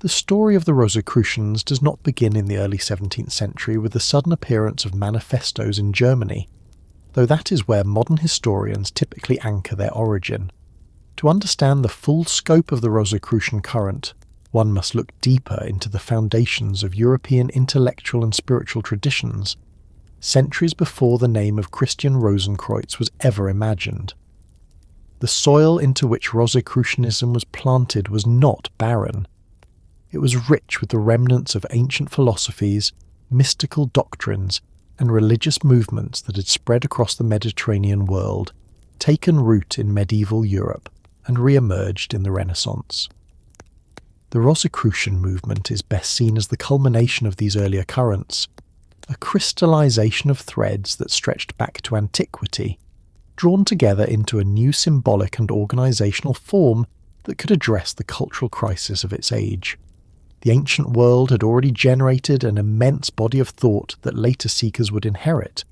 The story of the Rosicrucians does not begin in the early 17th century with the sudden appearance of manifestos in Germany, though that is where modern historians typically anchor their origin. To understand the full scope of the Rosicrucian current, one must look deeper into the foundations of European intellectual and spiritual traditions, centuries before the name of Christian Rosenkreuz was ever imagined. The soil into which Rosicrucianism was planted was not barren. It was rich with the remnants of ancient philosophies, mystical doctrines, and religious movements that had spread across the Mediterranean world, taken root in medieval Europe, and re-emerged in the Renaissance. The Rosicrucian movement is best seen as the culmination of these earlier currents, a crystallization of threads that stretched back to antiquity, drawn together into a new symbolic and organizational form that could address the cultural crisis of its age. The ancient world had already generated an immense body of thought that later seekers would inherit.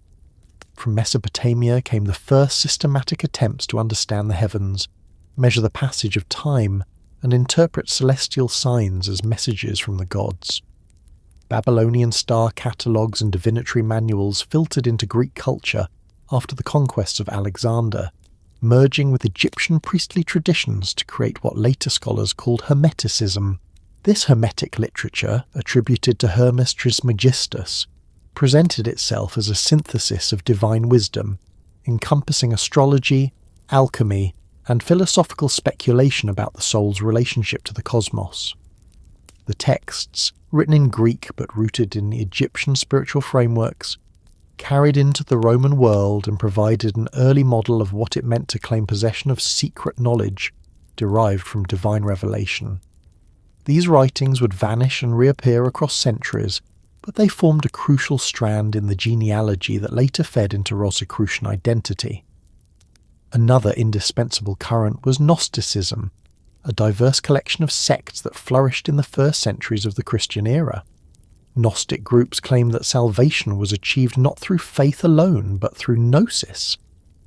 From Mesopotamia came the first systematic attempts to understand the heavens, measure the passage of time, and interpret celestial signs as messages from the gods. Babylonian star catalogues and divinatory manuals filtered into Greek culture after the conquests of Alexander, merging with Egyptian priestly traditions to create what later scholars called Hermeticism. This Hermetic literature, attributed to Hermes Trismegistus, presented itself as a synthesis of divine wisdom, encompassing astrology, alchemy, and philosophical speculation about the soul's relationship to the cosmos. The texts, written in Greek but rooted in Egyptian spiritual frameworks, carried into the Roman world and provided an early model of what it meant to claim possession of secret knowledge derived from divine revelation. These writings would vanish and reappear across centuries, but they formed a crucial strand in the genealogy that later fed into Rosicrucian identity. Another indispensable current was Gnosticism, a diverse collection of sects that flourished in the first centuries of the Christian era. Gnostic groups claimed that salvation was achieved not through faith alone, but through gnosis,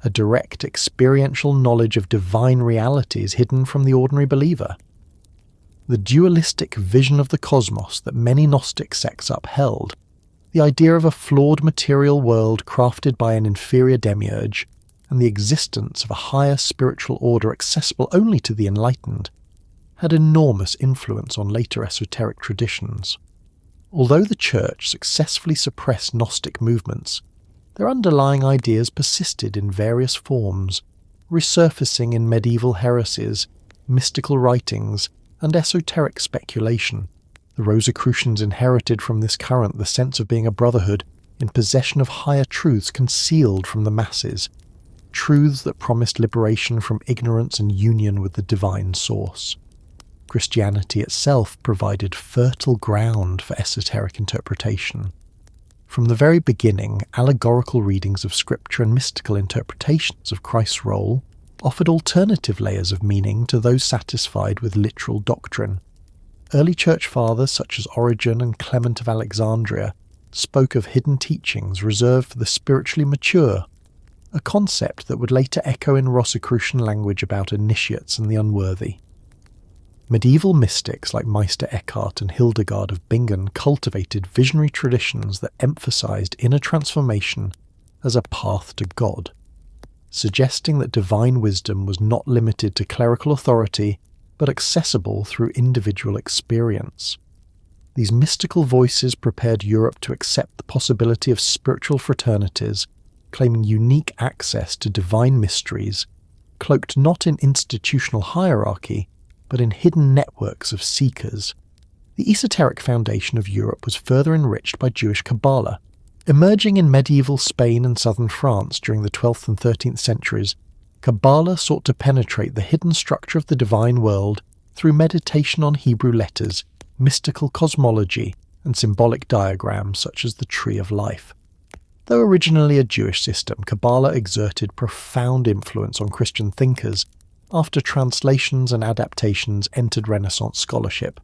a direct experiential knowledge of divine realities hidden from the ordinary believer. The dualistic vision of the cosmos that many Gnostic sects upheld, the idea of a flawed material world crafted by an inferior demiurge, and the existence of a higher spiritual order accessible only to the enlightened, had enormous influence on later esoteric traditions. Although the Church successfully suppressed Gnostic movements, their underlying ideas persisted in various forms, resurfacing in medieval heresies, mystical writings, and esoteric speculation. The Rosicrucians inherited from this current the sense of being a brotherhood in possession of higher truths concealed from the masses, truths that promised liberation from ignorance and union with the divine source. Christianity itself provided fertile ground for esoteric interpretation. From the very beginning, allegorical readings of Scripture and mystical interpretations of Christ's role offered alternative layers of meaning to those satisfied with literal doctrine. Early church fathers such as Origen and Clement of Alexandria spoke of hidden teachings reserved for the spiritually mature, a concept that would later echo in Rosicrucian language about initiates and the unworthy. Medieval mystics like Meister Eckhart and Hildegard of Bingen cultivated visionary traditions that emphasized inner transformation as a path to God, suggesting that divine wisdom was not limited to clerical authority, but accessible through individual experience. These mystical voices prepared Europe to accept the possibility of spiritual fraternities, claiming unique access to divine mysteries, cloaked not in institutional hierarchy, but in hidden networks of seekers. The esoteric foundation of Europe was further enriched by Jewish Kabbalah. Emerging in medieval Spain and southern France during the 12th and 13th centuries, Kabbalah sought to penetrate the hidden structure of the divine world through meditation on Hebrew letters, mystical cosmology, and symbolic diagrams such as the Tree of Life. Though originally a Jewish system, Kabbalah exerted profound influence on Christian thinkers after translations and adaptations entered Renaissance scholarship.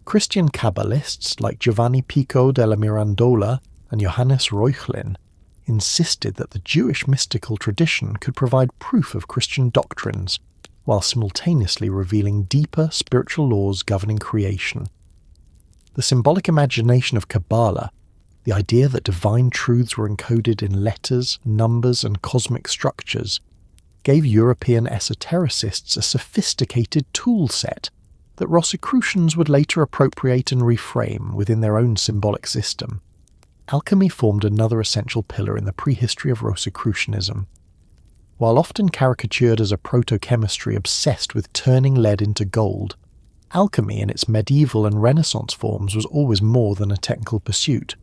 Christian Kabbalists like Giovanni Pico della Mirandola and Johannes Reuchlin insisted that the Jewish mystical tradition could provide proof of Christian doctrines, while simultaneously revealing deeper spiritual laws governing creation. The symbolic imagination of Kabbalah, the idea that divine truths were encoded in letters, numbers, and cosmic structures, gave European esotericists a sophisticated tool set that Rosicrucians would later appropriate and reframe within their own symbolic system. Alchemy formed another essential pillar in the prehistory of Rosicrucianism. While often caricatured as a proto-chemistry obsessed with turning lead into gold, alchemy in its medieval and Renaissance forms was always more than a technical pursuit.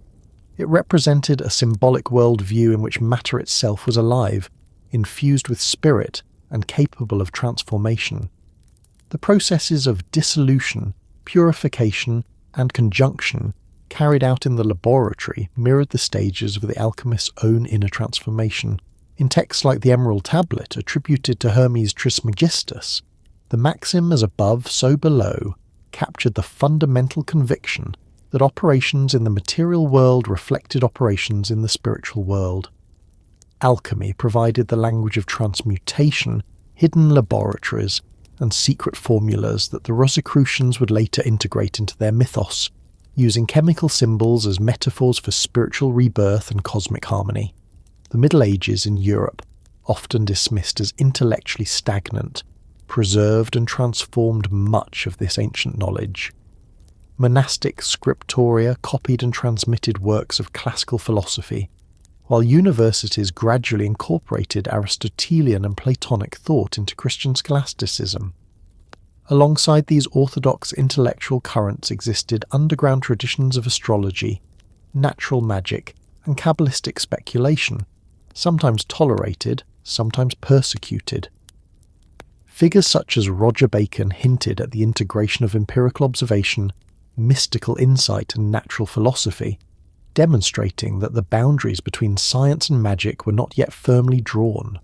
It represented a symbolic worldview in which matter itself was alive, infused with spirit, and capable of transformation. The processes of dissolution, purification, and conjunction carried out in the laboratory mirrored the stages of the alchemist's own inner transformation. In texts like the Emerald Tablet attributed to Hermes Trismegistus, the maxim "as above, so below" captured the fundamental conviction that operations in the material world reflected operations in the spiritual world. Alchemy provided the language of transmutation, hidden laboratories, and secret formulas that the Rosicrucians would later integrate into their mythos, using chemical symbols as metaphors for spiritual rebirth and cosmic harmony. The Middle Ages in Europe, often dismissed as intellectually stagnant, preserved and transformed much of this ancient knowledge. Monastic scriptoria copied and transmitted works of classical philosophy, while universities gradually incorporated Aristotelian and Platonic thought into Christian scholasticism. Alongside these orthodox intellectual currents existed underground traditions of astrology, natural magic, and Kabbalistic speculation, sometimes tolerated, sometimes persecuted. Figures such as Roger Bacon hinted at the integration of empirical observation, mystical insight, and natural philosophy, demonstrating that the boundaries between science and magic were not yet firmly drawn.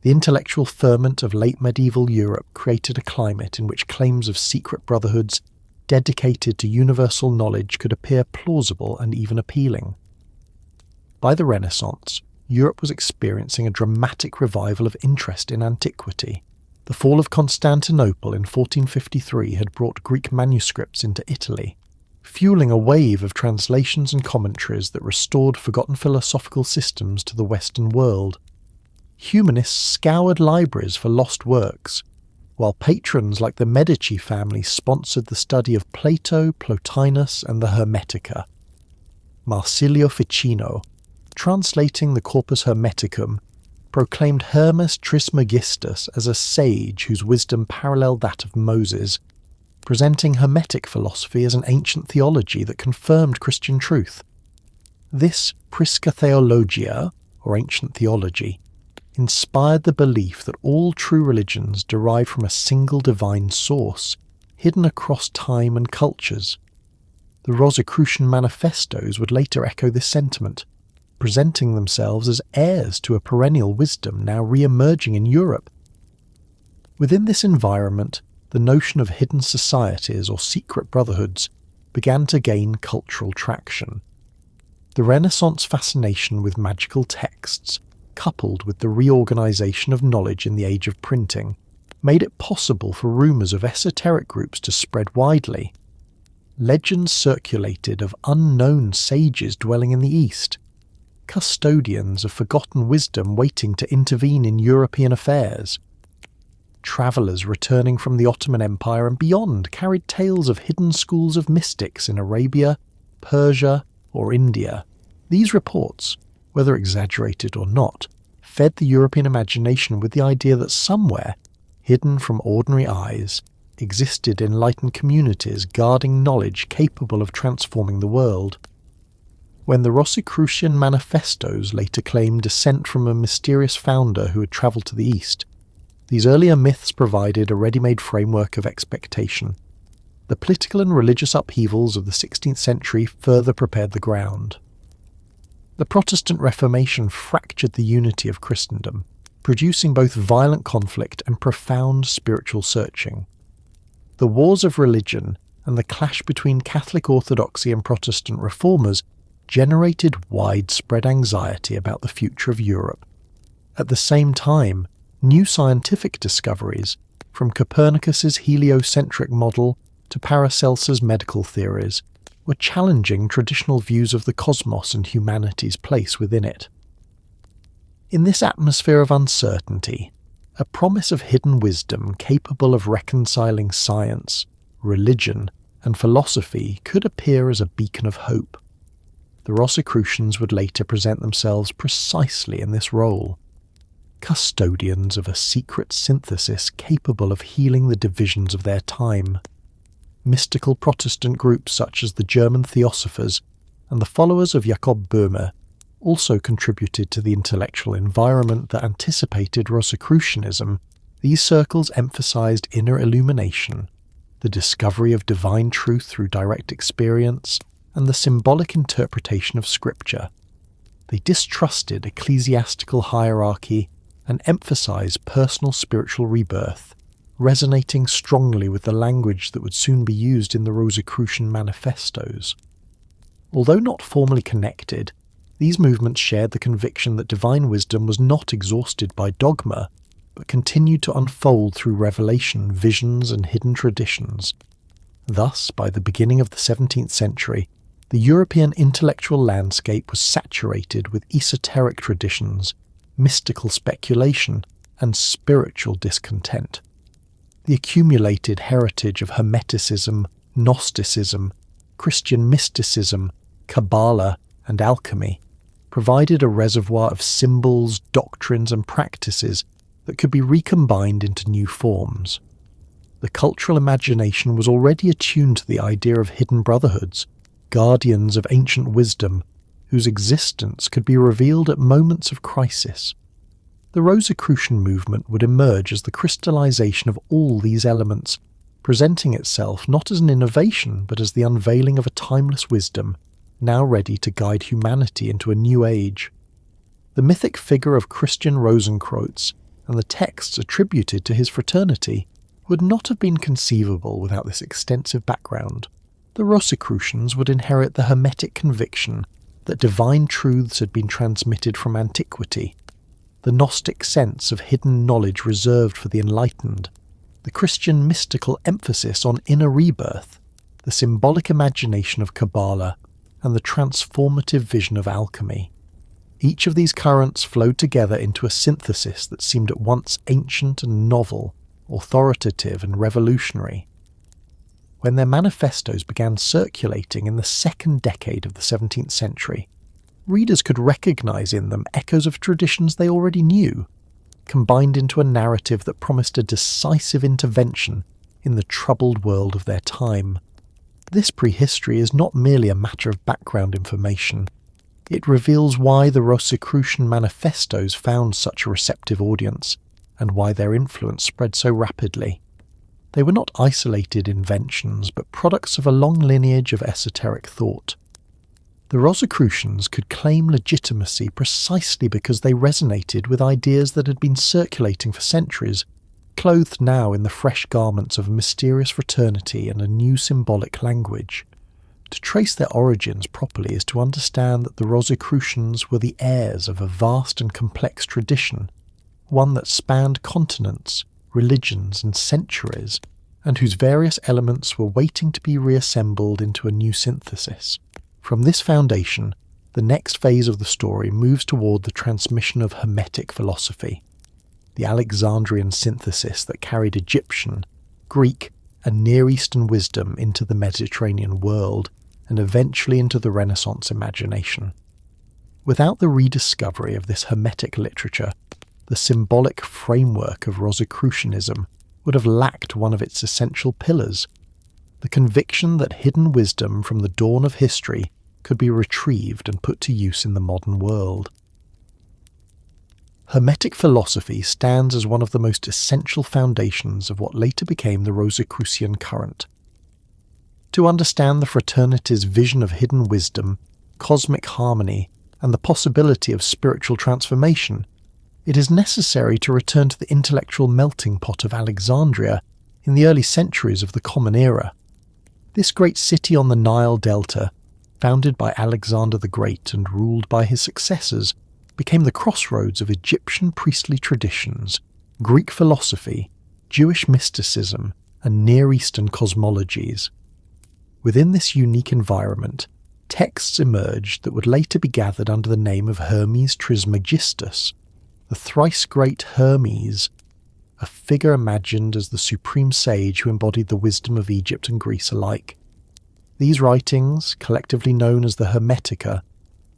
The intellectual ferment of late medieval Europe created a climate in which claims of secret brotherhoods dedicated to universal knowledge could appear plausible and even appealing. By the Renaissance, Europe was experiencing a dramatic revival of interest in antiquity. The fall of Constantinople in 1453 had brought Greek manuscripts into Italy, fueling a wave of translations and commentaries that restored forgotten philosophical systems to the Western world. Humanists scoured libraries for lost works, while patrons like the Medici family sponsored the study of Plato, Plotinus, and the Hermetica. Marsilio Ficino, translating the Corpus Hermeticum, proclaimed Hermes Trismegistus as a sage whose wisdom paralleled that of Moses, presenting Hermetic philosophy as an ancient theology that confirmed Christian truth. This Prisca Theologia, or ancient theology, inspired the belief that all true religions derive from a single divine source, hidden across time and cultures. The Rosicrucian manifestos would later echo this sentiment, presenting themselves as heirs to a perennial wisdom now re-emerging in Europe. Within this environment, the notion of hidden societies or secret brotherhoods began to gain cultural traction. The Renaissance fascination with magical texts, coupled with the reorganization of knowledge in the age of printing, made it possible for rumours of esoteric groups to spread widely. Legends circulated of unknown sages dwelling in the East, custodians of forgotten wisdom waiting to intervene in European affairs. Travellers returning from the Ottoman Empire and beyond carried tales of hidden schools of mystics in Arabia, Persia, or India. These reports, whether exaggerated or not, fed the European imagination with the idea that somewhere, hidden from ordinary eyes, existed enlightened communities guarding knowledge capable of transforming the world. When the Rosicrucian manifestos later claimed descent from a mysterious founder who had travelled to the East, these earlier myths provided a ready-made framework of expectation. The political and religious upheavals of the 16th century further prepared the ground. The Protestant Reformation fractured the unity of Christendom, producing both violent conflict and profound spiritual searching. The wars of religion and the clash between Catholic orthodoxy and Protestant reformers generated widespread anxiety about the future of Europe. At the same time, New scientific discoveries, from Copernicus's heliocentric model to Paracelsus' medical theories, were challenging traditional views of the cosmos and humanity's place within it. In this atmosphere of uncertainty, a promise of hidden wisdom capable of reconciling science, religion, and philosophy could appear as a beacon of hope. The Rosicrucians would later present themselves precisely in this role, custodians of a secret synthesis capable of healing the divisions of their time. Mystical Protestant groups such as the German Theosophers and the followers of Jakob Böhme also contributed to the intellectual environment that anticipated Rosicrucianism. These circles emphasized inner illumination, the discovery of divine truth through direct experience, and the symbolic interpretation of scripture. They distrusted ecclesiastical hierarchy and emphasized personal spiritual rebirth, resonating strongly with the language that would soon be used in the Rosicrucian manifestos. Although not formally connected, these movements shared the conviction that divine wisdom was not exhausted by dogma, but continued to unfold through revelation, visions, and hidden traditions. Thus, by the beginning of the 17th century, the European intellectual landscape was saturated with esoteric traditions, mystical speculation, and spiritual discontent. The accumulated heritage of Hermeticism, Gnosticism, Christian mysticism, Kabbalah, and alchemy provided a reservoir of symbols, doctrines, and practices that could be recombined into new forms. The cultural imagination was already attuned to the idea of hidden brotherhoods, guardians of ancient wisdom, whose existence could be revealed at moments of crisis. The Rosicrucian movement would emerge as the crystallization of all these elements, presenting itself not as an innovation but as the unveiling of a timeless wisdom, now ready to guide humanity into a new age. The mythic figure of Christian Rosenkreuz and the texts attributed to his fraternity would not have been conceivable without this extensive background. The Rosicrucians would inherit the Hermetic conviction that divine truths had been transmitted from antiquity, the Gnostic sense of hidden knowledge reserved for the enlightened, the Christian mystical emphasis on inner rebirth, the symbolic imagination of Kabbalah, and the transformative vision of alchemy. Each of these currents flowed together into a synthesis that seemed at once ancient and novel, authoritative and revolutionary. When their manifestos began circulating in the second decade of the 17th century, readers could recognize in them echoes of traditions they already knew, combined into a narrative that promised a decisive intervention in the troubled world of their time. This prehistory is not merely a matter of background information. It reveals why the Rosicrucian manifestos found such a receptive audience, and why their influence spread so rapidly. They were not isolated inventions, but products of a long lineage of esoteric thought. The Rosicrucians could claim legitimacy precisely because they resonated with ideas that had been circulating for centuries, clothed now in the fresh garments of a mysterious fraternity and a new symbolic language. To trace their origins properly is to understand that the Rosicrucians were the heirs of a vast and complex tradition, one that spanned continents, religions, and centuries, and whose various elements were waiting to be reassembled into a new synthesis. From this foundation, the next phase of the story moves toward the transmission of Hermetic philosophy, the Alexandrian synthesis that carried Egyptian, Greek, and Near Eastern wisdom into the Mediterranean world, and eventually into the Renaissance imagination. Without the rediscovery of this Hermetic literature, the symbolic framework of Rosicrucianism would have lacked one of its essential pillars, the conviction that hidden wisdom from the dawn of history could be retrieved and put to use in the modern world. Hermetic philosophy stands as one of the most essential foundations of what later became the Rosicrucian current. To understand the fraternity's vision of hidden wisdom, cosmic harmony, and the possibility of spiritual transformation, it is necessary to return to the intellectual melting pot of Alexandria in the early centuries of the Common Era. This great city on the Nile Delta, founded by Alexander the Great and ruled by his successors, became the crossroads of Egyptian priestly traditions, Greek philosophy, Jewish mysticism, and Near Eastern cosmologies. Within this unique environment, texts emerged that would later be gathered under the name of Hermes Trismegistus, the thrice great Hermes, a figure imagined as the supreme sage who embodied the wisdom of Egypt and Greece alike. These writings, collectively known as the Hermetica,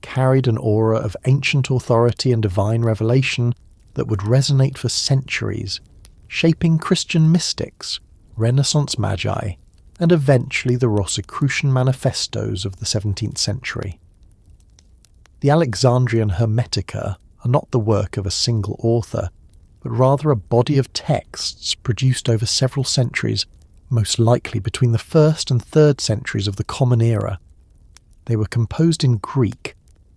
carried an aura of ancient authority and divine revelation that would resonate for centuries, shaping Christian mystics, Renaissance magi, and eventually the Rosicrucian manifestos of the 17th century. The Alexandrian Hermetica are not the work of a single author, but rather a body of texts produced over several centuries, most likely between the 1st and 3rd centuries of the Common Era. They were composed in Greek,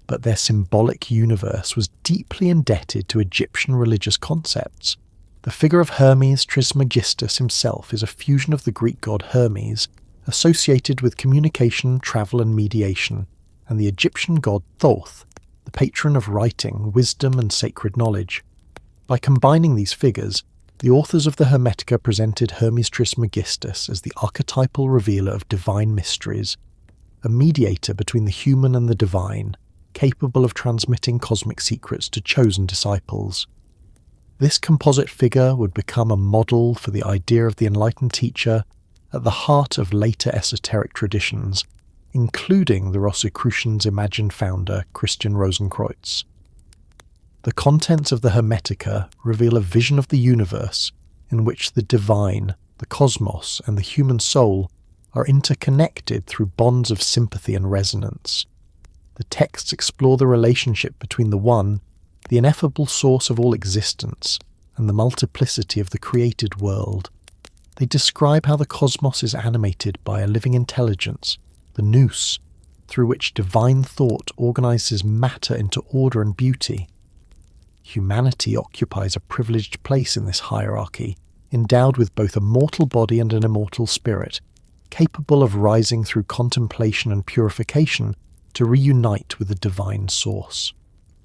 but their symbolic universe was deeply indebted to Egyptian religious concepts. The figure of Hermes Trismegistus himself is a fusion of the Greek god Hermes, associated with communication, travel and mediation, and the Egyptian god Thoth, the patron of writing, wisdom and sacred knowledge. By combining these figures, the authors of the Hermetica presented Hermes Trismegistus as the archetypal revealer of divine mysteries, a mediator between the human and the divine, capable of transmitting cosmic secrets to chosen disciples. This composite figure would become a model for the idea of the enlightened teacher at the heart of later esoteric traditions, including the Rosicrucians' imagined founder, Christian Rosenkreuz. The contents of the Hermetica reveal a vision of the universe in which the divine, the cosmos, and the human soul are interconnected through bonds of sympathy and resonance. The texts explore the relationship between the One, the ineffable source of all existence, and the multiplicity of the created world. They describe how the cosmos is animated by a living intelligence, the nous, through which divine thought organizes matter into order and beauty. Humanity occupies a privileged place in this hierarchy, endowed with both a mortal body and an immortal spirit, capable of rising through contemplation and purification to reunite with the divine source.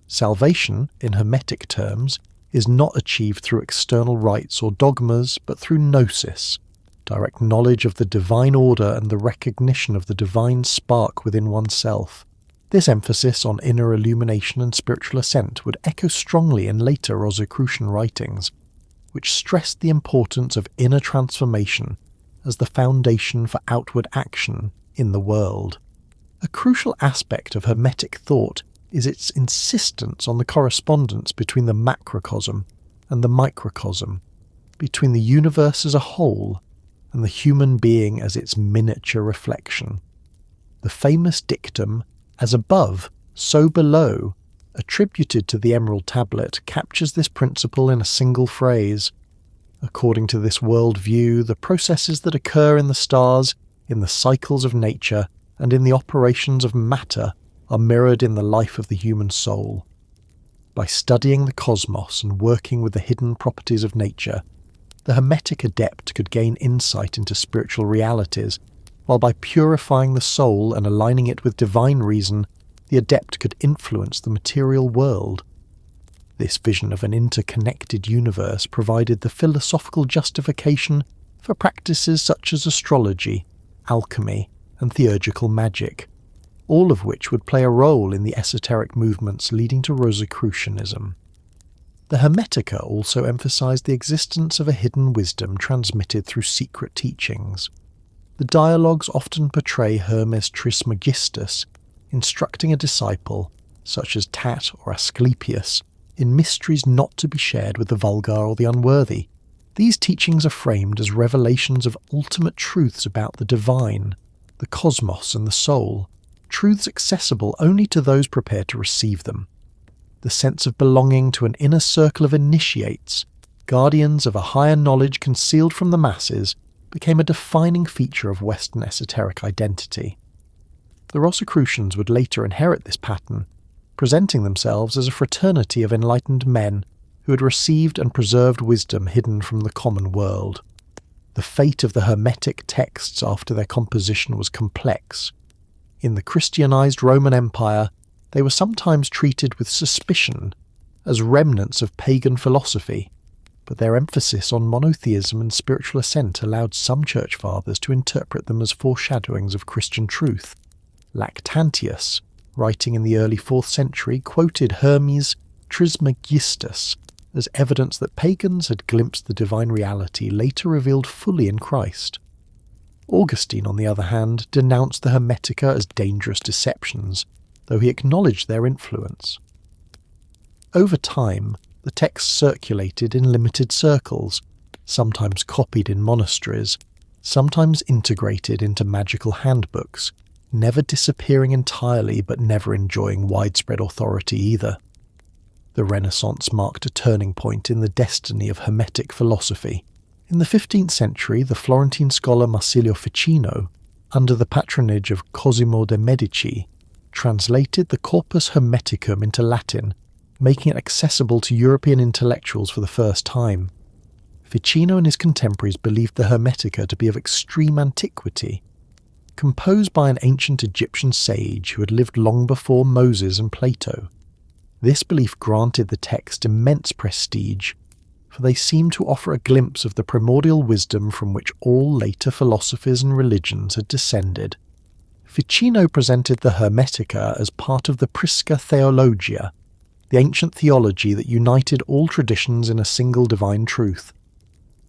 Salvation, in Hermetic terms, is not achieved through external rites or dogmas, but through gnosis, direct knowledge of the divine order and the recognition of the divine spark within oneself. This emphasis on inner illumination and spiritual ascent would echo strongly in later Rosicrucian writings, which stressed the importance of inner transformation as the foundation for outward action in the world. A crucial aspect of Hermetic thought is its insistence on the correspondence between the macrocosm and the microcosm, between the universe as a whole and the human being as its miniature reflection. The famous dictum, "as above, so below," attributed to the Emerald Tablet, captures this principle in a single phrase. According to this worldview, the processes that occur in the stars, in the cycles of nature, and in the operations of matter are mirrored in the life of the human soul. By studying the cosmos and working with the hidden properties of nature, the Hermetic adept could gain insight into spiritual realities, while by purifying the soul and aligning it with divine reason, the adept could influence the material world. This vision of an interconnected universe provided the philosophical justification for practices such as astrology, alchemy, and theurgical magic, all of which would play a role in the esoteric movements leading to Rosicrucianism. The Hermetica also emphasized the existence of a hidden wisdom transmitted through secret teachings. The dialogues often portray Hermes Trismegistus instructing a disciple, such as Tat or Asclepius, in mysteries not to be shared with the vulgar or the unworthy. These teachings are framed as revelations of ultimate truths about the divine, the cosmos and the soul, truths accessible only to those prepared to receive them. The sense of belonging to an inner circle of initiates, guardians of a higher knowledge concealed from the masses, became a defining feature of Western esoteric identity. The Rosicrucians would later inherit this pattern, presenting themselves as a fraternity of enlightened men who had received and preserved wisdom hidden from the common world. The fate of the Hermetic texts after their composition was complex. In the Christianized Roman Empire, they were sometimes treated with suspicion as remnants of pagan philosophy, but their emphasis on monotheism and spiritual ascent allowed some church fathers to interpret them as foreshadowings of Christian truth. Lactantius, writing in the early 4th century, quoted Hermes Trismegistus as evidence that pagans had glimpsed the divine reality later revealed fully in Christ. Augustine, on the other hand, denounced the Hermetica as dangerous deceptions, though he acknowledged their influence. Over time, the texts circulated in limited circles, sometimes copied in monasteries, sometimes integrated into magical handbooks, never disappearing entirely but never enjoying widespread authority either. The Renaissance marked a turning point in the destiny of Hermetic philosophy. In the 15th century, the Florentine scholar Marsilio Ficino, under the patronage of Cosimo de' Medici, translated the Corpus Hermeticum into Latin, making it accessible to European intellectuals for the first time. Ficino and his contemporaries believed the Hermetica to be of extreme antiquity. Composed by an ancient Egyptian sage who had lived long before Moses and Plato, this belief granted the text immense prestige, for they seemed to offer a glimpse of the primordial wisdom from which all later philosophies and religions had descended. Ficino presented the Hermetica as part of the Prisca Theologia, the ancient theology that united all traditions in a single divine truth.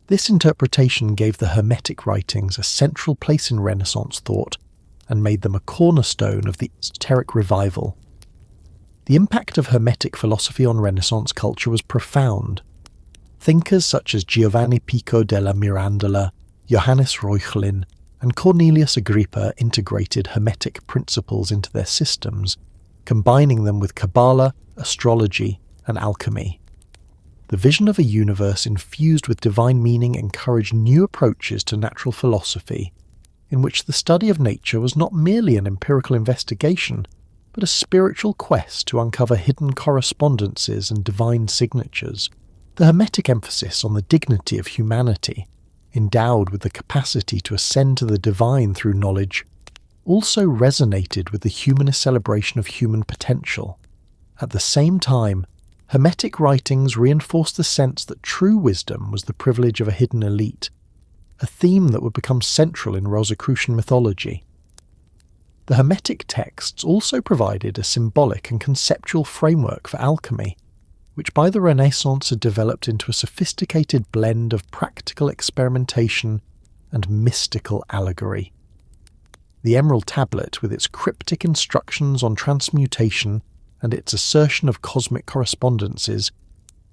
This interpretation gave the Hermetic writings a central place in Renaissance thought and made them a cornerstone of the esoteric revival. The impact of Hermetic philosophy on Renaissance culture was profound. Thinkers such as Giovanni Pico della Mirandola, Johannes Reuchlin, and Cornelius Agrippa integrated Hermetic principles into their systems, combining them with Kabbalah, astrology, and alchemy. The vision of a universe infused with divine meaning encouraged new approaches to natural philosophy, in which the study of nature was not merely an empirical investigation, but a spiritual quest to uncover hidden correspondences and divine signatures. The Hermetic emphasis on the dignity of humanity, endowed with the capacity to ascend to the divine through knowledge, also resonated with the humanist celebration of human potential. At the same time, Hermetic writings reinforced the sense that true wisdom was the privilege of a hidden elite, a theme that would become central in Rosicrucian mythology. The Hermetic texts also provided a symbolic and conceptual framework for alchemy, which by the Renaissance had developed into a sophisticated blend of practical experimentation and mystical allegory. The Emerald Tablet, with its cryptic instructions on transmutation and its assertion of cosmic correspondences,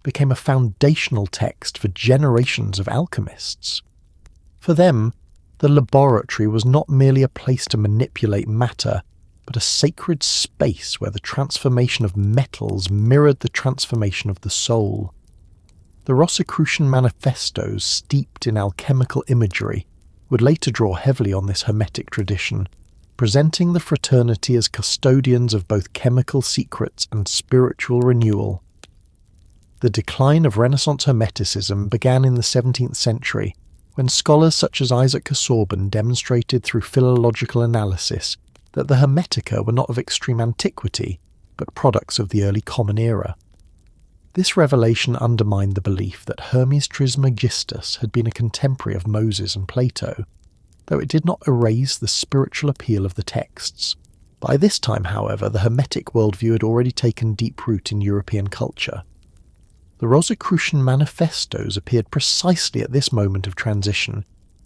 became a foundational text for generations of alchemists. For them, the laboratory was not merely a place to manipulate matter, but a sacred space where the transformation of metals mirrored the transformation of the soul. The Rosicrucian manifestos, steeped in alchemical imagery, would later draw heavily on this Hermetic tradition, presenting the fraternity as custodians of both chemical secrets and spiritual renewal. The decline of Renaissance Hermeticism began in the 17th century, when scholars such as Isaac Casaubon demonstrated through philological analysis that the Hermetica were not of extreme antiquity, but products of the early Common Era. This revelation undermined the belief that Hermes Trismegistus had been a contemporary of Moses and Plato, though it did not erase the spiritual appeal of the texts. By this time, however, the Hermetic worldview had already taken deep root in European culture. The Rosicrucian manifestos appeared precisely at this moment of transition,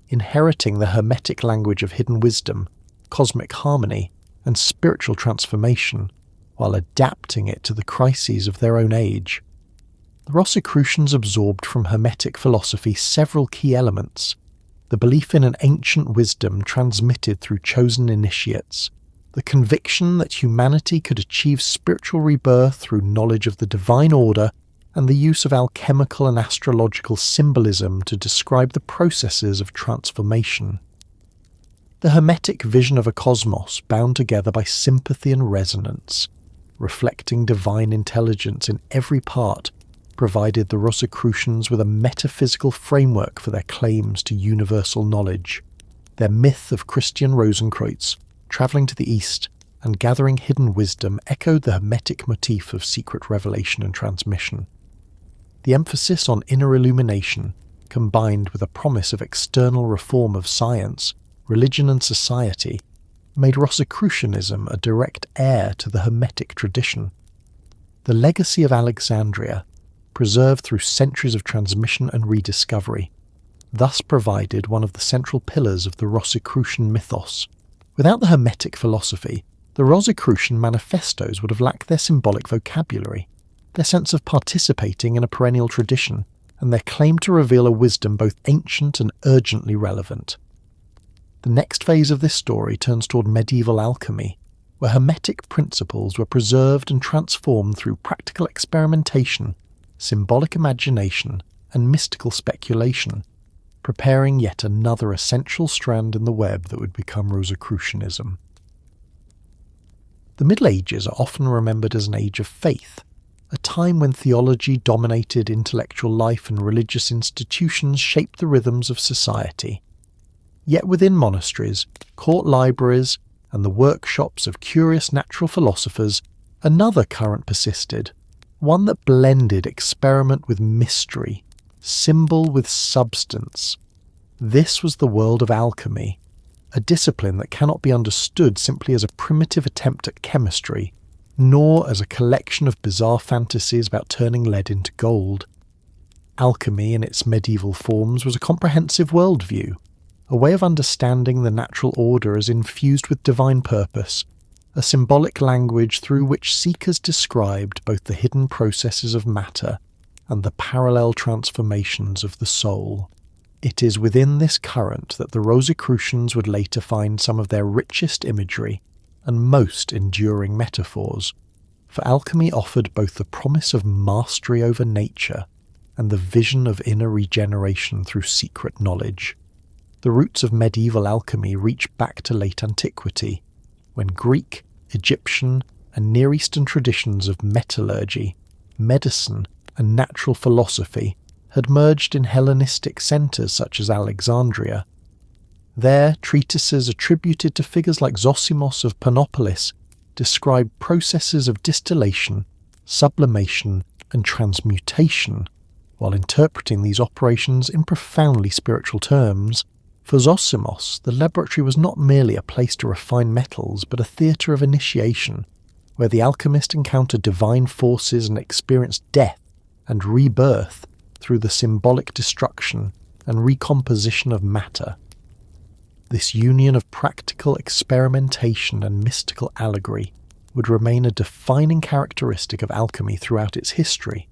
inheriting the Hermetic language of hidden wisdom, cosmic harmony, and spiritual transformation, while adapting it to the crises of their own age. The Rosicrucians absorbed from Hermetic philosophy several key elements: the belief in an ancient wisdom transmitted through chosen initiates, the conviction that humanity could achieve spiritual rebirth through knowledge of the divine order, and the use of alchemical and astrological symbolism to describe the processes of transformation. The Hermetic vision of a cosmos bound together by sympathy and resonance, reflecting divine intelligence in every part, provided the Rosicrucians with a metaphysical framework for their claims to universal knowledge. Their myth of Christian Rosenkreuz, travelling to the east and gathering hidden wisdom, echoed the Hermetic motif of secret revelation and transmission. The emphasis on inner illumination, combined with a promise of external reform of science, religion and society, made Rosicrucianism a direct heir to the Hermetic tradition. The legacy of Alexandria, preserved through centuries of transmission and rediscovery, thus provided one of the central pillars of the Rosicrucian mythos. Without the Hermetic philosophy, the Rosicrucian manifestos would have lacked their symbolic vocabulary, their sense of participating in a perennial tradition, and their claim to reveal a wisdom both ancient and urgently relevant. The next phase of this story turns toward medieval alchemy, where Hermetic principles were preserved and transformed through practical experimentation, symbolic imagination, and mystical speculation, preparing yet another essential strand in the web that would become Rosicrucianism. The Middle Ages are often remembered as an age of faith, a time when theology dominated intellectual life and religious institutions shaped the rhythms of society. Yet within monasteries, court libraries, and the workshops of curious natural philosophers, another current persisted, one that blended experiment with mystery, symbol with substance. This was the world of alchemy, a discipline that cannot be understood simply as a primitive attempt at chemistry, nor as a collection of bizarre fantasies about turning lead into gold. Alchemy in its medieval forms was a comprehensive worldview, a way of understanding the natural order as infused with divine purpose, a symbolic language through which seekers described both the hidden processes of matter and the parallel transformations of the soul. It is within this current that the Rosicrucians would later find some of their richest imagery and most enduring metaphors, for alchemy offered both the promise of mastery over nature and the vision of inner regeneration through secret knowledge. The roots of medieval alchemy reach back to late antiquity, when Greek, Egyptian, and Near Eastern traditions of metallurgy, medicine, and natural philosophy had merged in Hellenistic centres such as Alexandria. There, treatises attributed to figures like Zosimos of Panopolis described processes of distillation, sublimation, and transmutation, while interpreting these operations in profoundly spiritual terms. For Zosimos, the laboratory was not merely a place to refine metals, but a theatre of initiation, where the alchemist encountered divine forces and experienced death and rebirth through the symbolic destruction and recomposition of matter. This union of practical experimentation and mystical allegory would remain a defining characteristic of alchemy throughout its history.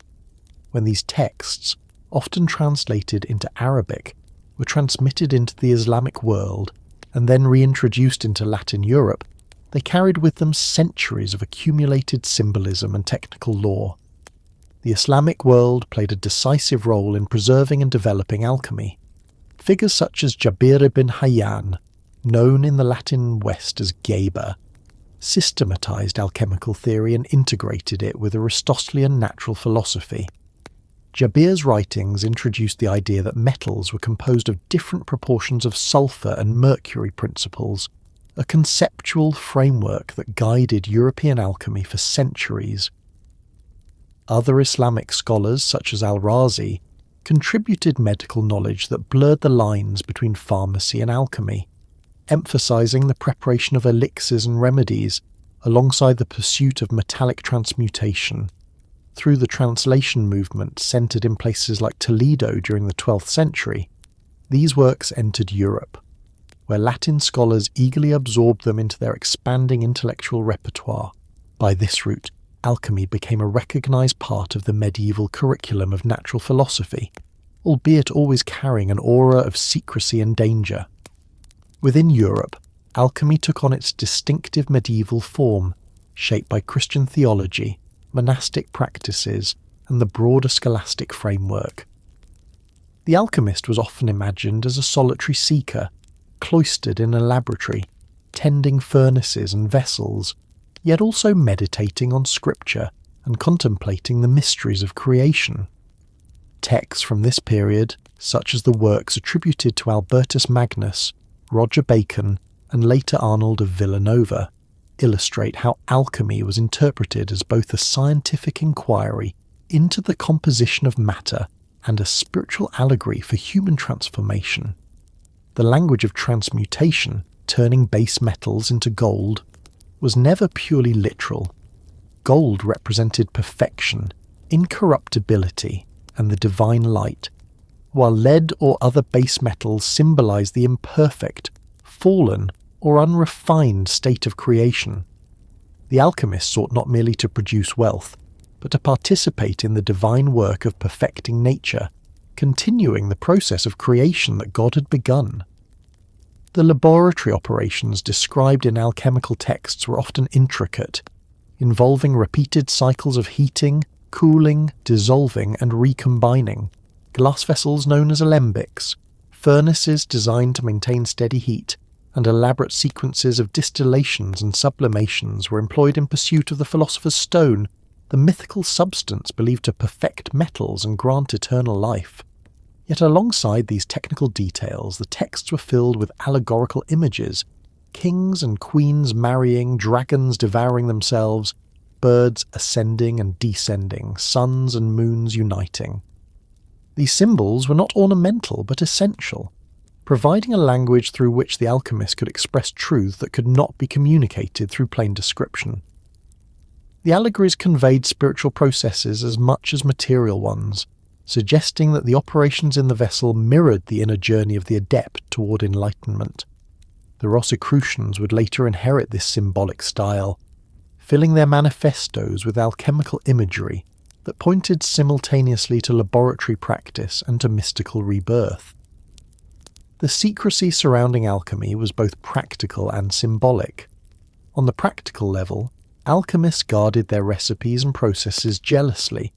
When these texts, often translated into Arabic, were transmitted into the Islamic world and then reintroduced into Latin Europe, they carried with them centuries of accumulated symbolism and technical lore. The Islamic world played a decisive role in preserving and developing alchemy. Figures such as Jabir ibn Hayyan, known in the Latin West as Geber, systematized alchemical theory and integrated it with Aristotelian natural philosophy. Jabir's writings introduced the idea that metals were composed of different proportions of sulfur and mercury principles, a conceptual framework that guided European alchemy for centuries. Other Islamic scholars, such as Al-Razi, contributed medical knowledge that blurred the lines between pharmacy and alchemy, emphasizing the preparation of elixirs and remedies alongside the pursuit of metallic transmutation. Through the translation movement centered in places like Toledo during the 12th century, these works entered Europe, where Latin scholars eagerly absorbed them into their expanding intellectual repertoire. By this route, alchemy became a recognized part of the medieval curriculum of natural philosophy, albeit always carrying an aura of secrecy and danger. Within Europe, alchemy took on its distinctive medieval form, shaped by Christian theology, monastic practices, and the broader scholastic framework. The alchemist was often imagined as a solitary seeker, cloistered in a laboratory, tending furnaces and vessels, yet also meditating on scripture and contemplating the mysteries of creation. Texts from this period, such as the works attributed to Albertus Magnus, Roger Bacon, and later Arnold of Villanova, illustrate how alchemy was interpreted as both a scientific inquiry into the composition of matter and a spiritual allegory for human transformation. The language of transmutation, turning base metals into gold, was never purely literal. Gold represented perfection, incorruptibility, and the divine light, while lead or other base metals symbolized the imperfect, fallen, or unrefined state of creation. The alchemists sought not merely to produce wealth, but to participate in the divine work of perfecting nature, continuing the process of creation that God had begun. The laboratory operations described in alchemical texts were often intricate, involving repeated cycles of heating, cooling, dissolving, and recombining, glass vessels known as alembics, furnaces designed to maintain steady heat, and elaborate sequences of distillations and sublimations were employed in pursuit of the philosopher's stone, the mythical substance believed to perfect metals and grant eternal life. Yet alongside these technical details, the texts were filled with allegorical images, kings and queens marrying, dragons devouring themselves, birds ascending and descending, suns and moons uniting. These symbols were not ornamental but essential, providing a language through which the alchemist could express truth that could not be communicated through plain description. The allegories conveyed spiritual processes as much as material ones, suggesting that the operations in the vessel mirrored the inner journey of the adept toward enlightenment. The Rosicrucians would later inherit this symbolic style, filling their manifestos with alchemical imagery that pointed simultaneously to laboratory practice and to mystical rebirth. The secrecy surrounding alchemy was both practical and symbolic. On the practical level, alchemists guarded their recipes and processes jealously,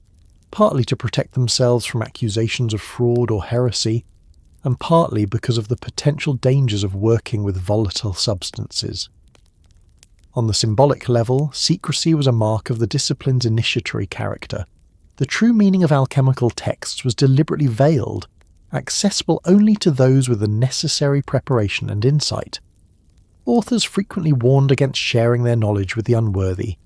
partly to protect themselves from accusations of fraud or heresy, and partly because of the potential dangers of working with volatile substances. On the symbolic level, secrecy was a mark of the discipline's initiatory character. The true meaning of alchemical texts was deliberately veiled, accessible only to those with the necessary preparation and insight. Authors frequently warned against sharing their knowledge with the unworthy,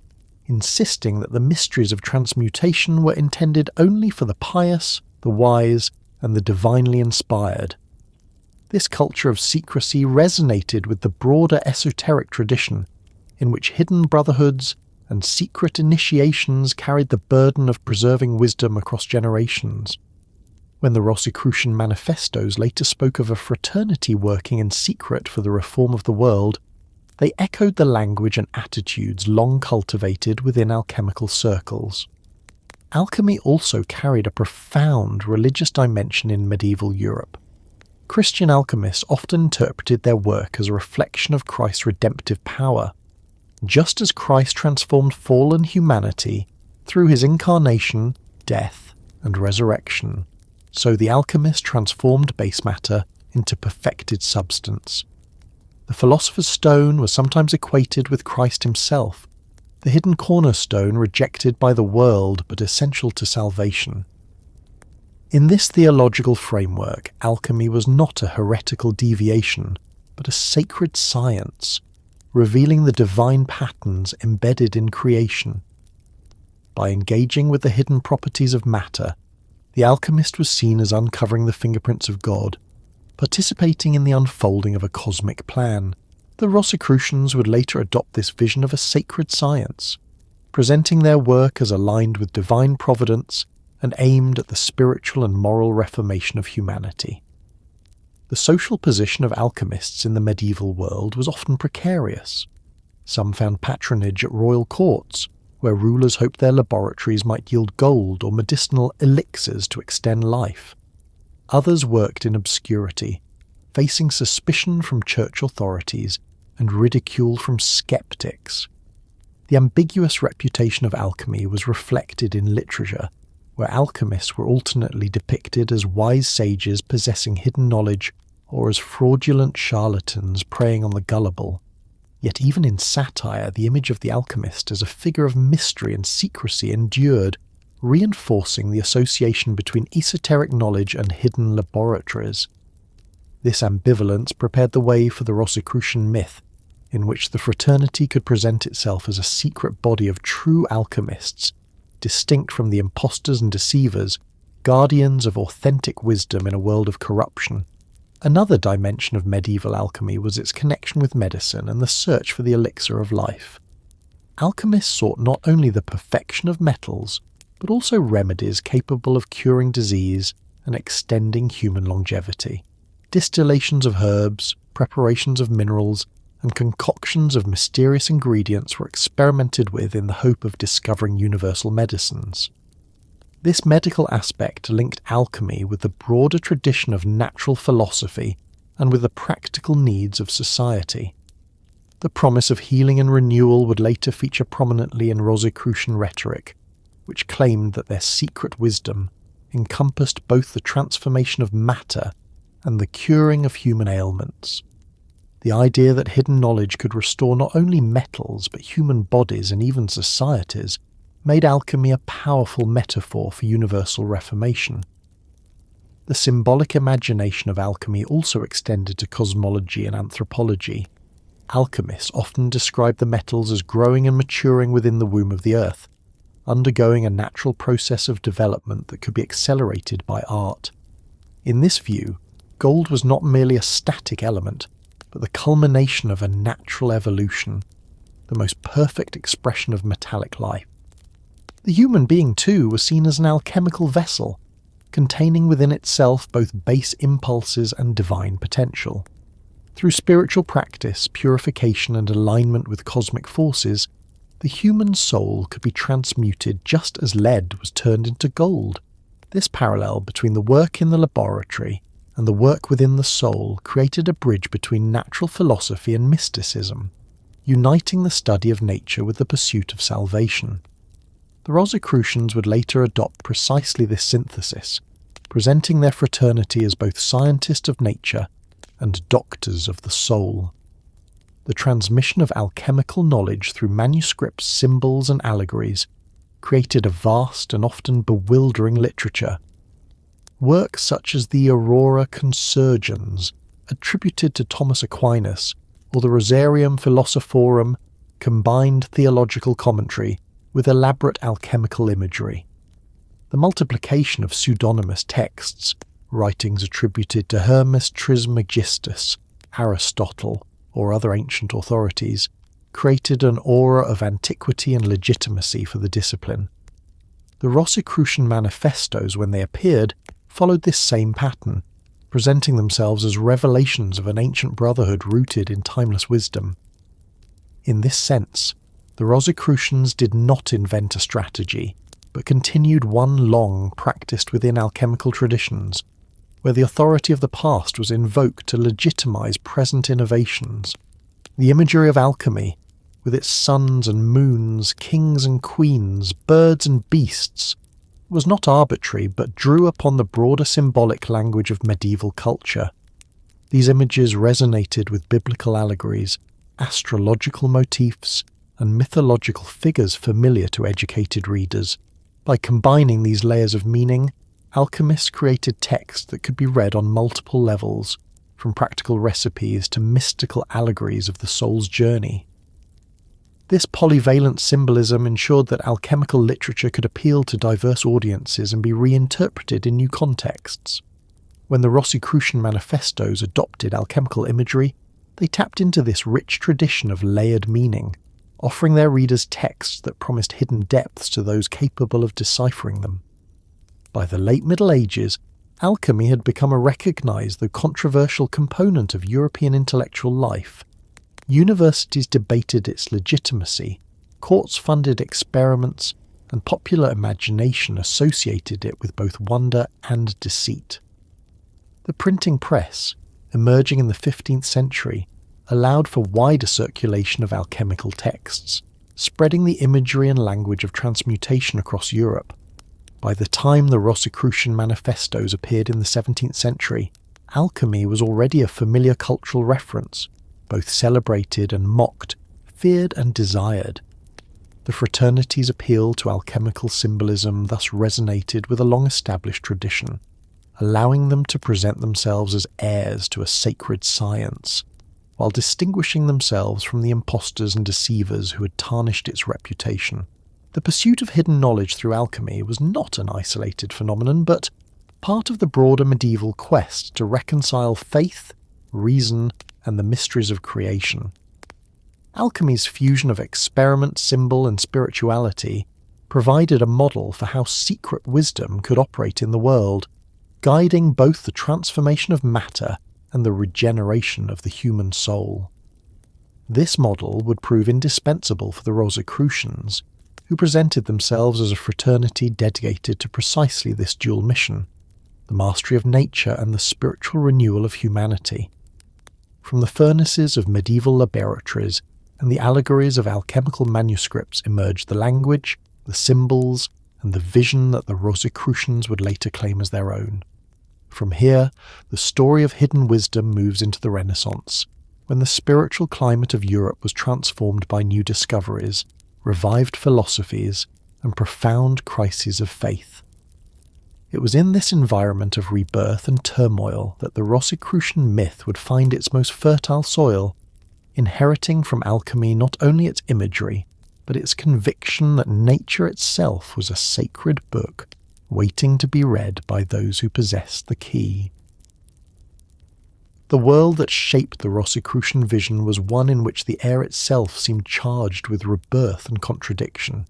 insisting that the mysteries of transmutation were intended only for the pious, the wise, and the divinely inspired. This culture of secrecy resonated with the broader esoteric tradition, in which hidden brotherhoods and secret initiations carried the burden of preserving wisdom across generations. When the Rosicrucian manifestos later spoke of a fraternity working in secret for the reform of the world, they echoed the language and attitudes long cultivated within alchemical circles. Alchemy also carried a profound religious dimension in medieval Europe. Christian alchemists often interpreted their work as a reflection of Christ's redemptive power. Just as Christ transformed fallen humanity through his incarnation, death, and resurrection, so the alchemist transformed base matter into perfected substance. The philosopher's stone was sometimes equated with Christ himself, the hidden cornerstone rejected by the world but essential to salvation. In this theological framework, alchemy was not a heretical deviation, but a sacred science, revealing the divine patterns embedded in creation. By engaging with the hidden properties of matter, the alchemist was seen as uncovering the fingerprints of God, participating in the unfolding of a cosmic plan. The Rosicrucians would later adopt this vision of a sacred science, presenting their work as aligned with divine providence and aimed at the spiritual and moral reformation of humanity. The social position of alchemists in the medieval world was often precarious. Some found patronage at royal courts, where rulers hoped their laboratories might yield gold or medicinal elixirs to extend life. Others worked in obscurity, facing suspicion from church authorities and ridicule from skeptics. The ambiguous reputation of alchemy was reflected in literature, where alchemists were alternately depicted as wise sages possessing hidden knowledge or as fraudulent charlatans preying on the gullible. Yet even in satire, the image of the alchemist as a figure of mystery and secrecy endured, reinforcing the association between esoteric knowledge and hidden laboratories. This ambivalence prepared the way for the Rosicrucian myth, in which the fraternity could present itself as a secret body of true alchemists, distinct from the impostors and deceivers, guardians of authentic wisdom in a world of corruption. Another dimension of medieval alchemy was its connection with medicine and the search for the elixir of life. Alchemists sought not only the perfection of metals, but also remedies capable of curing disease and extending human longevity. Distillations of herbs, preparations of minerals, and concoctions of mysterious ingredients were experimented with in the hope of discovering universal medicines. This medical aspect linked alchemy with the broader tradition of natural philosophy and with the practical needs of society. The promise of healing and renewal would later feature prominently in Rosicrucian rhetoric, which claimed that their secret wisdom encompassed both the transformation of matter and the curing of human ailments. The idea that hidden knowledge could restore not only metals but human bodies and even societies made alchemy a powerful metaphor for universal reformation. The symbolic imagination of alchemy also extended to cosmology and anthropology. Alchemists often described the metals as growing and maturing within the womb of the earth, undergoing a natural process of development that could be accelerated by art. In this view, gold was not merely a static element, but the culmination of a natural evolution, the most perfect expression of metallic life. The human being, too, was seen as an alchemical vessel, containing within itself both base impulses and divine potential. Through spiritual practice, purification, and alignment with cosmic forces, the human soul could be transmuted just as lead was turned into gold. This parallel between the work in the laboratory and the work within the soul created a bridge between natural philosophy and mysticism, uniting the study of nature with the pursuit of salvation. The Rosicrucians would later adopt precisely this synthesis, presenting their fraternity as both scientists of nature and doctors of the soul. The transmission of alchemical knowledge through manuscripts, symbols, and allegories created a vast and often bewildering literature. Works such as the Aurora Consurgens, attributed to Thomas Aquinas, or the Rosarium Philosophorum, combined theological commentary with elaborate alchemical imagery. The multiplication of pseudonymous texts, writings attributed to Hermes Trismegistus, Aristotle, or other ancient authorities, created an aura of antiquity and legitimacy for the discipline. The Rosicrucian manifestos, when they appeared, followed this same pattern, presenting themselves as revelations of an ancient brotherhood rooted in timeless wisdom. In this sense, the Rosicrucians did not invent a strategy, but continued one long practiced within alchemical traditions, where the authority of the past was invoked to legitimize present innovations. The imagery of alchemy, with its suns and moons, kings and queens, birds and beasts, was not arbitrary but drew upon the broader symbolic language of medieval culture. These images resonated with biblical allegories, astrological motifs, and mythological figures familiar to educated readers. By combining these layers of meaning, alchemists created texts that could be read on multiple levels, from practical recipes to mystical allegories of the soul's journey. This polyvalent symbolism ensured that alchemical literature could appeal to diverse audiences and be reinterpreted in new contexts. When the Rosicrucian manifestos adopted alchemical imagery, they tapped into this rich tradition of layered meaning, offering their readers texts that promised hidden depths to those capable of deciphering them. By the late Middle Ages, alchemy had become a recognized though controversial component of European intellectual life. Universities debated its legitimacy, courts funded experiments, and popular imagination associated it with both wonder and deceit. The printing press, emerging in the 15th century, allowed for wider circulation of alchemical texts, spreading the imagery and language of transmutation across Europe. By the time the Rosicrucian manifestos appeared in the 17th century, alchemy was already a familiar cultural reference, both celebrated and mocked, feared and desired. The fraternity's appeal to alchemical symbolism thus resonated with a long-established tradition, allowing them to present themselves as heirs to a sacred science, while distinguishing themselves from the impostors and deceivers who had tarnished its reputation. The pursuit of hidden knowledge through alchemy was not an isolated phenomenon, but part of the broader medieval quest to reconcile faith, reason, and the mysteries of creation. Alchemy's fusion of experiment, symbol, and spirituality provided a model for how secret wisdom could operate in the world, guiding both the transformation of matter and the regeneration of the human soul. This model would prove indispensable for the Rosicrucians, who presented themselves as a fraternity dedicated to precisely this dual mission, the mastery of nature and the spiritual renewal of humanity. From the furnaces of medieval laboratories and the allegories of alchemical manuscripts emerged the language, the symbols, and the vision that the Rosicrucians would later claim as their own. From here, the story of hidden wisdom moves into the Renaissance, when the spiritual climate of Europe was transformed by new discoveries, revived philosophies, and profound crises of faith. It was in this environment of rebirth and turmoil that the Rosicrucian myth would find its most fertile soil, inheriting from alchemy not only its imagery, but its conviction that nature itself was a sacred book waiting to be read by those who possessed the key. The world that shaped the Rosicrucian vision was one in which the air itself seemed charged with rebirth and contradiction.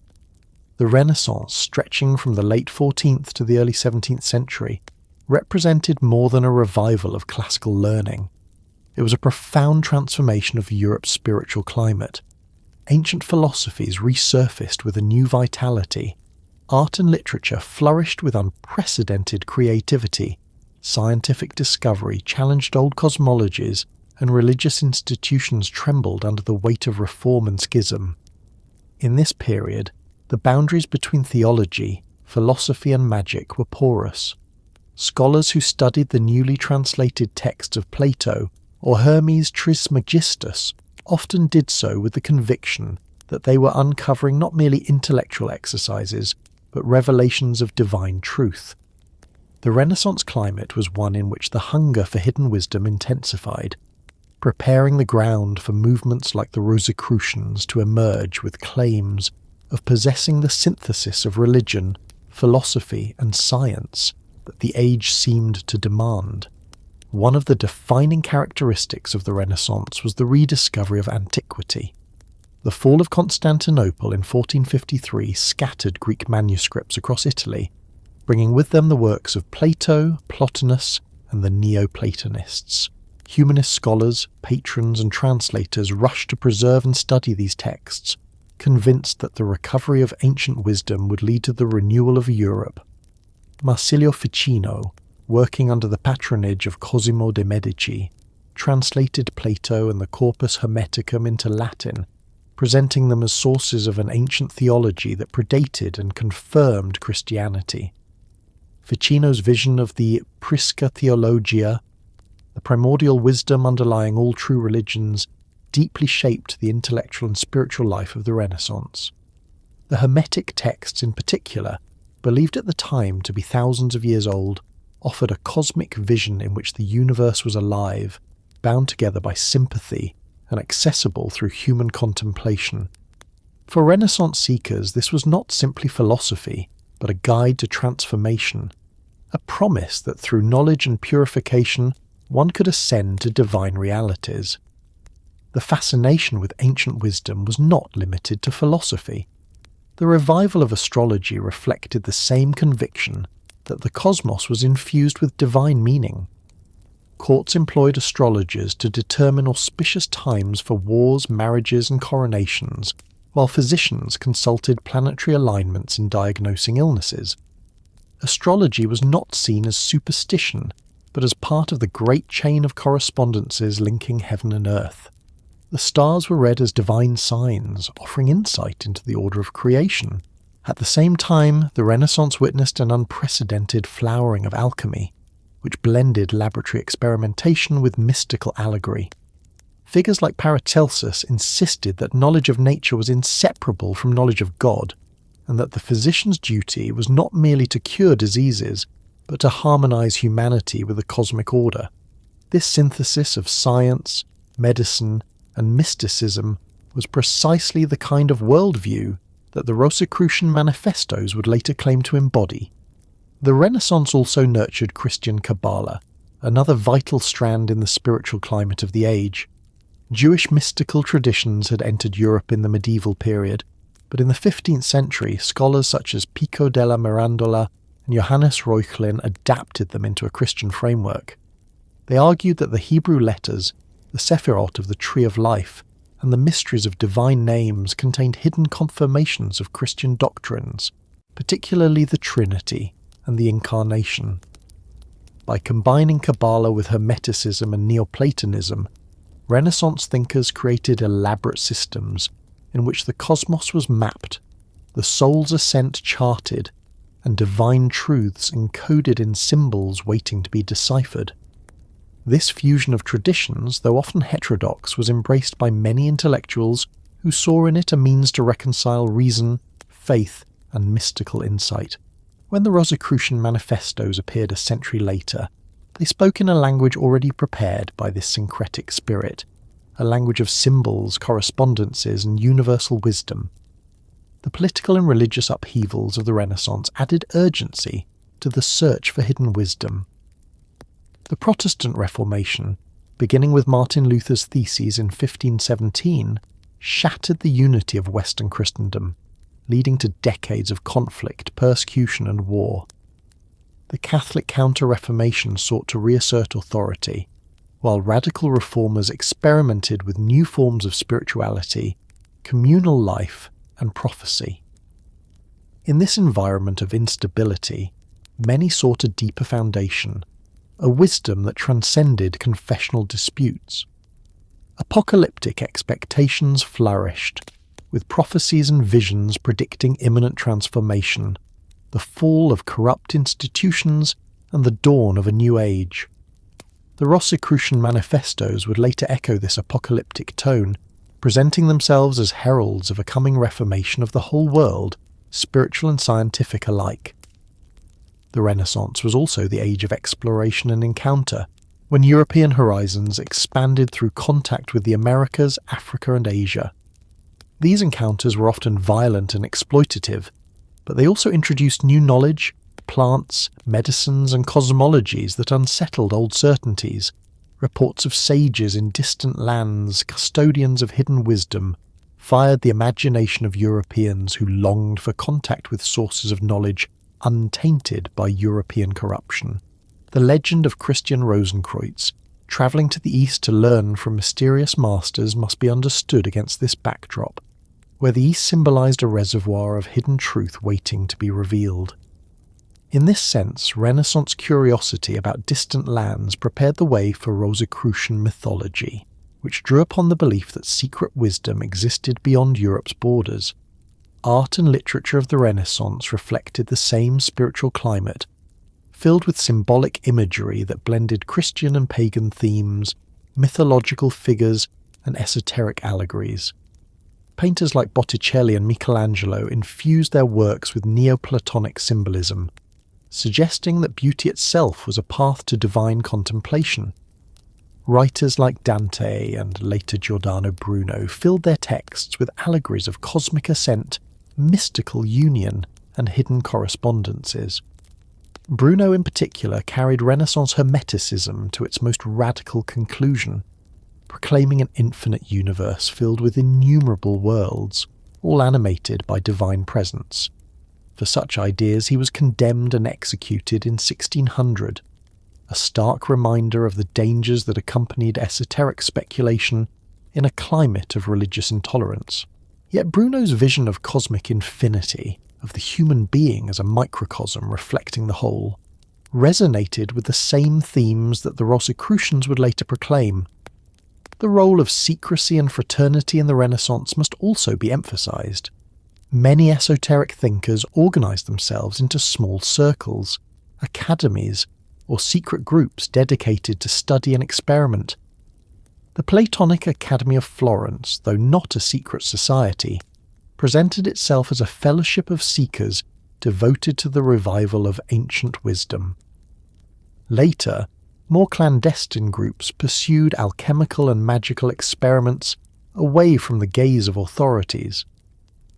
The Renaissance, stretching from the late 14th to the early 17th century, represented more than a revival of classical learning. It was a profound transformation of Europe's spiritual climate. Ancient philosophies resurfaced with a new vitality. Art and literature flourished with unprecedented creativity. Scientific discovery challenged old cosmologies, and religious institutions trembled under the weight of reform and schism. In this period, the boundaries between theology, philosophy, and magic were porous. Scholars who studied the newly translated texts of Plato or Hermes Trismegistus often did so with the conviction that they were uncovering not merely intellectual exercises, but revelations of divine truth. The Renaissance climate was one in which the hunger for hidden wisdom intensified, preparing the ground for movements like the Rosicrucians to emerge with claims of possessing the synthesis of religion, philosophy, and science that the age seemed to demand. One of the defining characteristics of the Renaissance was the rediscovery of antiquity. The fall of Constantinople in 1453 scattered Greek manuscripts across Italy, bringing with them the works of Plato, Plotinus, and the Neoplatonists. Humanist scholars, patrons, and translators rushed to preserve and study these texts, convinced that the recovery of ancient wisdom would lead to the renewal of Europe. Marsilio Ficino, working under the patronage of Cosimo de' Medici, translated Plato and the Corpus Hermeticum into Latin, presenting them as sources of an ancient theology that predated and confirmed Christianity. Ficino's vision of the Prisca Theologia, the primordial wisdom underlying all true religions, deeply shaped the intellectual and spiritual life of the Renaissance. The Hermetic texts in particular, believed at the time to be thousands of years old, offered a cosmic vision in which the universe was alive, bound together by sympathy, and accessible through human contemplation. For Renaissance seekers, this was not simply philosophy, but a guide to transformation, a promise that through knowledge and purification one could ascend to divine realities. The fascination with ancient wisdom was not limited to philosophy. The revival of astrology reflected the same conviction that the cosmos was infused with divine meaning. Courts employed astrologers to determine auspicious times for wars, marriages, and coronations, while physicians consulted planetary alignments in diagnosing illnesses. Astrology was not seen as superstition, but as part of the great chain of correspondences linking heaven and earth. The stars were read as divine signs, offering insight into the order of creation. At the same time, the Renaissance witnessed an unprecedented flowering of alchemy, which blended laboratory experimentation with mystical allegory. Figures like Paracelsus insisted that knowledge of nature was inseparable from knowledge of God, and that the physician's duty was not merely to cure diseases, but to harmonize humanity with the cosmic order. This synthesis of science, medicine, and mysticism was precisely the kind of worldview that the Rosicrucian manifestos would later claim to embody. The Renaissance also nurtured Christian Kabbalah, another vital strand in the spiritual climate of the age. Jewish mystical traditions had entered Europe in the medieval period, but in the 15th century, scholars such as Pico della Mirandola and Johannes Reuchlin adapted them into a Christian framework. They argued that the Hebrew letters, the Sephirot of the Tree of Life, and the mysteries of divine names contained hidden confirmations of Christian doctrines, particularly the Trinity and the Incarnation. By combining Kabbalah with Hermeticism and Neoplatonism, Renaissance thinkers created elaborate systems in which the cosmos was mapped, the soul's ascent charted, and divine truths encoded in symbols waiting to be deciphered. This fusion of traditions, though often heterodox, was embraced by many intellectuals who saw in it a means to reconcile reason, faith, and mystical insight. When the Rosicrucian manifestos appeared a century later, they spoke in a language already prepared by this syncretic spirit, a language of symbols, correspondences, and universal wisdom. The political and religious upheavals of the Renaissance added urgency to the search for hidden wisdom. The Protestant Reformation, beginning with Martin Luther's theses in 1517, shattered the unity of Western Christendom, leading to decades of conflict, persecution, and war. The Catholic Counter-Reformation sought to reassert authority, while radical reformers experimented with new forms of spirituality, communal life, and prophecy. In this environment of instability, many sought a deeper foundation, a wisdom that transcended confessional disputes. Apocalyptic expectations flourished, with prophecies and visions predicting imminent transformation, the fall of corrupt institutions, and the dawn of a new age. The Rosicrucian manifestos would later echo this apocalyptic tone, presenting themselves as heralds of a coming reformation of the whole world, spiritual and scientific alike. The Renaissance was also the age of exploration and encounter, when European horizons expanded through contact with the Americas, Africa, and Asia. These encounters were often violent and exploitative, but they also introduced new knowledge, plants, medicines, and cosmologies that unsettled old certainties. Reports of sages in distant lands, custodians of hidden wisdom, fired the imagination of Europeans who longed for contact with sources of knowledge untainted by European corruption. The legend of Christian Rosicrucians, travelling to the East to learn from mysterious masters, must be understood against this backdrop, where the East symbolised a reservoir of hidden truth waiting to be revealed. In this sense, Renaissance curiosity about distant lands prepared the way for Rosicrucian mythology, which drew upon the belief that secret wisdom existed beyond Europe's borders. Art and literature of the Renaissance reflected the same spiritual climate, filled with symbolic imagery that blended Christian and pagan themes, mythological figures, and esoteric allegories. Painters like Botticelli and Michelangelo infused their works with Neoplatonic symbolism, suggesting that beauty itself was a path to divine contemplation. Writers like Dante and later Giordano Bruno filled their texts with allegories of cosmic ascent, mystical union, and hidden correspondences. Bruno in particular carried Renaissance Hermeticism to its most radical conclusion, proclaiming an infinite universe filled with innumerable worlds, all animated by divine presence. For such ideas he was condemned and executed in 1600, a stark reminder of the dangers that accompanied esoteric speculation in a climate of religious intolerance. Yet Bruno's vision of cosmic infinity, of the human being as a microcosm reflecting the whole, resonated with the same themes that the Rosicrucians would later proclaim. The role of secrecy and fraternity in the Renaissance must also be emphasized. Many esoteric thinkers organized themselves into small circles, academies, or secret groups dedicated to study and experiment. The Platonic Academy of Florence, though not a secret society, presented itself as a fellowship of seekers devoted to the revival of ancient wisdom. Later, more clandestine groups pursued alchemical and magical experiments away from the gaze of authorities.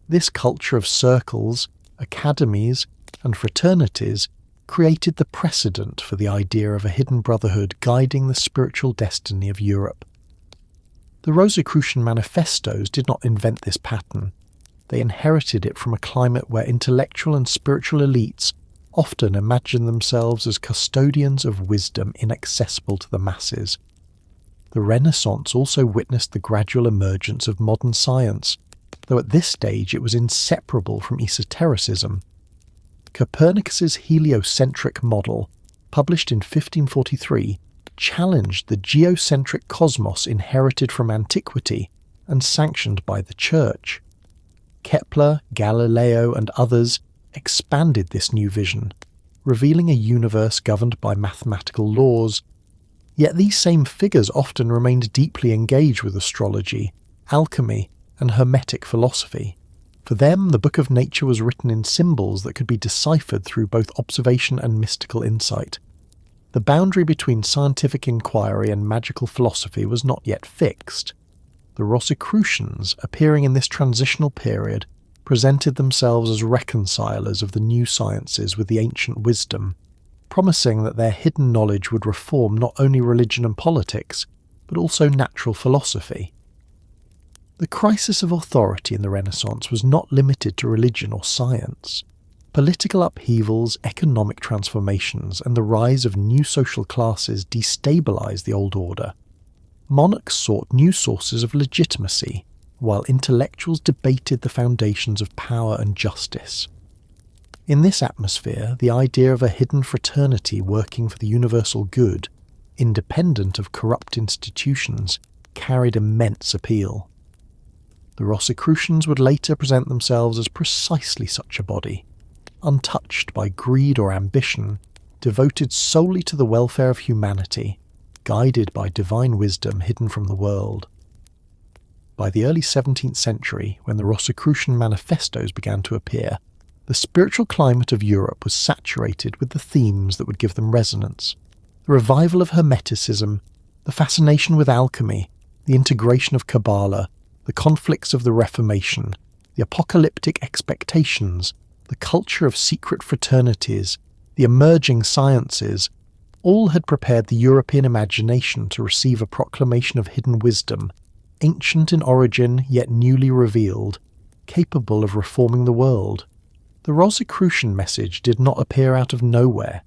This culture of circles, academies, and fraternities created the precedent for the idea of a hidden brotherhood guiding the spiritual destiny of Europe. The Rosicrucian manifestos did not invent this pattern. They inherited it from a climate where intellectual and spiritual elites often imagined themselves as custodians of wisdom inaccessible to the masses. The Renaissance also witnessed the gradual emergence of modern science, though at this stage it was inseparable from esotericism. Copernicus's heliocentric model, published in 1543, challenged the geocentric cosmos inherited from antiquity and sanctioned by the Church. Kepler, Galileo, and others expanded this new vision, revealing a universe governed by mathematical laws. Yet these same figures often remained deeply engaged with astrology, alchemy, and Hermetic philosophy. For them, the book of nature was written in symbols that could be deciphered through both observation and mystical insight. The boundary between scientific inquiry and magical philosophy was not yet fixed. The Rosicrucians, appearing in this transitional period, presented themselves as reconcilers of the new sciences with the ancient wisdom, promising that their hidden knowledge would reform not only religion and politics, but also natural philosophy. The crisis of authority in the Renaissance was not limited to religion or science. Political upheavals, economic transformations, and the rise of new social classes destabilized the old order. Monarchs sought new sources of legitimacy, while intellectuals debated the foundations of power and justice. In this atmosphere, the idea of a hidden fraternity working for the universal good, independent of corrupt institutions, carried immense appeal. The Rosicrucians would later present themselves as precisely such a body, untouched by greed or ambition, devoted solely to the welfare of humanity, guided by divine wisdom hidden from the world. By the early 17th century, when the Rosicrucian manifestos began to appear, the spiritual climate of Europe was saturated with the themes that would give them resonance. The revival of Hermeticism, the fascination with alchemy, the integration of Kabbalah, the conflicts of the Reformation, the apocalyptic expectations, the culture of secret fraternities, the emerging sciences, all had prepared the European imagination to receive a proclamation of hidden wisdom, ancient in origin yet newly revealed, capable of reforming the world. The Rosicrucian message did not appear out of nowhere.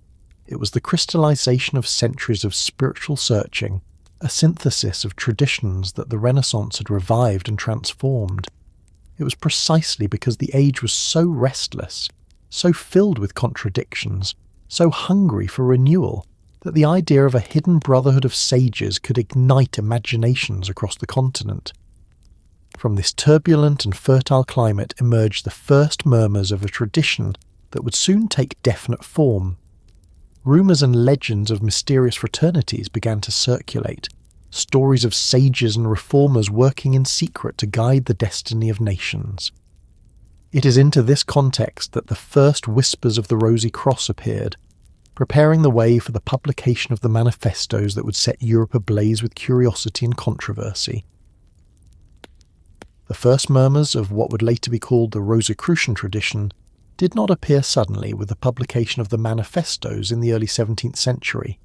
It was the crystallization of centuries of spiritual searching, a synthesis of traditions that the Renaissance had revived and transformed. It was precisely because the age was so restless, so filled with contradictions, so hungry for renewal, that the idea of a hidden brotherhood of sages could ignite imaginations across the continent. From this turbulent and fertile climate emerged the first murmurs of a tradition that would soon take definite form. Rumours and legends of mysterious fraternities began to circulate, stories of sages and reformers working in secret to guide the destiny of nations. It is into this context that the first whispers of the Rosy Cross appeared, preparing the way for the publication of the manifestos that would set Europe ablaze with curiosity and controversy. The first murmurs of what would later be called the Rosicrucian tradition did not appear suddenly with the publication of the manifestos in the early 17th century.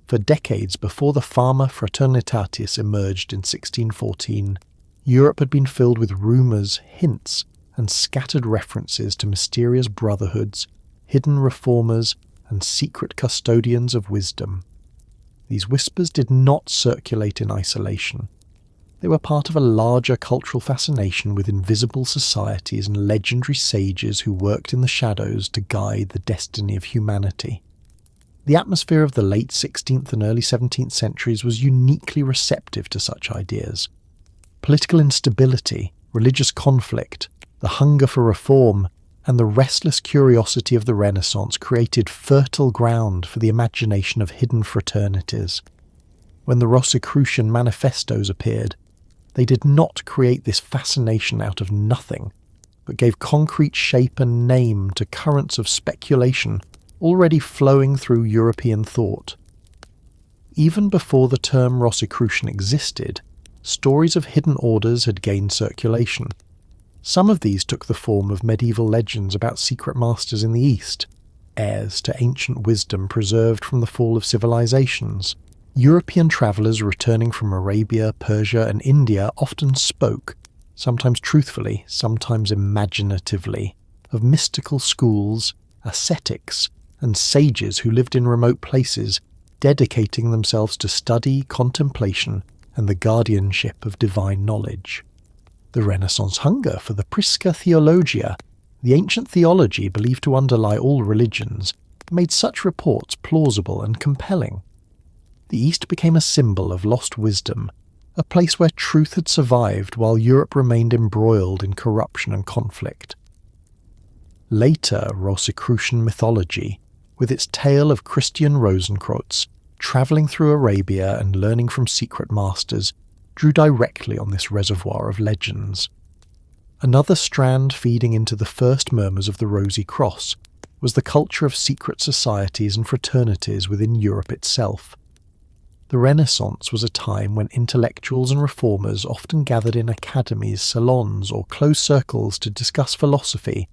For decades before the Fama Fraternitatis emerged in 1614, Europe had been filled with rumours, hints, and scattered references to mysterious brotherhoods, hidden reformers, and secret custodians of wisdom. These whispers did not circulate in isolation. They were part of a larger cultural fascination with invisible societies and legendary sages who worked in the shadows to guide the destiny of humanity. The atmosphere of the late 16th and early 17th centuries was uniquely receptive to such ideas. Political instability, religious conflict, the hunger for reform, and the restless curiosity of the Renaissance created fertile ground for the imagination of hidden fraternities. When the Rosicrucian manifestos appeared, they did not create this fascination out of nothing, but gave concrete shape and name to currents of speculation already flowing through European thought. Even before the term Rosicrucian existed, stories of hidden orders had gained circulation. Some of these took the form of medieval legends about secret masters in the East, heirs to ancient wisdom preserved from the fall of civilizations. European travellers returning from Arabia, Persia, and India often spoke, sometimes truthfully, sometimes imaginatively, of mystical schools, ascetics, and sages who lived in remote places, dedicating themselves to study, contemplation, and the guardianship of divine knowledge. The Renaissance hunger for the Prisca Theologia, the ancient theology believed to underlie all religions, made such reports plausible and compelling. The East became a symbol of lost wisdom, a place where truth had survived while Europe remained embroiled in corruption and conflict. Later Rosicrucian mythology, with its tale of Christian Rosenkreuz travelling through Arabia and learning from secret masters, drew directly on this reservoir of legends. Another strand feeding into the first murmurs of the Rosy Cross was the culture of secret societies and fraternities within Europe itself. The Renaissance was a time when intellectuals and reformers often gathered in academies, salons, or closed circles to discuss philosophy,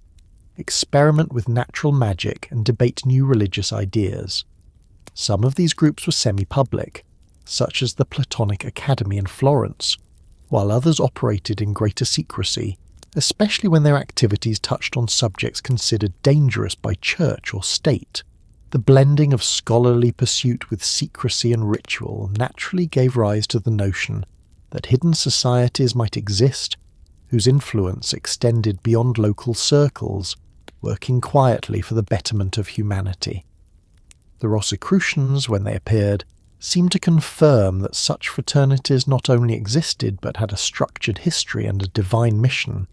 experiment with natural magic, and debate new religious ideas. Some of these groups were semi-public, such as the Platonic Academy in Florence, while others operated in greater secrecy, especially when their activities touched on subjects considered dangerous by church or state. The blending of scholarly pursuit with secrecy and ritual naturally gave rise to the notion that hidden societies might exist, whose influence extended beyond local circles, working quietly for the betterment of humanity. The Rosicrucians, when they appeared, seemed to confirm that such fraternities not only existed but had a structured history and a divine mission.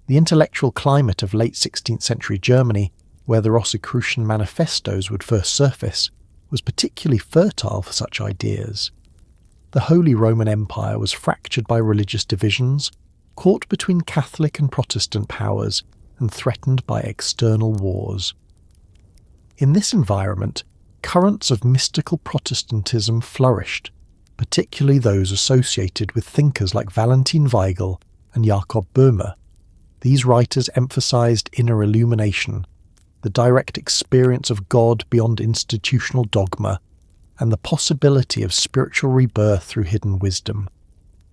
The intellectual climate of late 16th century Germany, where the Rosicrucian manifestos would first surface, was particularly fertile for such ideas. The Holy Roman Empire was fractured by religious divisions, caught between Catholic and Protestant powers, and threatened by external wars. In this environment, currents of mystical Protestantism flourished, particularly those associated with thinkers like Valentin Weigel and Jakob Böhme. These writers emphasized inner illumination, the direct experience of God beyond institutional dogma, and the possibility of spiritual rebirth through hidden wisdom.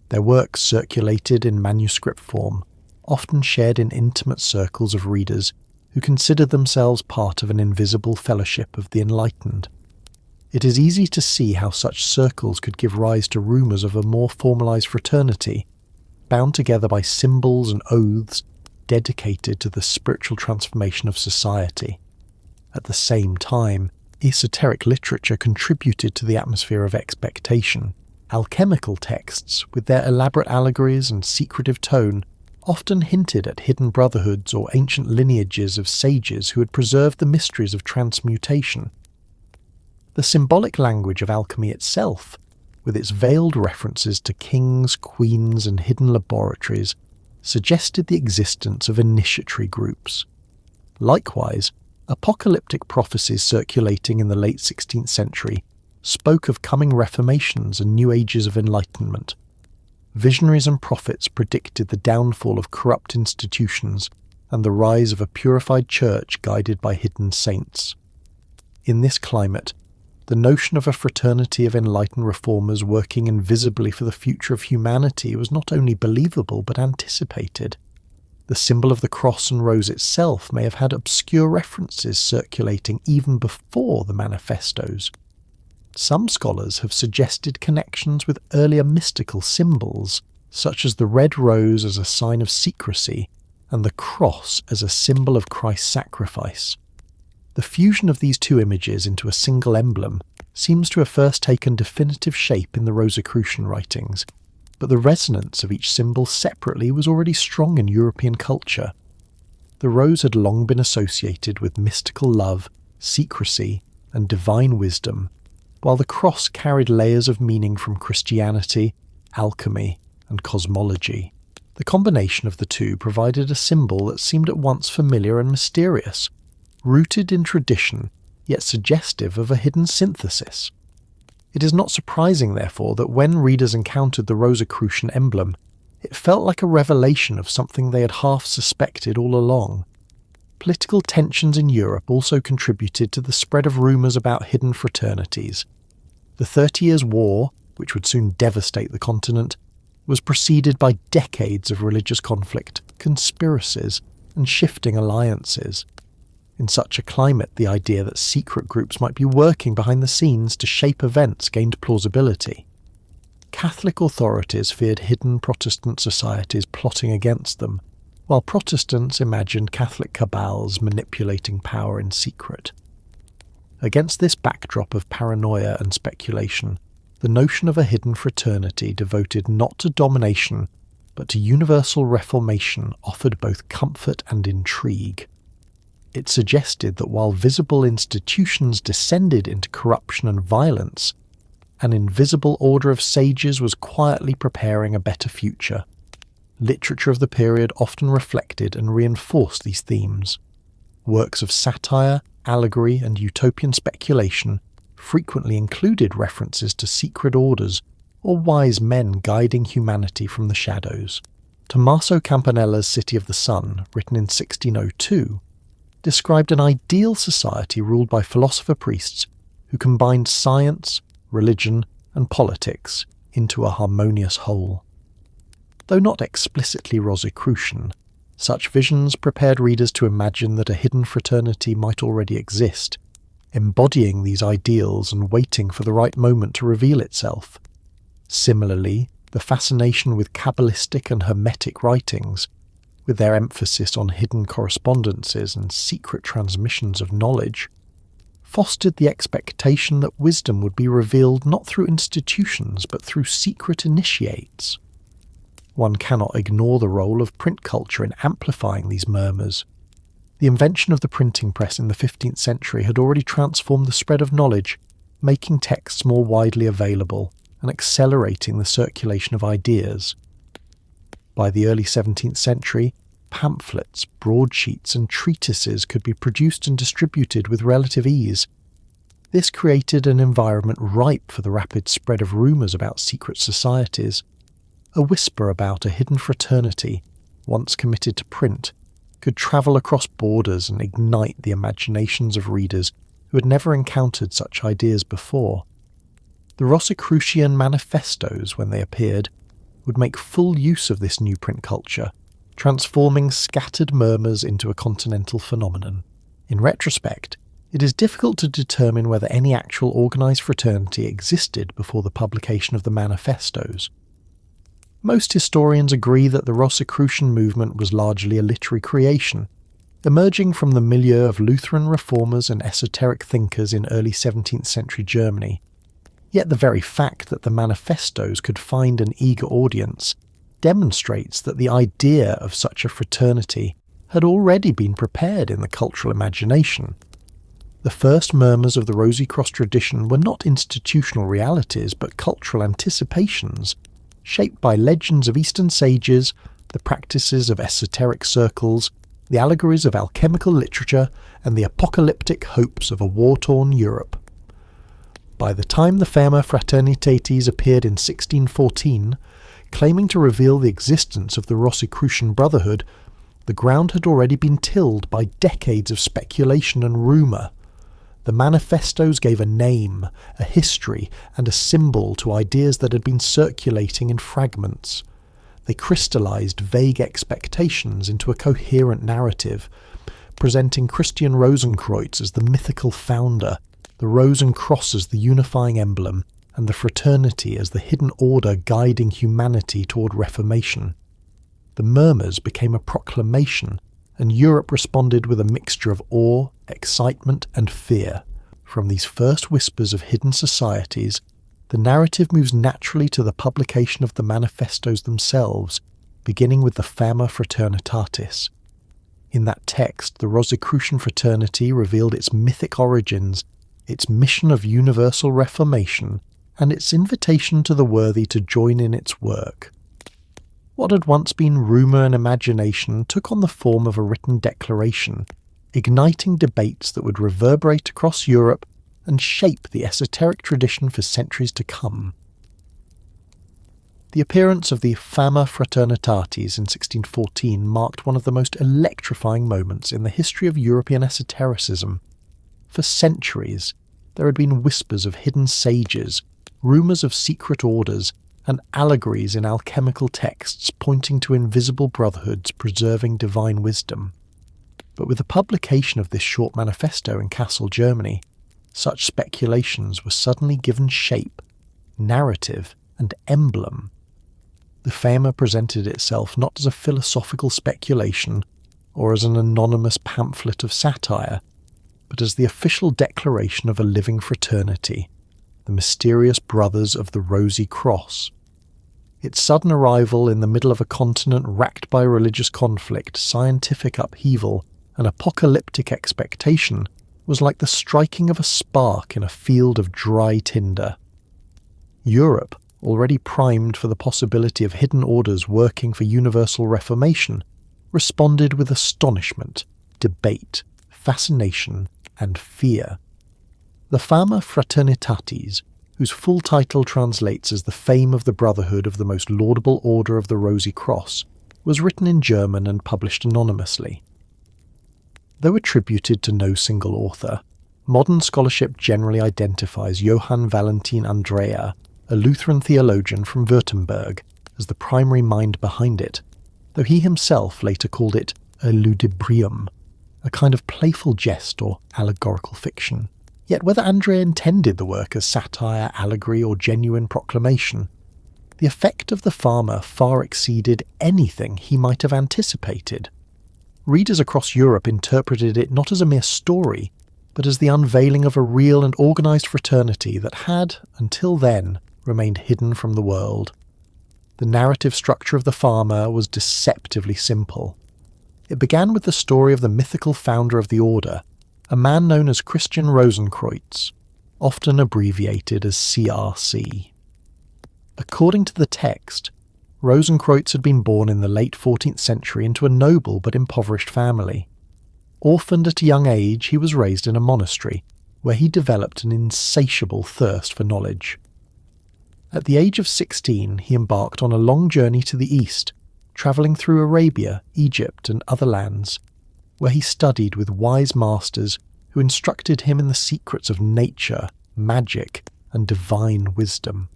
Their works circulated in manuscript form, often shared in intimate circles of readers who considered themselves part of an invisible fellowship of the enlightened. It is easy to see how such circles could give rise to rumours of a more formalised fraternity, bound together by symbols and oaths dedicated to the spiritual transformation of society. At the same time, esoteric literature contributed to the atmosphere of expectation. Alchemical texts, with their elaborate allegories and secretive tone, often hinted at hidden brotherhoods or ancient lineages of sages who had preserved the mysteries of transmutation. The symbolic language of alchemy itself, with its veiled references to kings, queens, and hidden laboratories, suggested the existence of initiatory groups. Likewise, apocalyptic prophecies circulating in the late 16th century spoke of coming reformations and new ages of enlightenment. Visionaries and prophets predicted the downfall of corrupt institutions and the rise of a purified church guided by hidden saints. In this climate, the notion of a fraternity of enlightened reformers working invisibly for the future of humanity was not only believable but anticipated. The symbol of the cross and rose itself may have had obscure references circulating even before the manifestos. Some scholars have suggested connections with earlier mystical symbols, such as the red rose as a sign of secrecy and the cross as a symbol of Christ's sacrifice. The fusion of these two images into a single emblem seems to have first taken definitive shape in the Rosicrucian writings, but the resonance of each symbol separately was already strong in European culture. The rose had long been associated with mystical love, secrecy, and divine wisdom, while the cross carried layers of meaning from Christianity, alchemy, and cosmology. The combination of the two provided a symbol that seemed at once familiar and mysterious, rooted in tradition, yet suggestive of a hidden synthesis. It is not surprising, therefore, that when readers encountered the Rosicrucian emblem, It felt like a revelation of something they had half suspected all along. Political tensions in Europe also contributed to the spread of rumours about hidden fraternities. The 30 Years' War, which would soon devastate the continent, was preceded by decades of religious conflict, conspiracies, and shifting alliances. In such a climate, the idea that secret groups might be working behind the scenes to shape events gained plausibility. Catholic authorities feared hidden Protestant societies plotting against them, while Protestants imagined Catholic cabals manipulating power in secret. Against this backdrop of paranoia and speculation, the notion of a hidden fraternity devoted not to domination, but to universal reformation offered both comfort and intrigue. It suggested that while visible institutions descended into corruption and violence, an invisible order of sages was quietly preparing a better future. Literature of the period often reflected and reinforced these themes. Works of satire, allegory, and utopian speculation frequently included references to secret orders or wise men guiding humanity from the shadows. Tommaso Campanella's City of the Sun, written in 1602, described an ideal society ruled by philosopher priests who combined science, religion, and politics into a harmonious whole. Though not explicitly Rosicrucian, such visions prepared readers to imagine that a hidden fraternity might already exist, embodying these ideals and waiting for the right moment to reveal itself. Similarly, the fascination with Kabbalistic and Hermetic writings, with their emphasis on hidden correspondences and secret transmissions of knowledge, fostered the expectation that wisdom would be revealed not through institutions but through secret initiates. One cannot ignore the role of print culture in amplifying these murmurs. The invention of the printing press in the 15th century had already transformed the spread of knowledge, making texts more widely available and accelerating the circulation of ideas. By the early 17th century, pamphlets, broadsheets, and treatises could be produced and distributed with relative ease. This created an environment ripe for the rapid spread of rumours about secret societies. A whisper about a hidden fraternity, once committed to print, could travel across borders and ignite the imaginations of readers who had never encountered such ideas before. The Rosicrucian manifestos, when they appeared, would make full use of this new print culture, transforming scattered murmurs into a continental phenomenon. In retrospect, it is difficult to determine whether any actual organised fraternity existed before the publication of the manifestos. Most historians agree that the Rosicrucian movement was largely a literary creation, emerging from the milieu of Lutheran reformers and esoteric thinkers in early 17th century Germany. Yet the very fact that the manifestos could find an eager audience demonstrates that the idea of such a fraternity had already been prepared in the cultural imagination. The first murmurs of the Rosicrucian tradition were not institutional realities but cultural anticipations, shaped by legends of Eastern sages, the practices of esoteric circles, the allegories of alchemical literature, and the apocalyptic hopes of a war-torn Europe. By the time the Ferma Fraternitates appeared in 1614, claiming to reveal the existence of the Rosicrucian brotherhood, the ground had already been tilled by decades of speculation and rumour. The manifestos gave a name, a history, and a symbol to ideas that had been circulating in fragments. They crystallised vague expectations into a coherent narrative, presenting Christian Rosenkreuz as the mythical founder, the Rose and Cross as the unifying emblem, and the fraternity as the hidden order guiding humanity toward reformation. The murmurs became a proclamation, and Europe responded with a mixture of awe, excitement, and fear. From these first whispers of hidden societies, the narrative moves naturally to the publication of the manifestos themselves, beginning with the Ferma Fraternitatis. In that text, the Rosicrucian fraternity revealed its mythic origins, its mission of universal reformation, and its invitation to the worthy to join in its work. What had once been rumour and imagination took on the form of a written declaration, igniting debates that would reverberate across Europe and shape the esoteric tradition for centuries to come. The appearance of the Fama Fraternitatis in 1614 marked one of the most electrifying moments in the history of European esotericism. For centuries, there had been whispers of hidden sages, rumours of secret orders, and allegories in alchemical texts pointing to invisible brotherhoods preserving divine wisdom. But with the publication of this short manifesto in Kassel, Germany, such speculations were suddenly given shape, narrative, and emblem. The Fama presented itself not as a philosophical speculation or as an anonymous pamphlet of satire, but as the official declaration of a living fraternity, the mysterious Brothers of the Rosy Cross. Its sudden arrival in the middle of a continent racked by religious conflict, scientific upheaval, and apocalyptic expectation was like the striking of a spark in a field of dry tinder. Europe, already primed for the possibility of hidden orders working for universal reformation, responded with astonishment, debate, fascination, and fear. The Fama Fraternitatis, whose full title translates as the Fame of the Brotherhood of the Most Laudable Order of the Rosy Cross, was written in German and published anonymously. Though attributed to no single author, modern scholarship generally identifies Johann Valentin Andrea, a Lutheran theologian from Württemberg, as the primary mind behind it, though he himself later called it a ludibrium, a kind of playful jest or allegorical fiction. Yet whether Andrea intended the work as satire, allegory, or genuine proclamation, the effect of the Fama far exceeded anything he might have anticipated. Readers across Europe interpreted it not as a mere story, but as the unveiling of a real and organised fraternity that had, until then, remained hidden from the world. The narrative structure of the Fama was deceptively simple. It began with the story of the mythical founder of the order, a man known as Christian Rosicrucians, often abbreviated as CRC. According to the text, Rosicrucians had been born in the late 14th century into a noble but impoverished family. Orphaned at a young age, he was raised in a monastery, where he developed an insatiable thirst for knowledge. At the age of 16, he embarked on a long journey to the east, travelling through Arabia, Egypt, and other lands, where he studied with wise masters who instructed him in the secrets of nature, magic, and divine wisdom.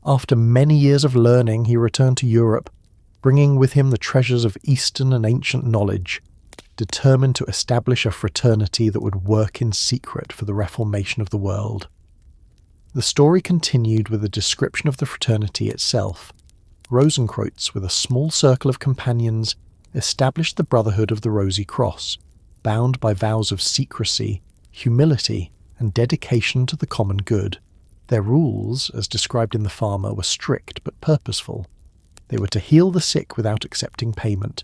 After many years of learning, he returned to Europe, bringing with him the treasures of Eastern and ancient knowledge, determined to establish a fraternity that would work in secret for the reformation of the world. The story continued with a description of the fraternity itself. Rosicrucians, with a small circle of companions, established the Brotherhood of the Rosy Cross, bound by vows of secrecy, humility, and dedication to the common good. Their rules, as described in the Fama, were strict but purposeful. They were to heal the sick without accepting payment.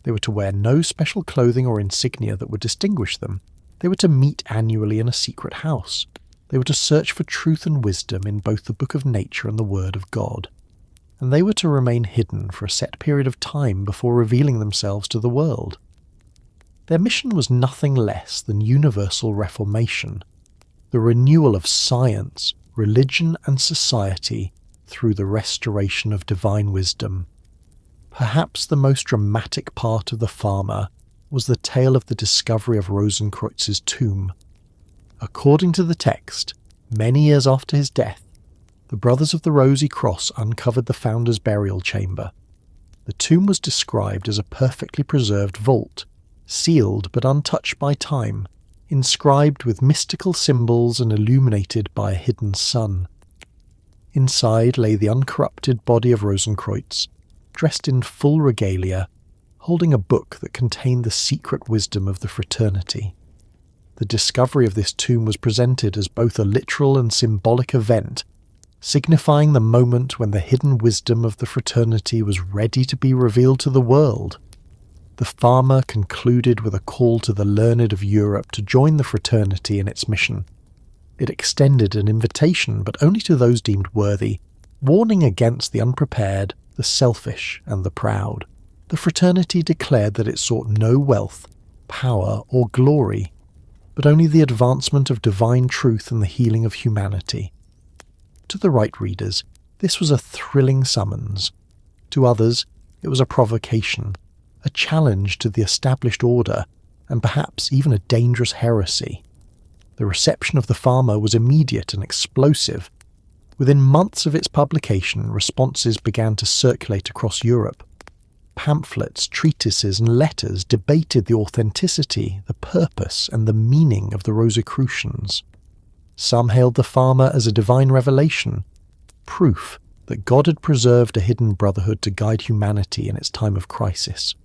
They were to wear no special clothing or insignia that would distinguish them. They were to meet annually in a secret house. They were to search for truth and wisdom in both the Book of Nature and the Word of God. And they were to remain hidden for a set period of time before revealing themselves to the world. Their mission was nothing less than universal reformation, the renewal of science, religion, and society through the restoration of divine wisdom. Perhaps the most dramatic part of the Fama was the tale of the discovery of Rosicrucians' tomb. According to the text, many years after his death, the Brothers of the Rosy Cross uncovered the founder's burial chamber. The tomb was described as a perfectly preserved vault, sealed but untouched by time, inscribed with mystical symbols and illuminated by a hidden sun. Inside lay the uncorrupted body of Rosicrucians, dressed in full regalia, holding a book that contained the secret wisdom of the fraternity. The discovery of this tomb was presented as both a literal and symbolic event, signifying the moment when the hidden wisdom of the fraternity was ready to be revealed to the world. The Fama concluded with a call to the learned of Europe to join the fraternity in its mission. It extended an invitation, but only to those deemed worthy, warning against the unprepared, the selfish, and the proud. The fraternity declared that it sought no wealth, power, or glory, but only the advancement of divine truth and the healing of humanity. To the right readers, This was a thrilling summons. To others, it was a provocation, a challenge to the established order, and perhaps even a dangerous heresy. The reception of the Pharma was immediate and explosive. Within months of its publication, responses began to circulate across Europe. Pamphlets, treatises, and letters debated the authenticity, the purpose, and the meaning of the Rosicrucians. Some hailed the Pharma as a divine revelation, proof that God had preserved a hidden brotherhood to guide humanity in its time of crisis.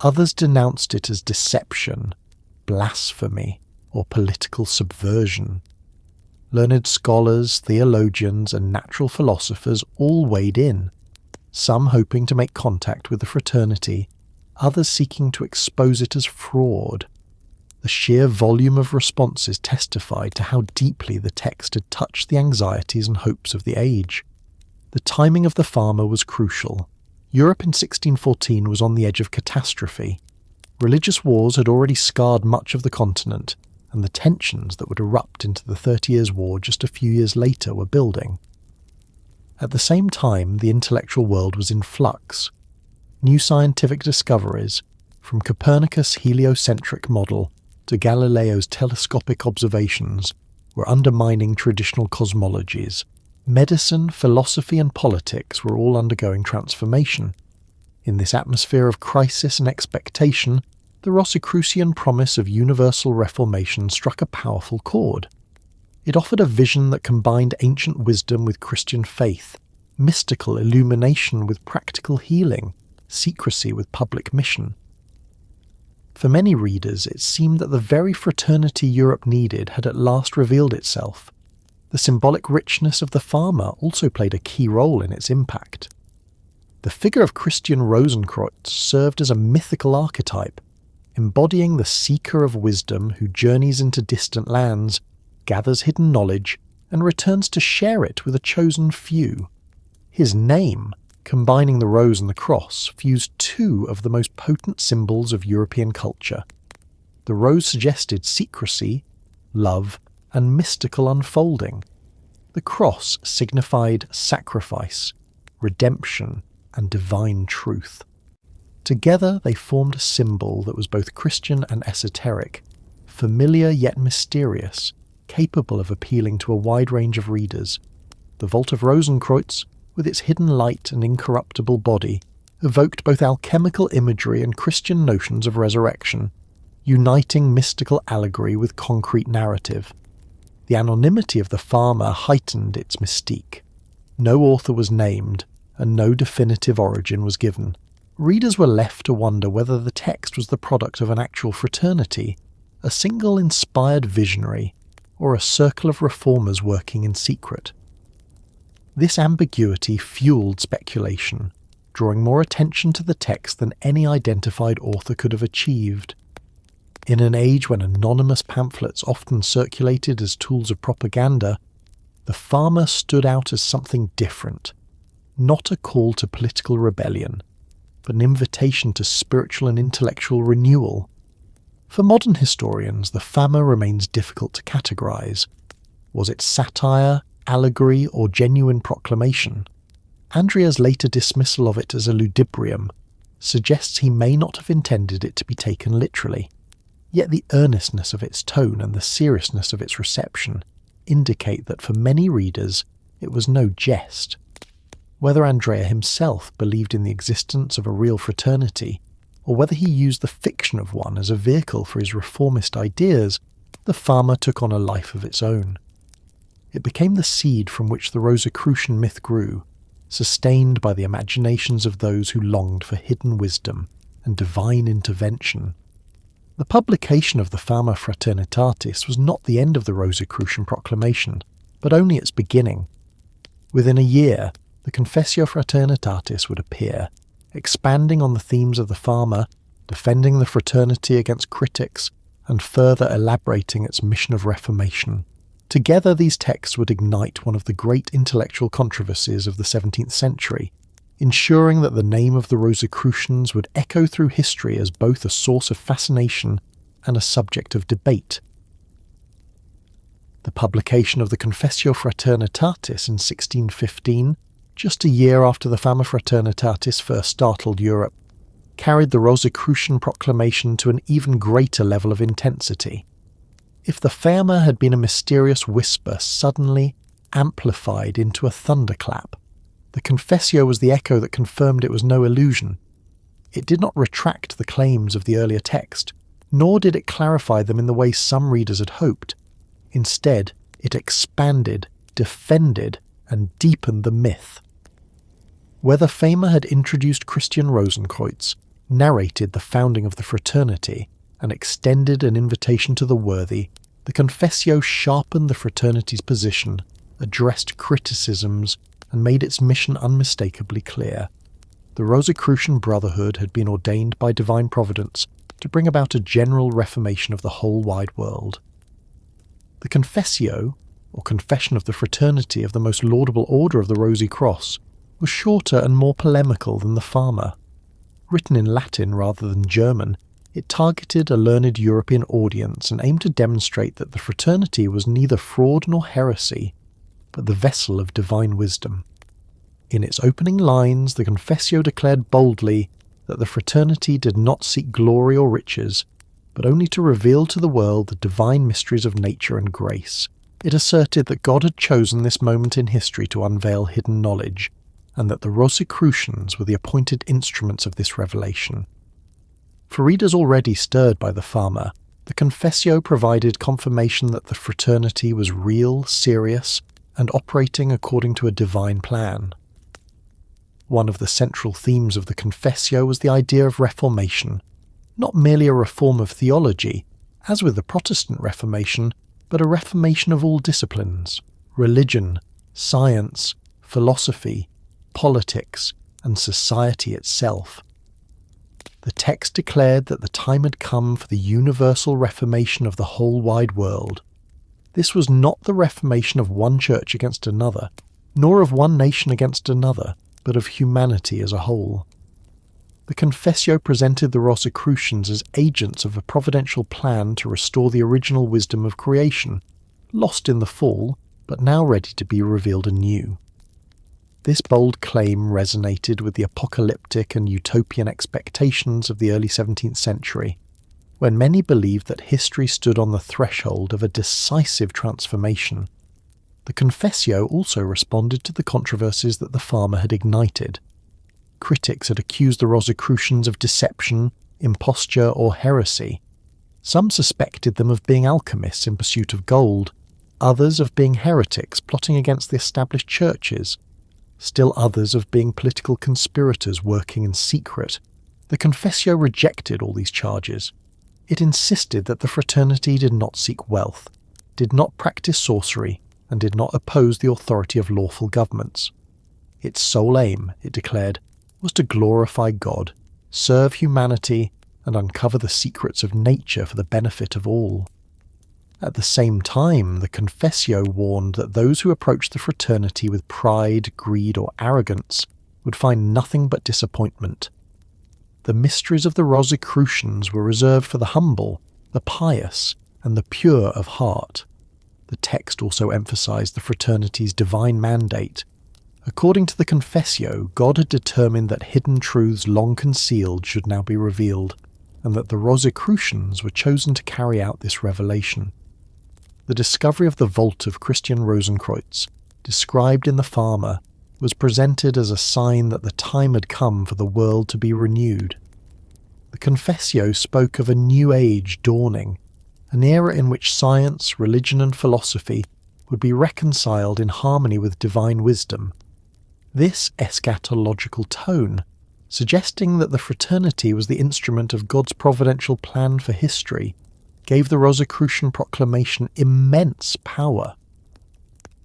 Others denounced it as deception, blasphemy, or political subversion. Learned scholars, theologians, and natural philosophers all weighed in, some hoping to make contact with the fraternity, others seeking to expose it as fraud. The sheer volume of responses testified to how deeply the text had touched the anxieties and hopes of the age. The timing of the Pharma was crucial. Europe in 1614 was on the edge of catastrophe. Religious wars had already scarred much of the continent, and the tensions that would erupt into the 30 Years' War just a few years later were building. At the same time, the intellectual world was in flux. New scientific discoveries, from Copernicus' heliocentric model to Galileo's telescopic observations, were undermining traditional cosmologies. Medicine, philosophy, and politics were all undergoing transformation. In this atmosphere of crisis and expectation, the Rosicrucian promise of universal reformation struck a powerful chord. It offered a vision that combined ancient wisdom with Christian faith, mystical illumination with practical healing, secrecy with public mission. For many readers, it seemed that the very fraternity Europe needed had at last revealed itself. The symbolic richness of the Pharma also played a key role in its impact. The figure of Christian Rosicrucians served as a mythical archetype, embodying the seeker of wisdom who journeys into distant lands, gathers hidden knowledge, and returns to share it with a chosen few. His name, combining the rose and the cross, fused two of the most potent symbols of European culture. The rose suggested secrecy, love, and mystical unfolding. The cross signified sacrifice, redemption, and divine truth. Together they formed a symbol that was both Christian and esoteric, familiar yet mysterious, capable of appealing to a wide range of readers. The Vault of Rosenkreuz, with its hidden light and incorruptible body, evoked both alchemical imagery and Christian notions of resurrection, uniting mystical allegory with concrete narrative. The anonymity of the Pharma heightened its mystique. No author was named, and no definitive origin was given. Readers were left to wonder whether the text was the product of an actual fraternity, a single inspired visionary, or a circle of reformers working in secret. This ambiguity fueled speculation, drawing more attention to the text than any identified author could have achieved. In an age when anonymous pamphlets often circulated as tools of propaganda, the Pharma stood out as something different, not a call to political rebellion, but an invitation to spiritual and intellectual renewal. For modern historians, the Pharma remains difficult to categorize. Was it satire, allegory, or genuine proclamation? Andrea's later dismissal of it as a ludibrium suggests he may not have intended it to be taken literally. Yet the earnestness of its tone and the seriousness of its reception indicate that for many readers it was no jest. Whether Andrea himself believed in the existence of a real fraternity, or whether he used the fiction of one as a vehicle for his reformist ideas, the Pharma took on a life of its own. It became the seed from which the Rosicrucian myth grew, sustained by the imaginations of those who longed for hidden wisdom and divine intervention. The publication of the Pharma Fraternitatis was not the end of the Rosicrucian proclamation, but only its beginning. Within a year, the Confessio Fraternitatis would appear, expanding on the themes of the Pharma, defending the fraternity against critics, and further elaborating its mission of reformation. Together these texts would ignite one of the great intellectual controversies of the 17th century, ensuring that the name of the Rosicrucians would echo through history as both a source of fascination and a subject of debate. The publication of the Confessio Fraternitatis in 1615, just a year after the Fama Fraternitatis first startled Europe, carried the Rosicrucian proclamation to an even greater level of intensity. If the Fama had been a mysterious whisper suddenly amplified into a thunderclap, the Confessio was the echo that confirmed it was no illusion. It did not retract the claims of the earlier text, nor did it clarify them in the way some readers had hoped. Instead, it expanded, defended, and deepened the myth. Whether Fama had introduced Christian Rosenkreuz, narrated the founding of the fraternity, and extended an invitation to the worthy, the Confessio sharpened the fraternity's position, addressed criticisms, and made its mission unmistakably clear. The Rosicrucian brotherhood had been ordained by divine providence to bring about a general reformation of the whole wide world. The Confessio, or Confession of the Fraternity of the Most Laudable Order of the Rosy Cross, was shorter and more polemical than the Fama. Written in Latin rather than German, it targeted a learned European audience and aimed to demonstrate that the fraternity was neither fraud nor heresy, but the vessel of divine wisdom. In its opening lines, the Confessio declared boldly that the fraternity did not seek glory or riches, but only to reveal to the world the divine mysteries of nature and grace. It asserted that God had chosen this moment in history to unveil hidden knowledge, and that the Rosicrucians were the appointed instruments of this revelation. For readers already stirred by the Fama, the Confessio provided confirmation that the fraternity was real, serious, and operating according to a divine plan. One of the central themes of the Confessio was the idea of reformation, not merely a reform of theology, as with the Protestant Reformation, but a reformation of all disciplines: religion, science, philosophy, politics, and society itself. The text declared that the time had come for the universal reformation of the whole wide world. This was not the reformation of one church against another, nor of one nation against another, but of humanity as a whole. The Confessio presented the Rosicrucians as agents of a providential plan to restore the original wisdom of creation, lost in the fall, but now ready to be revealed anew. This bold claim resonated with the apocalyptic and utopian expectations of the early 17th century, when many believed that history stood on the threshold of a decisive transformation. The Confessio also responded to the controversies that the Fama had ignited. Critics had accused the Rosicrucians of deception, imposture, or heresy. Some suspected them of being alchemists in pursuit of gold, others of being heretics plotting against the established churches, still others of being political conspirators working in secret. The Confessio rejected all these charges. It insisted that the fraternity did not seek wealth, did not practice sorcery, and did not oppose the authority of lawful governments. Its sole aim, it declared, was to glorify God, serve humanity, and uncover the secrets of nature for the benefit of all. At the same time, the Confessio warned that those who approached the fraternity with pride, greed, or arrogance would find nothing but disappointment. The mysteries of the Rosicrucians were reserved for the humble, the pious, and the pure of heart. The text also emphasized the fraternity's divine mandate. According to the Confessio, God had determined that hidden truths long concealed should now be revealed, and that the Rosicrucians were chosen to carry out this revelation. The discovery of the vault of Christian Rosenkreuz, described in the Fama, was presented as a sign that the time had come for the world to be renewed. The Confessio spoke of a new age dawning, an era in which science, religion, and philosophy would be reconciled in harmony with divine wisdom. This eschatological tone, suggesting that the fraternity was the instrument of God's providential plan for history, gave the Rosicrucian proclamation immense power.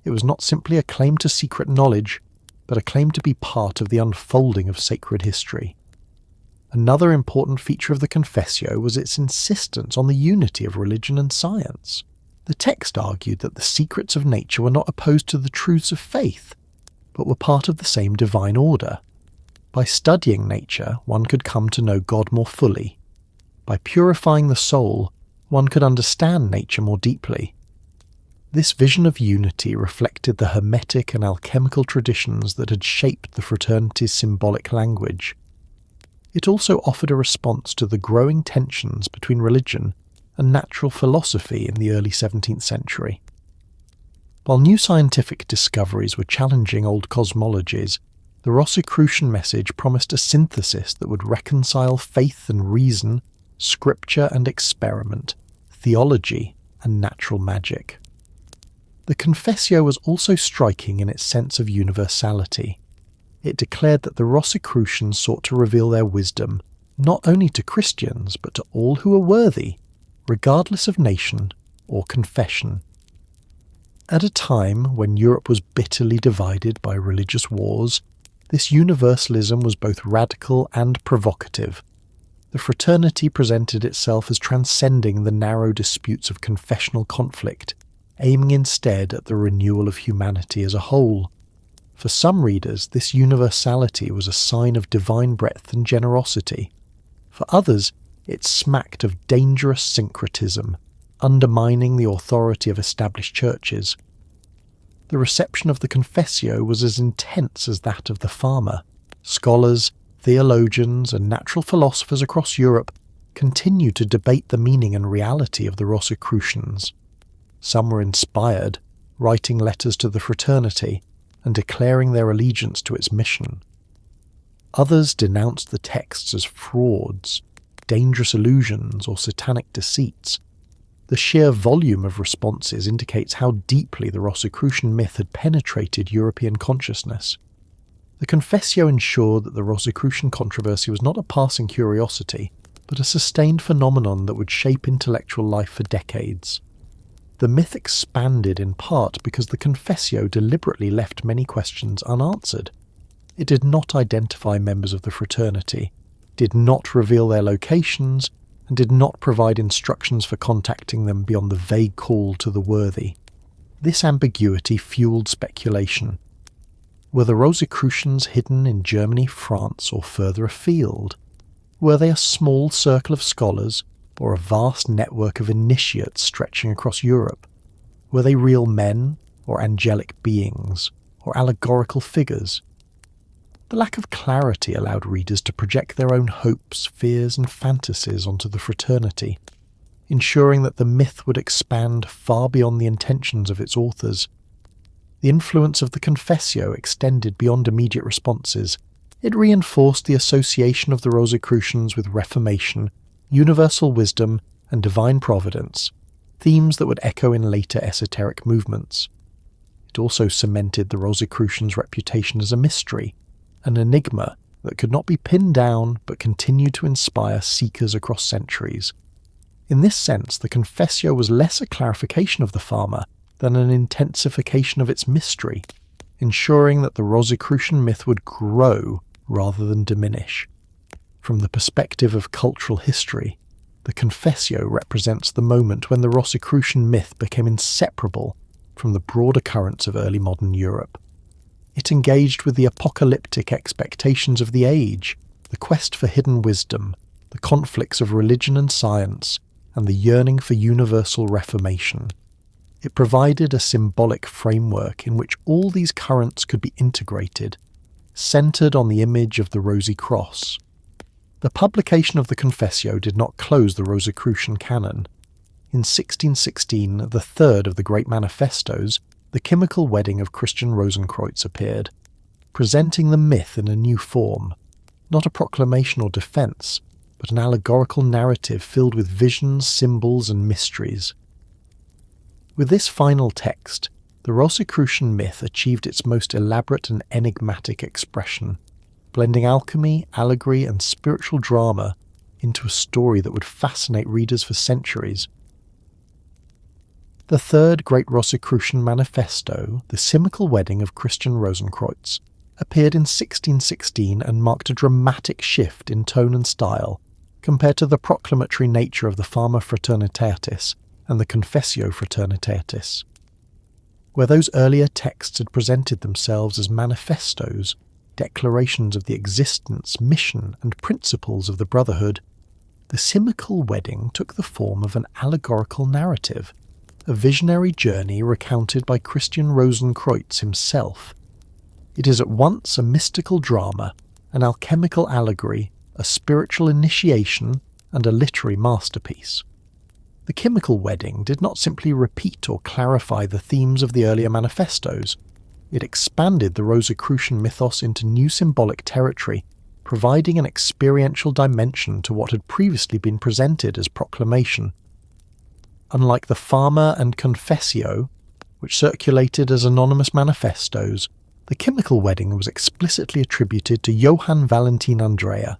It was not simply a claim to secret knowledge, but a claim to be part of the unfolding of sacred history. Another important feature of the Confessio was its insistence on the unity of religion and science. The text argued that the secrets of nature were not opposed to the truths of faith, but were part of the same divine order. By studying nature, one could come to know God more fully. By purifying the soul, one could understand nature more deeply. This vision of unity reflected the hermetic and alchemical traditions that had shaped the fraternity's symbolic language. It also offered a response to the growing tensions between religion and natural philosophy in the early 17th century. While new scientific discoveries were challenging old cosmologies, the Rosicrucian message promised a synthesis that would reconcile faith and reason, scripture and experiment, theology and natural magic. The Confessio was also striking in its sense of universality. It declared that the Rosicrucians sought to reveal their wisdom not only to Christians but to all who were worthy, regardless of nation or confession. At a time when Europe was bitterly divided by religious wars, this universalism was both radical and provocative. The fraternity presented itself as transcending the narrow disputes of confessional conflict, aiming instead at the renewal of humanity as a whole. For some readers, this universality was a sign of divine breadth and generosity. For others, it smacked of dangerous syncretism, undermining the authority of established churches. The reception of the Confessio was as intense as that of the Farmer. Scholars, theologians, and natural philosophers across Europe continued to debate the meaning and reality of the Rosicrucians. Some were inspired, writing letters to the fraternity and declaring their allegiance to its mission. Others denounced the texts as frauds, dangerous illusions, or satanic deceits. The sheer volume of responses indicates how deeply the Rosicrucian myth had penetrated European consciousness. The Confessio ensured that the Rosicrucian controversy was not a passing curiosity, but a sustained phenomenon that would shape intellectual life for decades. The myth expanded in part because the Confessio deliberately left many questions unanswered. It did not identify members of the fraternity, did not reveal their locations, and did not provide instructions for contacting them beyond the vague call to the worthy. This ambiguity fueled speculation. Were the Rosicrucians hidden in Germany, France, or further afield? Were they a small circle of scholars, or a vast network of initiates stretching across Europe? Were they real men, or angelic beings, or allegorical figures? The lack of clarity allowed readers to project their own hopes, fears, and fantasies onto the fraternity, ensuring that the myth would expand far beyond the intentions of its authors. The influence of the Confessio extended beyond immediate responses. It reinforced the association of the Rosicrucians with Reformation, universal wisdom, and divine providence, themes that would echo in later esoteric movements. It also cemented the Rosicrucians' reputation as a mystery, an enigma that could not be pinned down but continued to inspire seekers across centuries. In this sense, the Confessio was less a clarification of the Farmer than an intensification of its mystery, ensuring that the Rosicrucian myth would grow rather than diminish. From the perspective of cultural history, the Confessio represents the moment when the Rosicrucian myth became inseparable from the broader currents of early modern Europe. It engaged with the apocalyptic expectations of the age, the quest for hidden wisdom, the conflicts of religion and science, and the yearning for universal reformation. It provided a symbolic framework in which all these currents could be integrated, centered on the image of the Rosy Cross. The publication of the Confessio did not close the Rosicrucian canon. In 1616, the third of the great manifestos, The Chemical Wedding of Christian Rosenkreuz, appeared, presenting the myth in a new form, not a proclamation or defense, but an allegorical narrative filled with visions, symbols, and mysteries. With this final text, the Rosicrucian myth achieved its most elaborate and enigmatic expression, blending alchemy, allegory, and spiritual drama into a story that would fascinate readers for centuries. The third great Rosicrucian manifesto, The Chemical Wedding of Christian Rosenkreuz, appeared in 1616 and marked a dramatic shift in tone and style compared to the proclamatory nature of the Farmer Fraternitatis and the Confessio Fraternitatis. Where those earlier texts had presented themselves as manifestos, declarations of the existence, mission, and principles of the brotherhood, the Chemical Wedding took the form of an allegorical narrative, a visionary journey recounted by Christian Rosicrucians himself. It is at once a mystical drama, an alchemical allegory, a spiritual initiation, and a literary masterpiece. The chemical wedding did not simply repeat or clarify the themes of the earlier manifestos. It expanded the Rosicrucian mythos into new symbolic territory, providing an experiential dimension to what had previously been presented as proclamation. Unlike the Farmer and Confessio, which circulated as anonymous manifestos, the chemical wedding was explicitly attributed to Johann Valentin Andrea,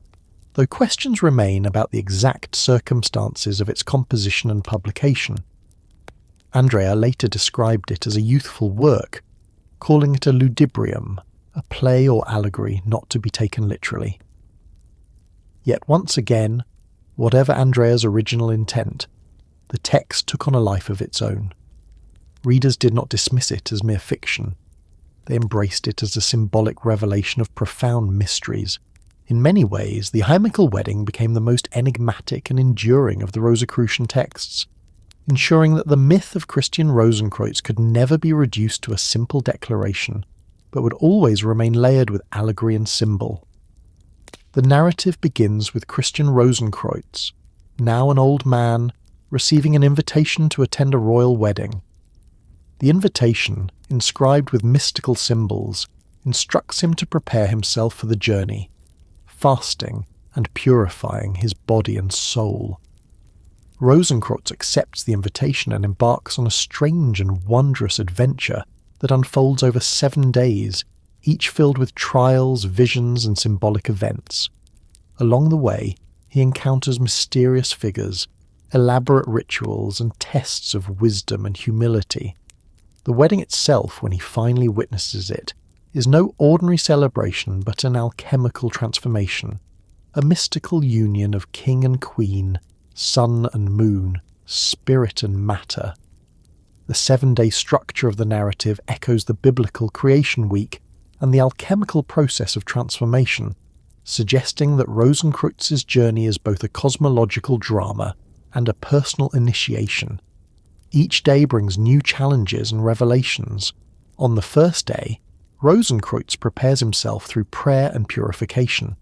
though questions remain about the exact circumstances of its composition and publication. Andrea later described it as a youthful work, calling it a ludibrium, a play or allegory not to be taken literally. Yet once again, whatever Andrea's original intent, the text took on a life of its own. Readers did not dismiss it as mere fiction. They embraced it as a symbolic revelation of profound mysteries. In many ways, the chemical wedding became the most enigmatic and enduring of the Rosicrucian texts, ensuring that the myth of Christian Rosenkreuz could never be reduced to a simple declaration, but would always remain layered with allegory and symbol. The narrative begins with Christian Rosenkreuz, now an old man, receiving an invitation to attend a royal wedding. The invitation, inscribed with mystical symbols, instructs him to prepare himself for the journey, fasting and purifying his body and soul. Rosenkreuz accepts the invitation and embarks on a strange and wondrous adventure that unfolds over 7 days, each filled with trials, visions, and symbolic events. Along the way, he encounters mysterious figures, elaborate rituals, and tests of wisdom and humility. The wedding itself, when he finally witnesses it, is no ordinary celebration but an alchemical transformation, a mystical union of king and queen, sun and moon, spirit and matter. The 7-day structure of the narrative echoes the biblical creation week and the alchemical process of transformation, suggesting that Rosenkreuz's journey is both a cosmological drama and a personal initiation. Each day brings new challenges and revelations. On the first day, Rosenkreuz prepares himself through prayer and purification.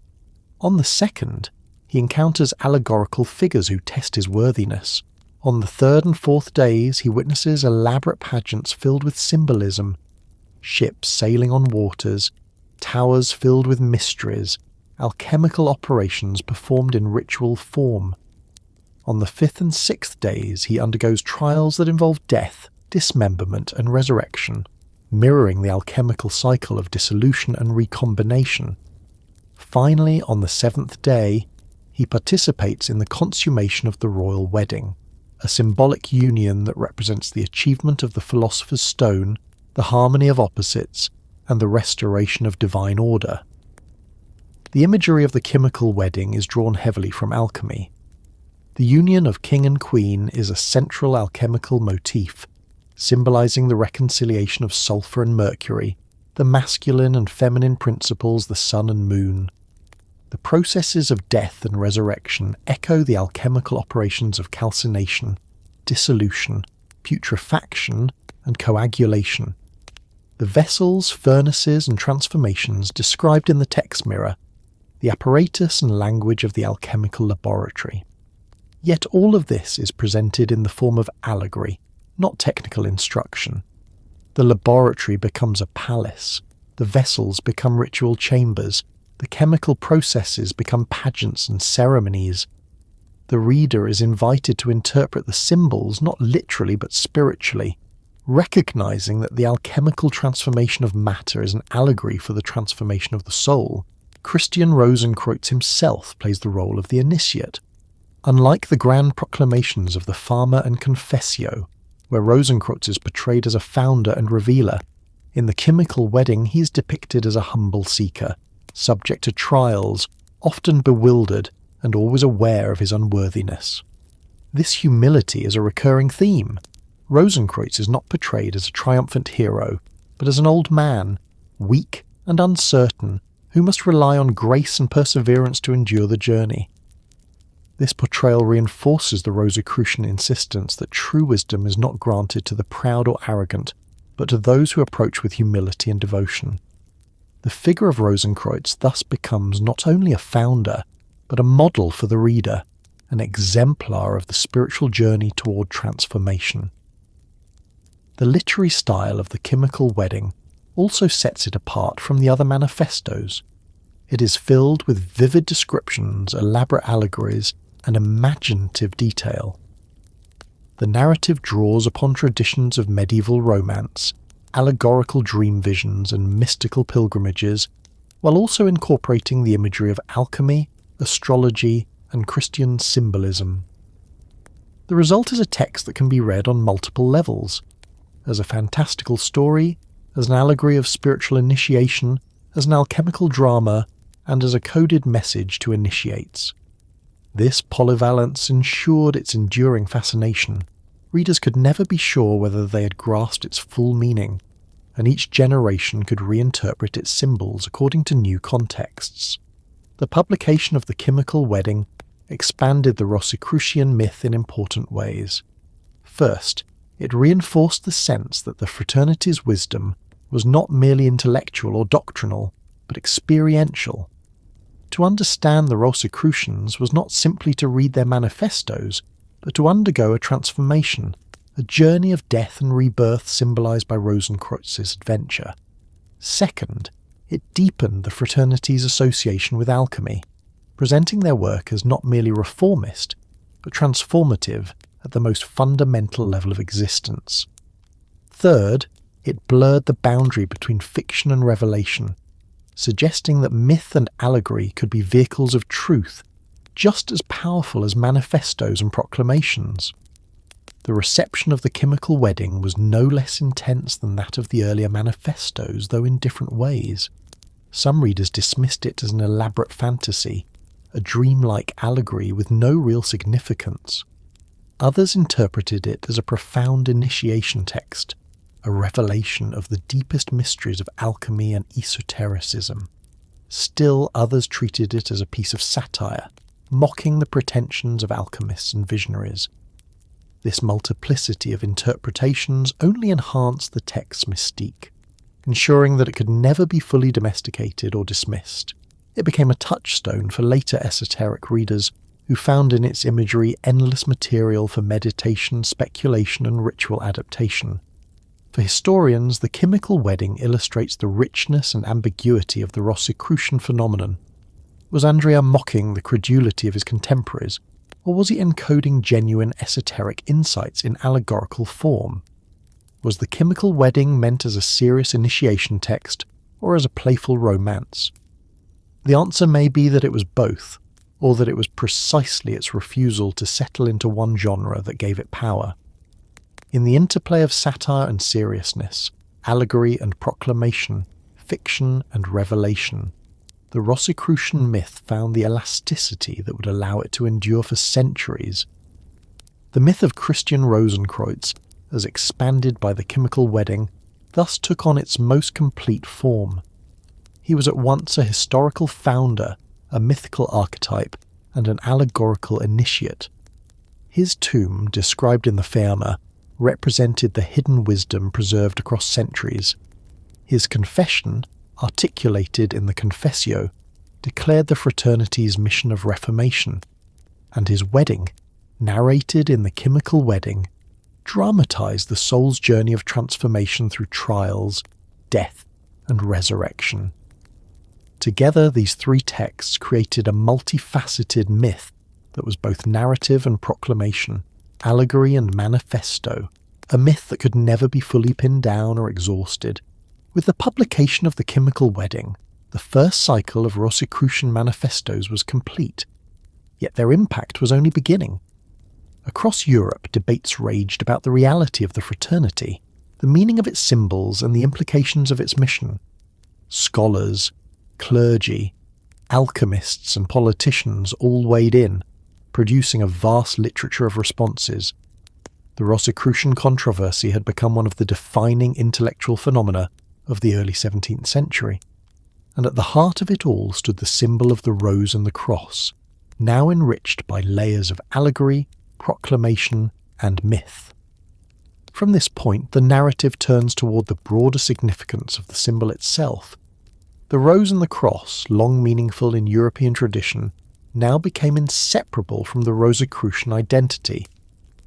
On the second, he encounters allegorical figures who test his worthiness. On the third and fourth days, he witnesses elaborate pageants filled with symbolism, ships sailing on waters, towers filled with mysteries, alchemical operations performed in ritual form. On the 5th and 6th days, he undergoes trials that involve death, dismemberment, and resurrection, mirroring the alchemical cycle of dissolution and recombination. Finally, on the 7th day, he participates in the consummation of the royal wedding, a symbolic union that represents the achievement of the philosopher's stone, the harmony of opposites, and the restoration of divine order. The imagery of the chemical wedding is drawn heavily from alchemy. The union of king and queen is a central alchemical motif, symbolizing the reconciliation of sulfur and mercury, the masculine and feminine principles, the sun and moon. The processes of death and resurrection echo the alchemical operations of calcination, dissolution, putrefaction, and coagulation. The vessels, furnaces, and transformations described in the text mirror the apparatus and language of the alchemical laboratory. Yet all of this is presented in the form of allegory, not technical instruction. The laboratory becomes a palace, the vessels become ritual chambers, the chemical processes become pageants and ceremonies. The reader is invited to interpret the symbols not literally but spiritually, recognizing that the alchemical transformation of matter is an allegory for the transformation of the soul. Christian Rosenkreuz himself plays the role of the initiate. Unlike the grand proclamations of the Farmer and Confessio, where Rosenkreuz is portrayed as a founder and revealer, in the chemical wedding he is depicted as a humble seeker, subject to trials, often bewildered and always aware of his unworthiness. This humility is a recurring theme. Rosenkreuz is not portrayed as a triumphant hero, but as an old man, weak and uncertain, who must rely on grace and perseverance to endure the journey. This portrayal reinforces the Rosicrucian insistence that true wisdom is not granted to the proud or arrogant, but to those who approach with humility and devotion. The figure of Rosenkreutz thus becomes not only a founder, but a model for the reader, an exemplar of the spiritual journey toward transformation. The literary style of the Chemical Wedding also sets it apart from the other manifestos. It is filled with vivid descriptions, elaborate allegories, and imaginative detail. The narrative draws upon traditions of medieval romance, allegorical dream visions, and mystical pilgrimages, while also incorporating the imagery of alchemy, astrology, and Christian symbolism. The result is a text that can be read on multiple levels, as a fantastical story, as an allegory of spiritual initiation, as an alchemical drama, and as a coded message to initiates. This polyvalence ensured its enduring fascination. Readers could never be sure whether they had grasped its full meaning, and each generation could reinterpret its symbols according to new contexts. The publication of the Chemical Wedding expanded the Rosicrucian myth in important ways. First, it reinforced the sense that the fraternity's wisdom was not merely intellectual or doctrinal, but experiential. To understand the Rosicrucians was not simply to read their manifestos, but to undergo a transformation, a journey of death and rebirth symbolized by Rosenkreutz's adventure. Second, it deepened the fraternity's association with alchemy, presenting their work as not merely reformist, but transformative at the most fundamental level of existence. Third, it blurred the boundary between fiction and revelation, suggesting that myth and allegory could be vehicles of truth, just as powerful as manifestos and proclamations. The reception of the Chemical Wedding was no less intense than that of the earlier manifestos, though in different ways. Some readers dismissed it as an elaborate fantasy, a dreamlike allegory with no real significance. Others interpreted it as a profound initiation text, a revelation of the deepest mysteries of alchemy and esotericism. Still others treated it as a piece of satire, mocking the pretensions of alchemists and visionaries. This multiplicity of interpretations only enhanced the text's mystique, ensuring that it could never be fully domesticated or dismissed. It became a touchstone for later esoteric readers who found in its imagery endless material for meditation, speculation, and ritual adaptation. For historians, the Chemical Wedding illustrates the richness and ambiguity of the Rosicrucian phenomenon. Was Andrea mocking the credulity of his contemporaries, or was he encoding genuine esoteric insights in allegorical form? Was the Chemical Wedding meant as a serious initiation text, or as a playful romance? The answer may be that it was both, or that it was precisely its refusal to settle into one genre that gave it power. In the interplay of satire and seriousness, allegory and proclamation, fiction and revelation, the Rosicrucian myth found the elasticity that would allow it to endure for centuries. The myth of Christian Rosenkreutz, as expanded by the Chemical Wedding, thus took on its most complete form. He was at once a historical founder, a mythical archetype, and an allegorical initiate. His tomb, described in the Ferma, represented the hidden wisdom preserved across centuries. His confession, articulated in the Confessio, declared the fraternity's mission of reformation, and his wedding, narrated in the Chemical Wedding, dramatized the soul's journey of transformation through trials, death, and resurrection. Together, these three texts created a multifaceted myth that was both narrative and proclamation, allegory and manifesto, a myth that could never be fully pinned down or exhausted. With the publication of the Chemical Wedding, the first cycle of Rosicrucian manifestos was complete, yet their impact was only beginning. Across Europe, debates raged about the reality of the fraternity, the meaning of its symbols, and the implications of its mission. Scholars, clergy, alchemists, and politicians all weighed in, producing a vast literature of responses. The Rosicrucian controversy had become one of the defining intellectual phenomena of the early 17th century, and at the heart of it all stood the symbol of the rose and the cross, now enriched by layers of allegory, proclamation, and myth. From this point, the narrative turns toward the broader significance of the symbol itself. The rose and the cross, long meaningful in European tradition, now became inseparable from the Rosicrucian identity,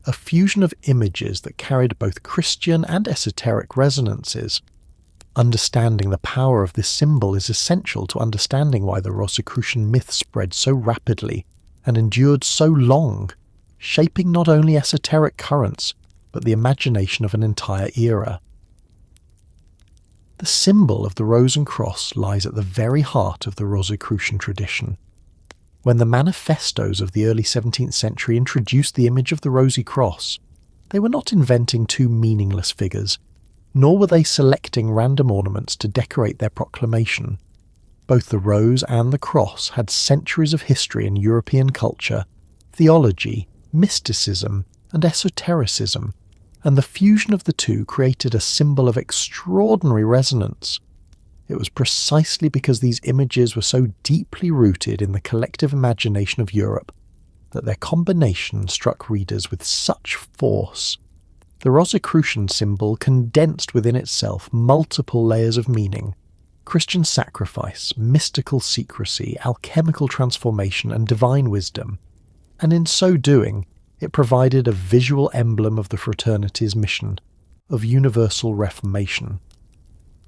a fusion of images that carried both Christian and esoteric resonances. Understanding the power of this symbol is essential to understanding why the Rosicrucian myth spread so rapidly and endured so long, shaping not only esoteric currents, but the imagination of an entire era. The symbol of the rose and cross lies at the very heart of the Rosicrucian tradition. When the manifestos of the early 17th century introduced the image of the rosy cross, they were not inventing two meaningless figures, nor were they selecting random ornaments to decorate their proclamation. Both the rose and the cross had centuries of history in European culture, theology, mysticism, and esotericism, and the fusion of the two created a symbol of extraordinary resonance. It was precisely because these images were so deeply rooted in the collective imagination of Europe that their combination struck readers with such force. The Rosicrucian symbol condensed within itself multiple layers of meaning: Christian sacrifice, mystical secrecy, alchemical transformation, and divine wisdom, and in so doing, it provided a visual emblem of the fraternity's mission, of universal reformation.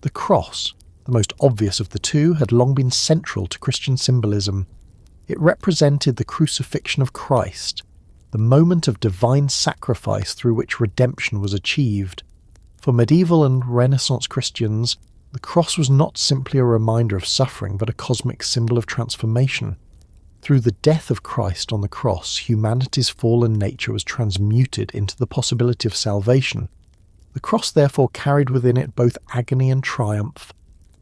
The cross, the most obvious of the two, had long been central to Christian symbolism. It represented the crucifixion of Christ, the moment of divine sacrifice through which redemption was achieved. For medieval and Renaissance Christians, the cross was not simply a reminder of suffering, but a cosmic symbol of transformation. Through the death of Christ on the cross, humanity's fallen nature was transmuted into the possibility of salvation. The cross therefore carried within it both agony and triumph,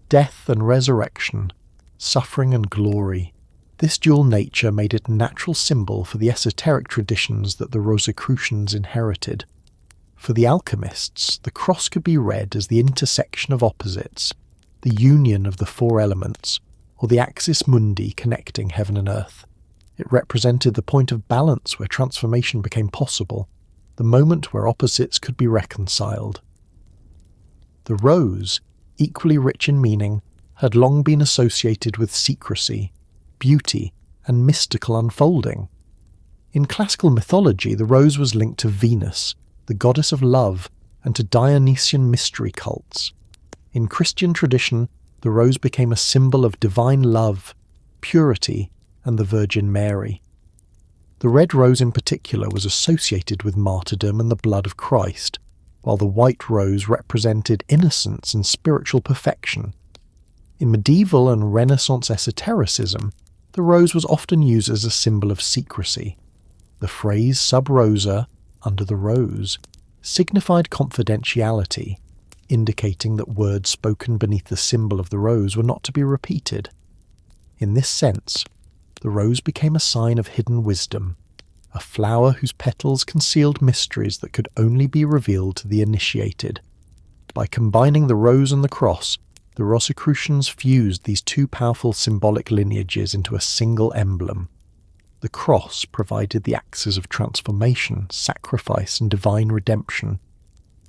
death and resurrection, suffering and glory. This dual nature made it a natural symbol for the esoteric traditions that the Rosicrucians inherited. For the alchemists, the cross could be read as the intersection of opposites, the union of the four elements, or the axis mundi connecting heaven and earth. It represented the point of balance where transformation became possible, the moment where opposites could be reconciled. The rose, equally rich in meaning, had long been associated with secrecy, beauty, and mystical unfolding. In classical mythology, the rose was linked to Venus, the goddess of love, and to Dionysian mystery cults. In Christian tradition, the rose became a symbol of divine love, purity, and the Virgin Mary. The red rose in particular was associated with martyrdom and the blood of Christ, while the white rose represented innocence and spiritual perfection. In medieval and Renaissance esotericism, the rose was often used as a symbol of secrecy. The phrase sub rosa, under the rose, signified confidentiality, indicating that words spoken beneath the symbol of the rose were not to be repeated. In this sense, the rose became a sign of hidden wisdom, a flower whose petals concealed mysteries that could only be revealed to the initiated. By combining the rose and the cross, the Rosicrucians fused these two powerful symbolic lineages into a single emblem. The cross provided the axis of transformation, sacrifice, and divine redemption.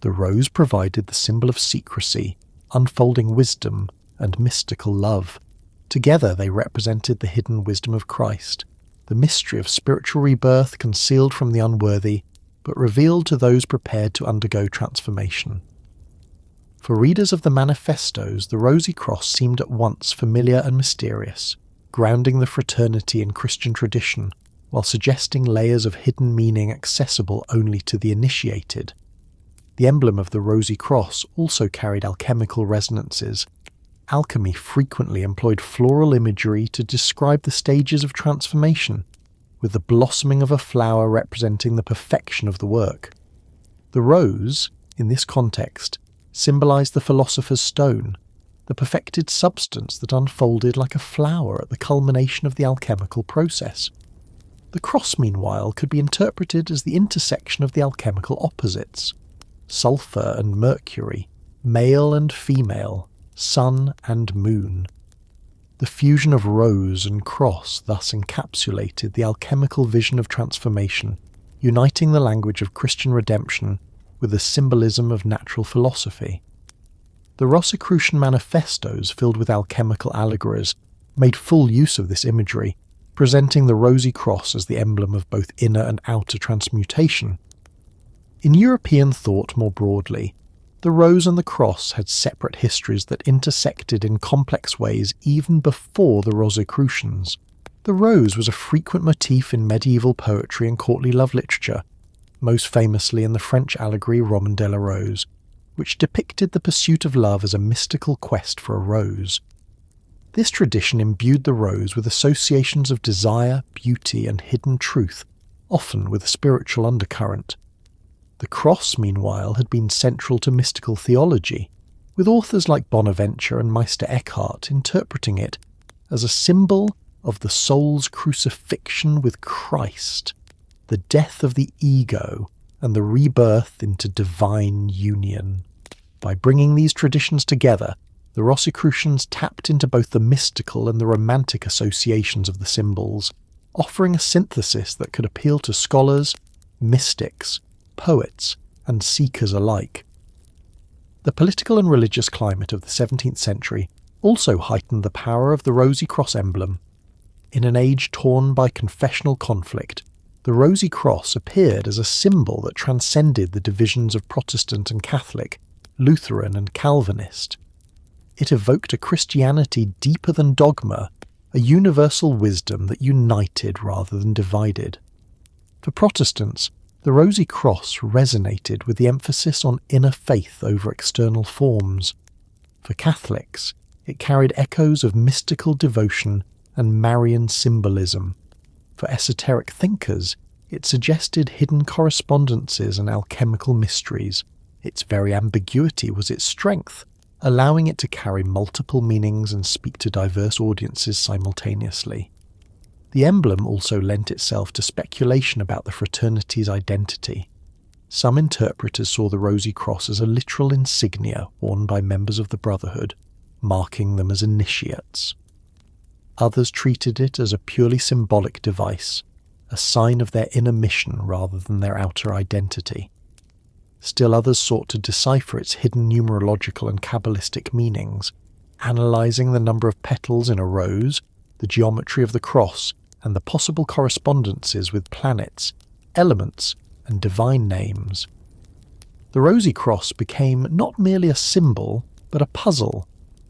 The rose provided the symbol of secrecy, unfolding wisdom, and mystical love. Together they represented the hidden wisdom of Christ, the mystery of spiritual rebirth concealed from the unworthy, but revealed to those prepared to undergo transformation. For readers of the manifestos, the rosy cross seemed at once familiar and mysterious, grounding the fraternity in Christian tradition, while suggesting layers of hidden meaning accessible only to the initiated. The emblem of the rosy cross also carried alchemical resonances. Alchemy frequently employed floral imagery to describe the stages of transformation, with the blossoming of a flower representing the perfection of the work. The rose, in this context, symbolized the philosopher's stone, the perfected substance that unfolded like a flower at the culmination of the alchemical process. The cross, meanwhile, could be interpreted as the intersection of the alchemical opposites: sulfur and mercury, male and female, sun and moon. The fusion of rose and cross thus encapsulated the alchemical vision of transformation, uniting the language of Christian redemption with the symbolism of natural philosophy. The Rosicrucian manifestos, filled with alchemical allegories, made full use of this imagery, presenting the rosy cross as the emblem of both inner and outer transmutation. In European thought more broadly, the rose and the cross had separate histories that intersected in complex ways even before the Rosicrucians. The rose was a frequent motif in medieval poetry and courtly love literature, most famously in the French allegory Roman de la Rose, which depicted the pursuit of love as a mystical quest for a rose. This tradition imbued the rose with associations of desire, beauty, and hidden truth, often with a spiritual undercurrent. The cross, meanwhile, had been central to mystical theology, with authors like Bonaventure and Meister Eckhart interpreting it as a symbol of the soul's crucifixion with Christ, the death of the ego, and the rebirth into divine union. By bringing these traditions together, the Rosicrucians tapped into both the mystical and the romantic associations of the symbols, offering a synthesis that could appeal to scholars, mystics, poets, and seekers alike. The political and religious climate of the 17th century also heightened the power of the rosy cross emblem. In an age torn by confessional conflict, the rosy cross appeared as a symbol that transcended the divisions of Protestant and Catholic, Lutheran and Calvinist. It evoked a Christianity deeper than dogma, a universal wisdom that united rather than divided. For Protestants, the rosy cross resonated with the emphasis on inner faith over external forms. For Catholics, it carried echoes of mystical devotion and Marian symbolism. For esoteric thinkers, it suggested hidden correspondences and alchemical mysteries. Its very ambiguity was its strength, allowing it to carry multiple meanings and speak to diverse audiences simultaneously. The emblem also lent itself to speculation about the fraternity's identity. Some interpreters saw the rosy cross as a literal insignia worn by members of the brotherhood, marking them as initiates. Others treated it as a purely symbolic device, a sign of their inner mission rather than their outer identity. Still others sought to decipher its hidden numerological and Kabbalistic meanings, analysing the number of petals in a rose, the geometry of the cross, and the possible correspondences with planets, elements, and divine names. The rosy cross became not merely a symbol, but a puzzle,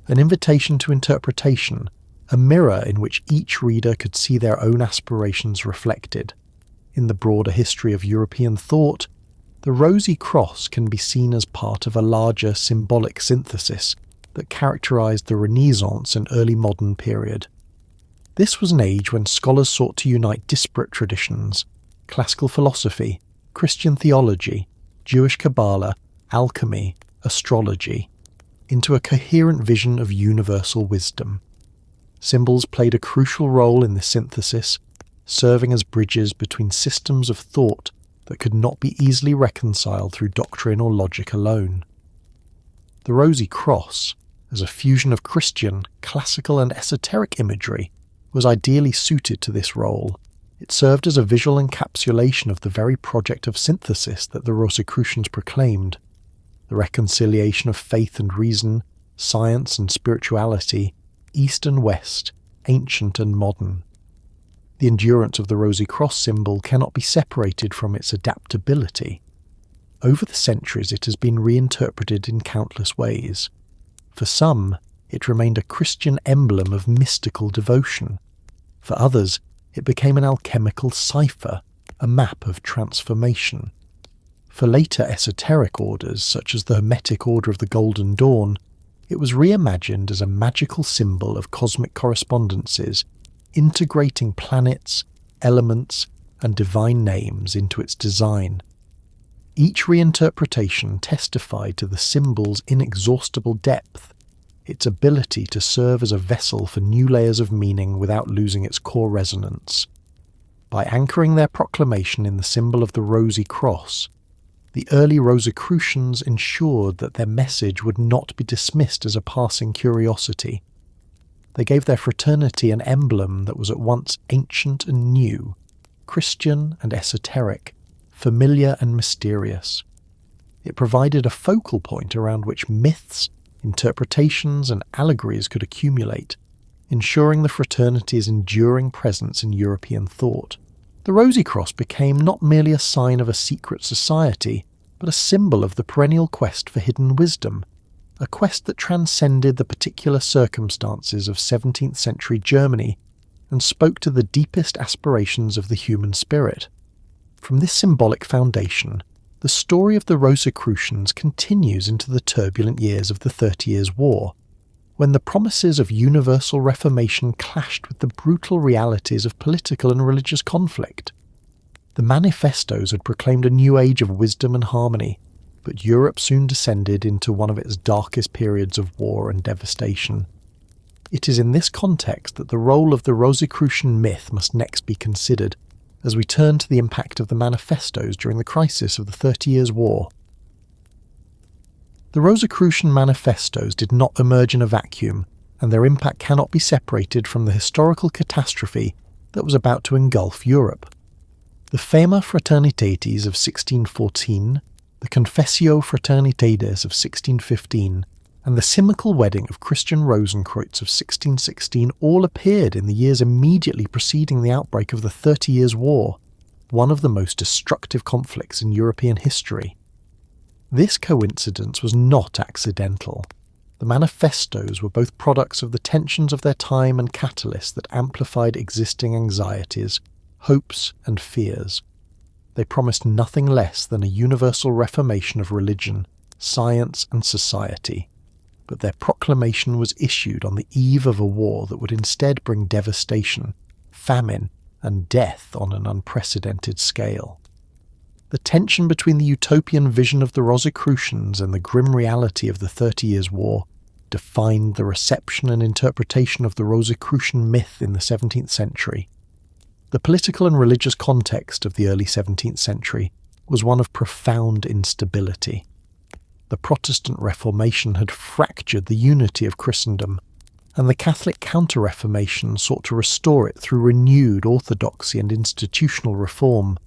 an invitation to interpretation, a mirror in which each reader could see their own aspirations reflected. In the broader history of European thought, the rosy cross can be seen as part of a larger symbolic synthesis that characterized the Renaissance and early modern period. This was an age when scholars sought to unite disparate traditions, classical philosophy, Christian theology, Jewish Kabbalah, alchemy, astrology, into a coherent vision of universal wisdom. Symbols played a crucial role in this synthesis, serving as bridges between systems of thought that could not be easily reconciled through doctrine or logic alone. The rosy cross, as a fusion of Christian, classical and esoteric imagery, was ideally suited to this role. It served as a visual encapsulation of the very project of synthesis that the Rosicrucians proclaimed, the reconciliation of faith and reason, science and spirituality, East and West, ancient and modern. The endurance of the rosy cross symbol cannot be separated from its adaptability. Over the centuries it has been reinterpreted in countless ways. For some, it remained a Christian emblem of mystical devotion. For others, it became an alchemical cipher, a map of transformation. For later esoteric orders, such as the Hermetic Order of the Golden Dawn, it was reimagined as a magical symbol of cosmic correspondences, integrating planets, elements, and divine names into its design. Each reinterpretation testified to the symbol's inexhaustible depth, its ability to serve as a vessel for new layers of meaning without losing its core resonance. By anchoring their proclamation in the symbol of the rosy cross, the early Rosicrucians ensured that their message would not be dismissed as a passing curiosity. they gave their fraternity an emblem that was at once ancient and new, Christian and esoteric, familiar and mysterious. It provided a focal point around which myths, interpretations and allegories could accumulate, ensuring the fraternity's enduring presence in European thought. The Rosy Cross became not merely a sign of a secret society, but a symbol of the perennial quest for hidden wisdom, a quest that transcended the particular circumstances of 17th century Germany and spoke to the deepest aspirations of the human spirit. From this symbolic foundation, the story of the Rosicrucians continues into the turbulent years of the 30 Years' War, when the promises of universal reformation clashed with the brutal realities of political and religious conflict. The manifestos had proclaimed a new age of wisdom and harmony, but Europe soon descended into one of its darkest periods of war and devastation. It is in this context that the role of the Rosicrucian myth must next be considered, as we turn to the impact of the manifestos during the crisis of the 30 Years' War. The Rosicrucian manifestos did not emerge in a vacuum, and their impact cannot be separated from the historical catastrophe that was about to engulf Europe. The Fema Fraternitatis of 1614, the Confessio Fraternitatis of 1615, and the Simical Wedding of Christian Rosenkreuz of 1616 all appeared in the years immediately preceding the outbreak of the 30 Years' War, one of the most destructive conflicts in European history. This coincidence was not accidental. The manifestos were both products of the tensions of their time and catalysts that amplified existing anxieties, hopes and fears. They promised nothing less than a universal reformation of religion, science and society. But their proclamation was issued on the eve of a war that would instead bring devastation, famine, and death on an unprecedented scale. The tension between the utopian vision of the Rosicrucians and the grim reality of the 30 Years' War defined the reception and interpretation of the Rosicrucian myth in the 17th century. The political and religious context of the early 17th century was one of profound instability. The Protestant Reformation had fractured the unity of Christendom, and the Catholic Counter-Reformation sought to restore it through renewed orthodoxy and institutional reform.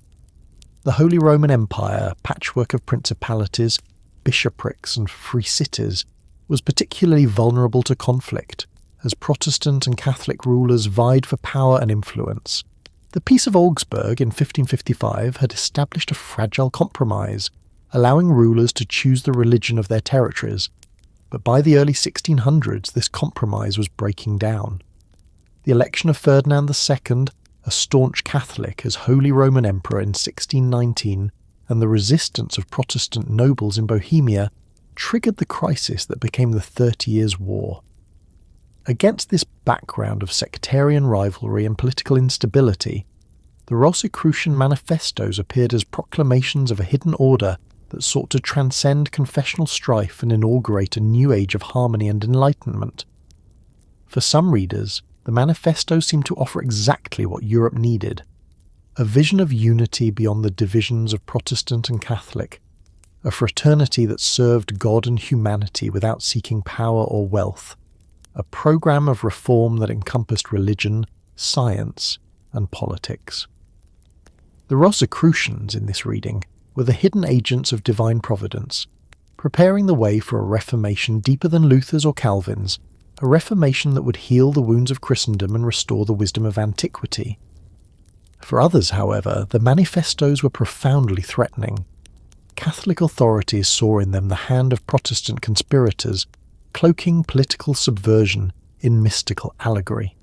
The Holy Roman Empire, patchwork of principalities, bishoprics and free cities, was particularly vulnerable to conflict, as Protestant and Catholic rulers vied for power and influence. The Peace of Augsburg in 1555 had established a fragile compromise, allowing rulers to choose the religion of their territories, but by the early 1600s this compromise was breaking down. The election of Ferdinand II, a staunch Catholic, as Holy Roman Emperor in 1619, and the resistance of Protestant nobles in Bohemia triggered the crisis that became the 30 Years' War. Against this background of sectarian rivalry and political instability, the Rosicrucian manifestos appeared as proclamations of a hidden order that sought to transcend confessional strife and inaugurate a new age of harmony and enlightenment. For some readers, the manifestos seemed to offer exactly what Europe needed: a vision of unity beyond the divisions of Protestant and Catholic, a fraternity that served God and humanity without seeking power or wealth, a program of reform that encompassed religion, science, and politics. The Rosicrucians in this reading were the hidden agents of divine providence, preparing the way for a reformation deeper than Luther's or Calvin's, a reformation that would heal the wounds of Christendom and restore the wisdom of antiquity. For others, however, the manifestos were profoundly threatening. Catholic authorities saw in them the hand of Protestant conspirators, cloaking political subversion in mystical allegory.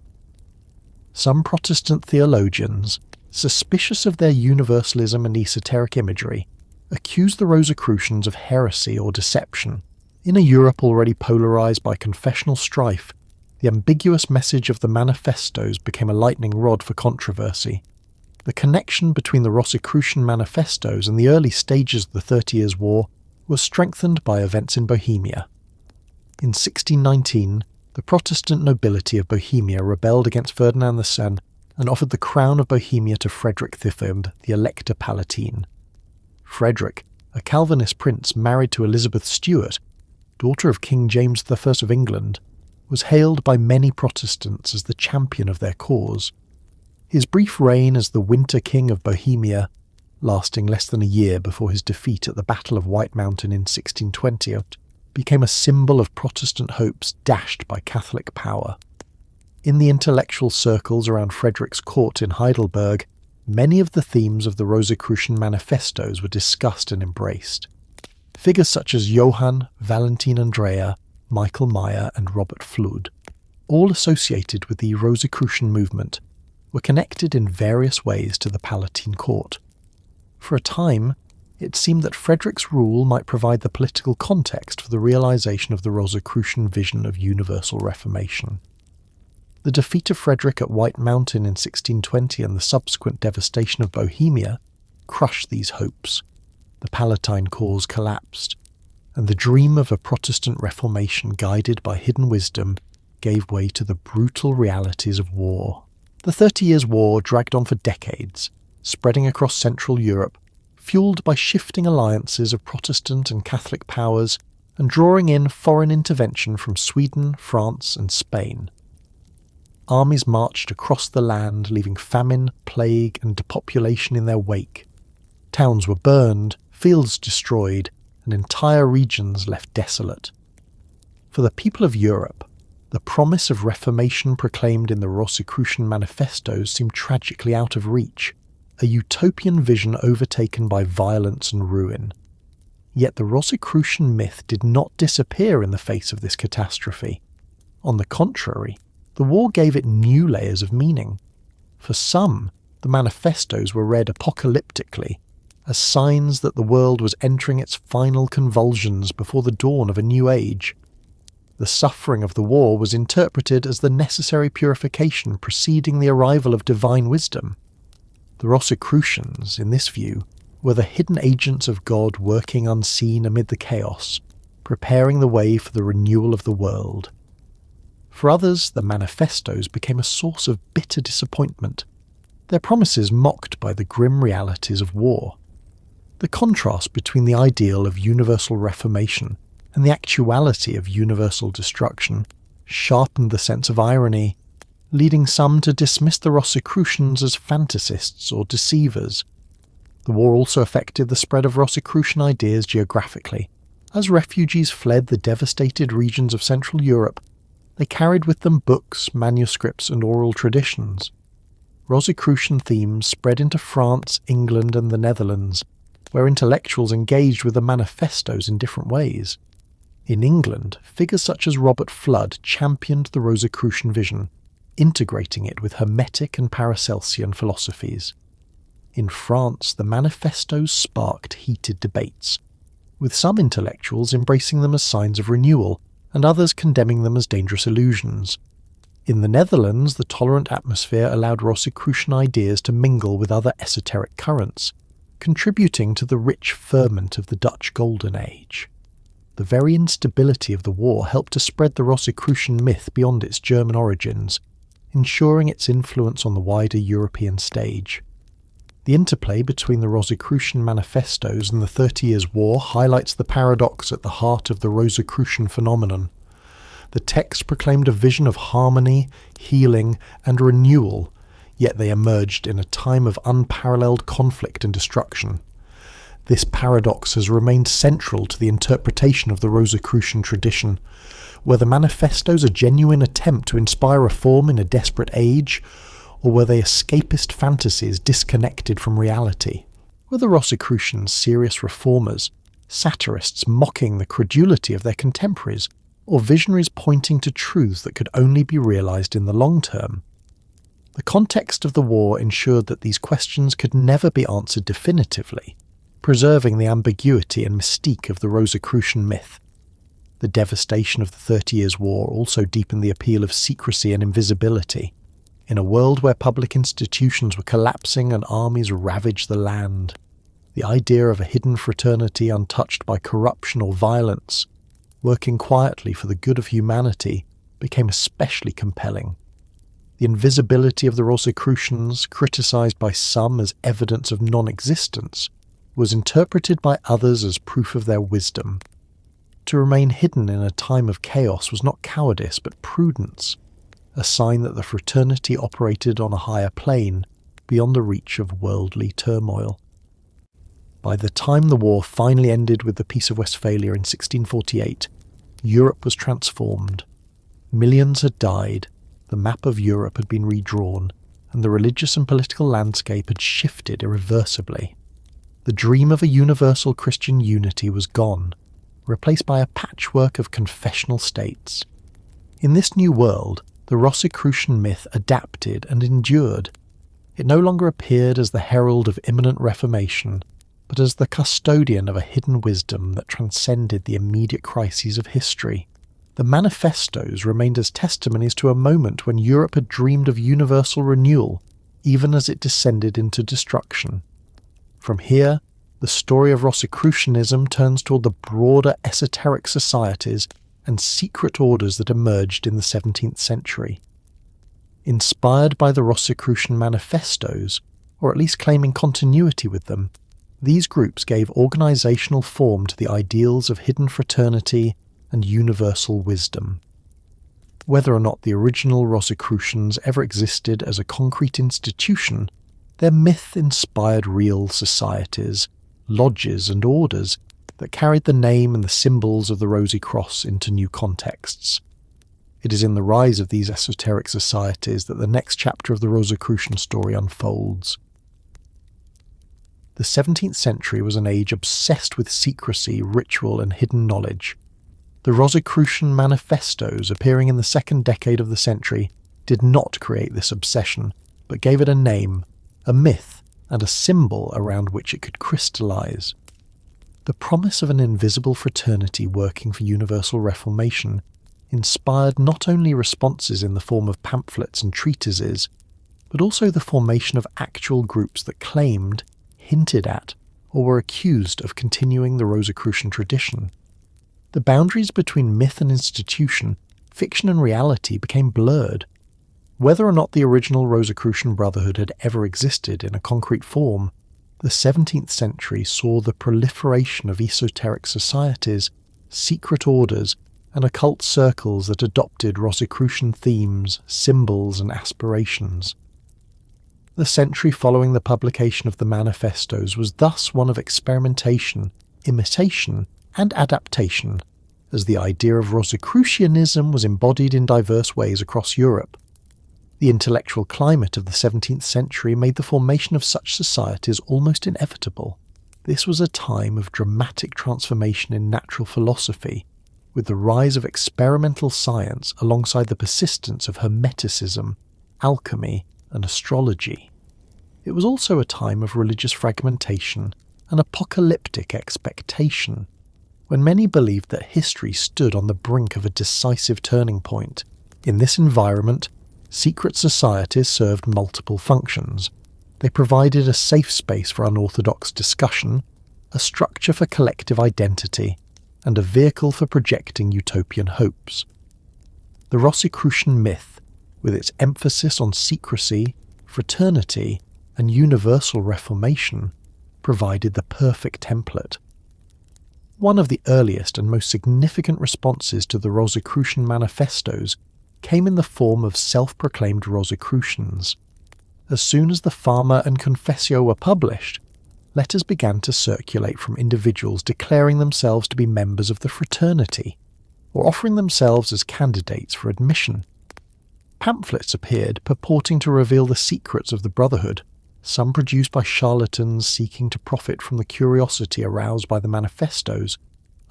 Some Protestant theologians, suspicious of their universalism and esoteric imagery, accused the Rosicrucians of heresy or deception. In a Europe already polarized by confessional strife, the ambiguous message of the manifestos became a lightning rod for controversy. The connection between the Rosicrucian manifestos and the early stages of the 30 Years' War was strengthened by events in Bohemia. In 1619, the Protestant nobility of Bohemia rebelled against Ferdinand II and offered the crown of Bohemia to Frederick III, the Elector Palatine. Frederick, a Calvinist prince married to Elizabeth Stuart, daughter of King James I of England, was hailed by many Protestants as the champion of their cause. His brief reign as the Winter King of Bohemia, lasting less than a year before his defeat at the Battle of White Mountain in 1620, became a symbol of Protestant hopes dashed by Catholic power. In the intellectual circles around Frederick's court in Heidelberg, many of the themes of the Rosicrucian manifestos were discussed and embraced. Figures such as Johann, Valentin Andrea, Michael Meyer and Robert Flood, all associated with the Rosicrucian movement, were connected in various ways to the Palatine court. For a time, it seemed that Frederick's rule might provide the political context for the realization of the Rosicrucian vision of universal reformation. The defeat of Frederick at White Mountain in 1620 and the subsequent devastation of Bohemia crushed these hopes. The Palatine cause collapsed, and the dream of a Protestant Reformation guided by hidden wisdom gave way to the brutal realities of war. The 30 Years' War dragged on for decades, spreading across Central Europe, fueled by shifting alliances of Protestant and Catholic powers and drawing in foreign intervention from Sweden, France and Spain. Armies marched across the land, leaving famine, plague and depopulation in their wake. Towns were burned, fields destroyed, and entire regions left desolate. For the people of Europe, the promise of reformation proclaimed in the Rosicrucian manifestos seemed tragically out of reach, a utopian vision overtaken by violence and ruin. Yet the Rosicrucian myth did not disappear in the face of this catastrophe. On the contrary, the war gave it new layers of meaning. For some, the manifestos were read apocalyptically, as signs that the world was entering its final convulsions before the dawn of a new age. The suffering of the war was interpreted as the necessary purification preceding the arrival of divine wisdom. The Rosicrucians, in this view, were the hidden agents of God working unseen amid the chaos, preparing the way for the renewal of the world. For others, the manifestos became a source of bitter disappointment, their promises mocked by the grim realities of war. The contrast between the ideal of universal reformation and the actuality of universal destruction sharpened the sense of irony, leading some to dismiss the Rosicrucians as fantasists or deceivers. The war also affected the spread of Rosicrucian ideas geographically. As refugees fled the devastated regions of Central Europe, they carried with them books, manuscripts and oral traditions. Rosicrucian themes spread into France, England and the Netherlands, where intellectuals engaged with the manifestos in different ways. In England, figures such as Robert Flood championed the Rosicrucian vision, integrating it with Hermetic and Paracelsian philosophies. In France, the manifestos sparked heated debates, with some intellectuals embracing them as signs of renewal and others condemning them as dangerous illusions. In the Netherlands, the tolerant atmosphere allowed Rosicrucian ideas to mingle with other esoteric currents, contributing to the rich ferment of the Dutch Golden Age. The very instability of the war helped to spread the Rosicrucian myth beyond its German origins, ensuring its influence on the wider European stage. The interplay between the Rosicrucian manifestos and the 30 Years' War highlights the paradox at the heart of the Rosicrucian phenomenon. The texts proclaimed a vision of harmony, healing, and renewal, yet they emerged in a time of unparalleled conflict and destruction. This paradox has remained central to the interpretation of the Rosicrucian tradition, were the manifestos a genuine attempt to inspire reform in a desperate age, or were they escapist fantasies disconnected from reality? Were the Rosicrucians serious reformers, satirists mocking the credulity of their contemporaries, or visionaries pointing to truths that could only be realized in the long term? The context of the war ensured that these questions could never be answered definitively, preserving the ambiguity and mystique of the Rosicrucian myth. The devastation of the 30 Years' War also deepened the appeal of secrecy and invisibility. In a world where public institutions were collapsing and armies ravaged the land, the idea of a hidden fraternity untouched by corruption or violence, working quietly for the good of humanity, became especially compelling. The invisibility of the Rosicrucians, criticized by some as evidence of non-existence, was interpreted by others as proof of their wisdom. To remain hidden in a time of chaos was not cowardice but prudence, a sign that the fraternity operated on a higher plane, beyond the reach of worldly turmoil. By the time the war finally ended with the Peace of Westphalia in 1648, Europe was transformed. Millions had died, the map of Europe had been redrawn, and the religious and political landscape had shifted irreversibly. The dream of a universal Christian unity was gone, replaced by a patchwork of confessional states. In this new world, the Rosicrucian myth adapted and endured. It no longer appeared as the herald of imminent reformation, but as the custodian of a hidden wisdom that transcended the immediate crises of history. The manifestos remained as testimonies to a moment when Europe had dreamed of universal renewal, even as it descended into destruction. From here, the story of Rosicrucianism turns toward the broader esoteric societies and secret orders that emerged in the 17th century. Inspired by the Rosicrucian manifestos, or at least claiming continuity with them, these groups gave organizational form to the ideals of hidden fraternity and universal wisdom. Whether or not the original Rosicrucians ever existed as a concrete institution, their myth inspired real societies, lodges and orders that carried the name and the symbols of the Rosy Cross into new contexts. It is in the rise of these esoteric societies that the next chapter of the Rosicrucian story unfolds. The 17th century was an age obsessed with secrecy, ritual and hidden knowledge. The Rosicrucian manifestos, appearing in the second decade of the century, did not create this obsession, but gave it a name, a myth, and a symbol around which it could crystallize. The promise of an invisible fraternity working for universal reformation inspired not only responses in the form of pamphlets and treatises, but also the formation of actual groups that claimed, hinted at, or were accused of continuing the Rosicrucian tradition. The boundaries between myth and institution, fiction and reality became blurred. Whether or not the original Rosicrucian brotherhood had ever existed in a concrete form, the 17th century saw the proliferation of esoteric societies, secret orders, and occult circles that adopted Rosicrucian themes, symbols, and aspirations. The century following the publication of the manifestos was thus one of experimentation, imitation, and adaptation, as the idea of Rosicrucianism was embodied in diverse ways across Europe. The intellectual climate of the 17th century made the formation of such societies almost inevitable. This was a time of dramatic transformation in natural philosophy, with the rise of experimental science alongside the persistence of Hermeticism, alchemy, and astrology. It was also a time of religious fragmentation and apocalyptic expectation, when many believed that history stood on the brink of a decisive turning point. In this environment, secret societies served multiple functions. They provided a safe space for unorthodox discussion, a structure for collective identity, and a vehicle for projecting utopian hopes. The Rosicrucian myth, with its emphasis on secrecy, fraternity, and universal reformation, provided the perfect template. One of the earliest and most significant responses to the Rosicrucian manifestos came in the form of self-proclaimed Rosicrucians. As soon as the Fama and Confessio were published, letters began to circulate from individuals declaring themselves to be members of the fraternity, or offering themselves as candidates for admission. Pamphlets appeared purporting to reveal the secrets of the brotherhood, some produced by charlatans seeking to profit from the curiosity aroused by the manifestos,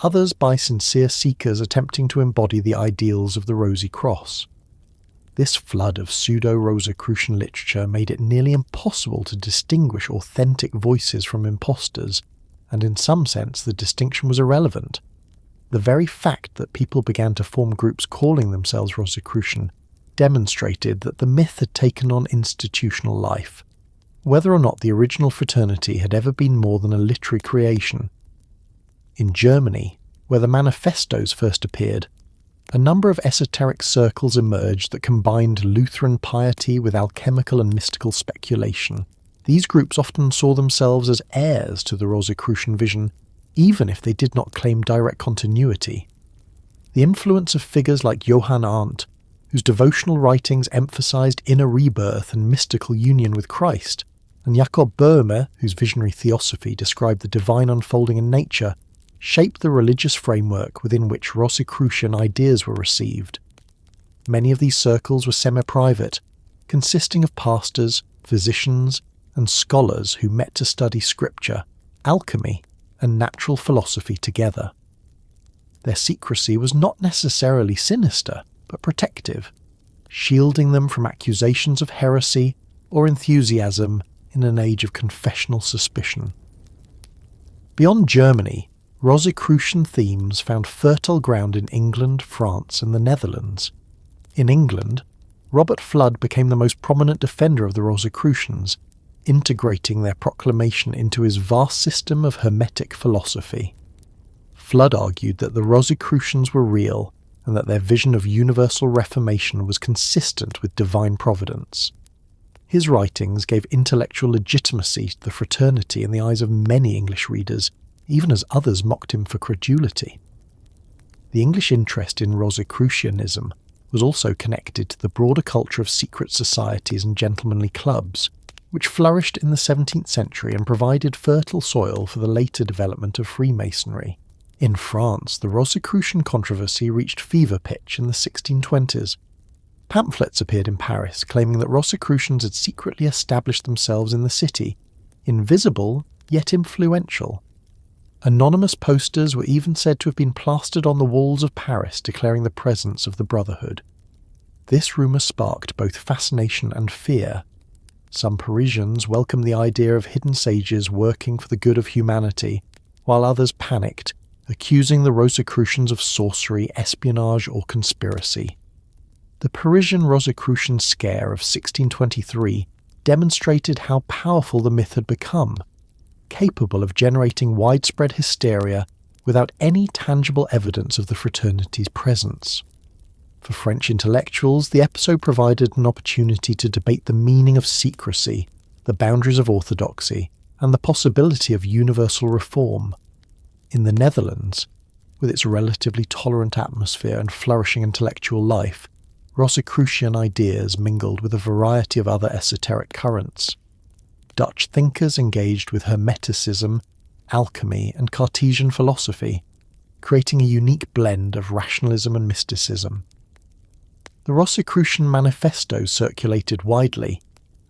others by sincere seekers attempting to embody the ideals of the Rosy Cross. This flood of pseudo-Rosicrucian literature made it nearly impossible to distinguish authentic voices from impostors, and in some sense the distinction was irrelevant. The very fact that people began to form groups calling themselves Rosicrucian demonstrated that the myth had taken on institutional life. Whether or not the original fraternity had ever been more than a literary creation. In Germany, where the manifestos first appeared, a number of esoteric circles emerged that combined Lutheran piety with alchemical and mystical speculation. These groups often saw themselves as heirs to the Rosicrucian vision, even if they did not claim direct continuity. The influence of figures like Johann Arndt, whose devotional writings emphasized inner rebirth and mystical union with Christ, and Jakob Böhme, whose visionary theosophy described the divine unfolding in nature, shaped the religious framework within which Rosicrucian ideas were received. Many of these circles were semi-private, consisting of pastors, physicians, and scholars who met to study scripture, alchemy, and natural philosophy together. Their secrecy was not necessarily sinister, but protective, shielding them from accusations of heresy or enthusiasm in an age of confessional suspicion. Beyond Germany, Rosicrucian themes found fertile ground in England, France, and the Netherlands. In England, Robert Fludd became the most prominent defender of the Rosicrucians, integrating their proclamation into his vast system of Hermetic philosophy. Fludd argued that the Rosicrucians were real and that their vision of universal reformation was consistent with divine providence. His writings gave intellectual legitimacy to the fraternity in the eyes of many English readers, even as others mocked him for credulity. The English interest in Rosicrucianism was also connected to the broader culture of secret societies and gentlemanly clubs, which flourished in the 17th century and provided fertile soil for the later development of Freemasonry. In France, the Rosicrucian controversy reached fever pitch in the 1620s. Pamphlets appeared in Paris claiming that Rosicrucians had secretly established themselves in the city, invisible yet influential. Anonymous posters were even said to have been plastered on the walls of Paris declaring the presence of the brotherhood. This rumour sparked both fascination and fear. Some Parisians welcomed the idea of hidden sages working for the good of humanity, while others panicked, accusing the Rosicrucians of sorcery, espionage, or conspiracy. The Parisian Rosicrucian scare of 1623 demonstrated how powerful the myth had become, capable of generating widespread hysteria without any tangible evidence of the fraternity's presence. For French intellectuals, the episode provided an opportunity to debate the meaning of secrecy, the boundaries of orthodoxy, and the possibility of universal reform. In the Netherlands, with its relatively tolerant atmosphere and flourishing intellectual life, Rosicrucian ideas mingled with a variety of other esoteric currents. Dutch thinkers engaged with Hermeticism, alchemy, and Cartesian philosophy, creating a unique blend of rationalism and mysticism. The Rosicrucian manifestos circulated widely,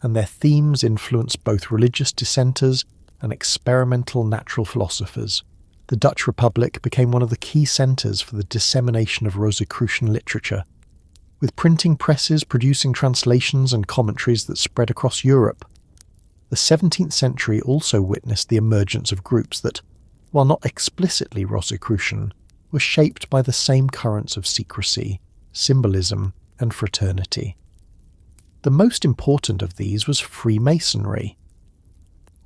and their themes influenced both religious dissenters and experimental natural philosophers. The Dutch Republic became one of the key centres for the dissemination of Rosicrucian literature, with printing presses producing translations and commentaries that spread across Europe. The 17th century also witnessed the emergence of groups that, while not explicitly Rosicrucian, were shaped by the same currents of secrecy, symbolism, and fraternity. The most important of these was Freemasonry.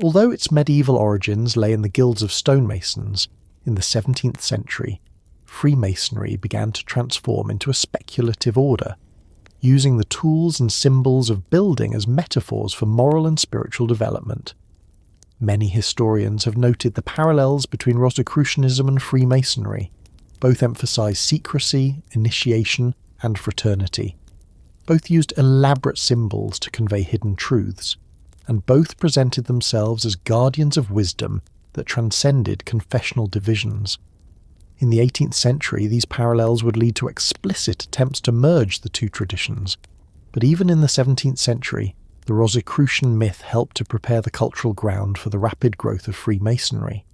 Although its medieval origins lay in the guilds of stonemasons, in the 17th century, Freemasonry began to transform into a speculative order, using the tools and symbols of building as metaphors for moral and spiritual development. Many historians have noted the parallels between Rosicrucianism and Freemasonry. Both emphasize secrecy, initiation, and fraternity. Both used elaborate symbols to convey hidden truths, and both presented themselves as guardians of wisdom that transcended confessional divisions. In the 18th century, these parallels would lead to explicit attempts to merge the two traditions, but even in the 17th century, the Rosicrucian myth helped to prepare the cultural ground for the rapid growth of Freemasonry.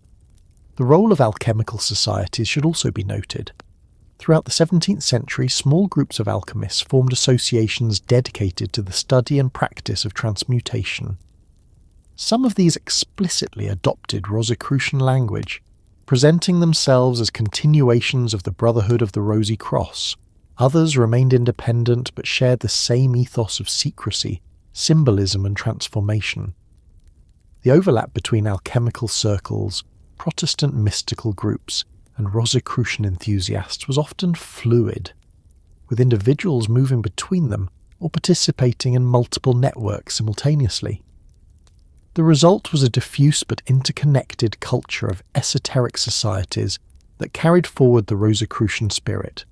The role of alchemical societies should also be noted. Throughout the 17th century, small groups of alchemists formed associations dedicated to the study and practice of transmutation. Some of these explicitly adopted Rosicrucian language, presenting themselves as continuations of the Brotherhood of the Rosy Cross. Others remained independent but shared the same ethos of secrecy, symbolism, and transformation. The overlap between alchemical circles, Protestant mystical groups, and Rosicrucian enthusiasts was often fluid, with individuals moving between them or participating in multiple networks simultaneously. The result was a diffuse but interconnected culture of esoteric societies that carried forward the Rosicrucian spirit.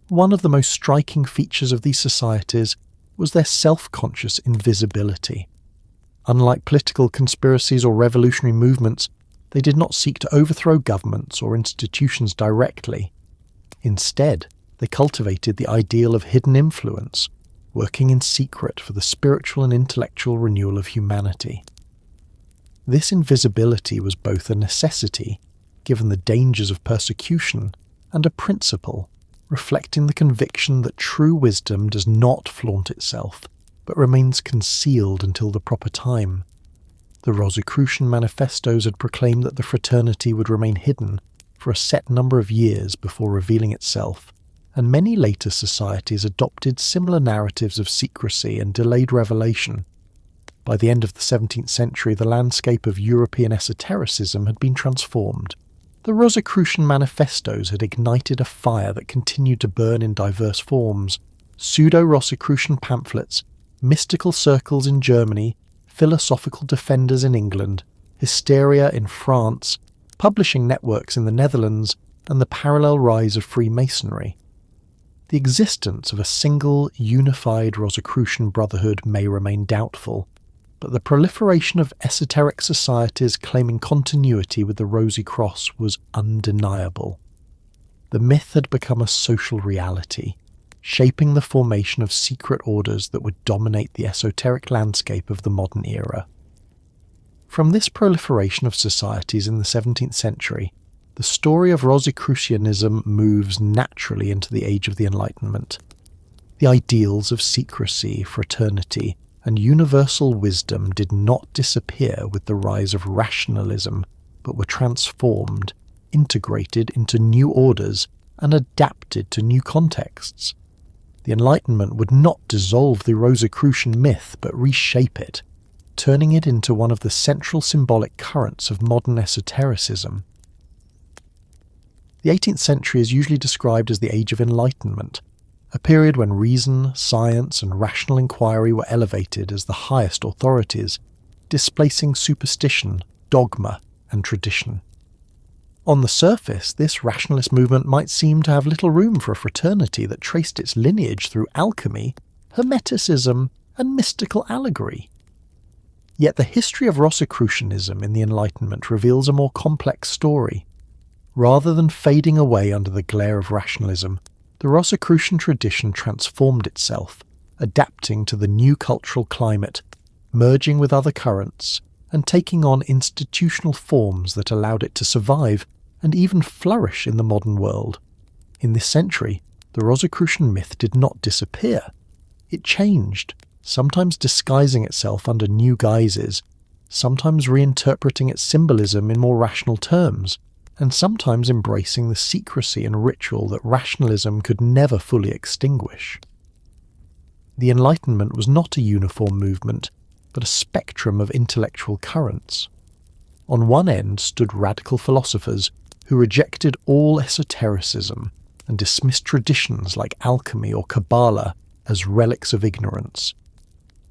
One of the most striking features of these societies was their self-conscious invisibility. Unlike political conspiracies or revolutionary movements, they did not seek to overthrow governments or institutions directly. Instead, they cultivated the ideal of hidden influence, working in secret for the spiritual and intellectual renewal of humanity. This invisibility was both a necessity, given the dangers of persecution, and a principle, reflecting the conviction that true wisdom does not flaunt itself, but remains concealed until the proper time. The Rosicrucian manifestos had proclaimed that the fraternity would remain hidden for a set number of years before revealing itself, and many later societies adopted similar narratives of secrecy and delayed revelation. By the end of the 17th century, the landscape of European esotericism had been transformed. The Rosicrucian manifestos had ignited a fire that continued to burn in diverse forms. Pseudo-Rosicrucian pamphlets, mystical circles in Germany, philosophical defenders in England, hysteria in France, publishing networks in the Netherlands, and the parallel rise of Freemasonry. The existence of a single, unified Rosicrucian brotherhood may remain doubtful, but the proliferation of esoteric societies claiming continuity with the Rosy Cross was undeniable. The myth had become a social reality, shaping the formation of secret orders that would dominate the esoteric landscape of the modern era. From this proliferation of societies in the 17th century, the story of Rosicrucianism moves naturally into the age of the Enlightenment. The ideals of secrecy, fraternity, and universal wisdom did not disappear with the rise of rationalism, but were transformed, integrated into new orders, and adapted to new contexts. The Enlightenment would not dissolve the Rosicrucian myth, but reshape it, turning it into one of the central symbolic currents of modern esotericism. The 18th century is usually described as the Age of Enlightenment, a period when reason, science, and rational inquiry were elevated as the highest authorities, displacing superstition, dogma, and tradition. On the surface, this rationalist movement might seem to have little room for a fraternity that traced its lineage through alchemy, hermeticism, and mystical allegory. Yet the history of Rosicrucianism in the Enlightenment reveals a more complex story. Rather than fading away under the glare of rationalism, the Rosicrucian tradition transformed itself, adapting to the new cultural climate, merging with other currents, and taking on institutional forms that allowed it to survive and even flourish in the modern world. In this century, the Rosicrucian myth did not disappear. It changed, sometimes disguising itself under new guises, sometimes reinterpreting its symbolism in more rational terms, and sometimes embracing the secrecy and ritual that rationalism could never fully extinguish. The Enlightenment was not a uniform movement, but a spectrum of intellectual currents. On one end stood radical philosophers who rejected all esotericism and dismissed traditions like alchemy or Kabbalah as relics of ignorance.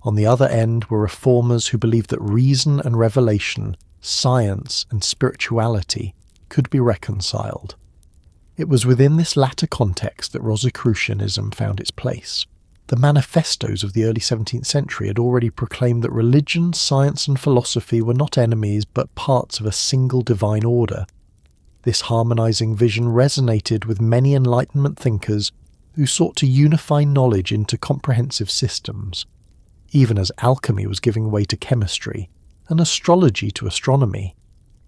On the other end were reformers who believed that reason and revelation, science and spirituality could be reconciled. It was within this latter context that Rosicrucianism found its place. The manifestos of the early 17th century had already proclaimed that religion, science and philosophy were not enemies but parts of a single divine order. This harmonizing vision resonated with many Enlightenment thinkers who sought to unify knowledge into comprehensive systems, even as alchemy was giving way to chemistry and astrology to astronomy.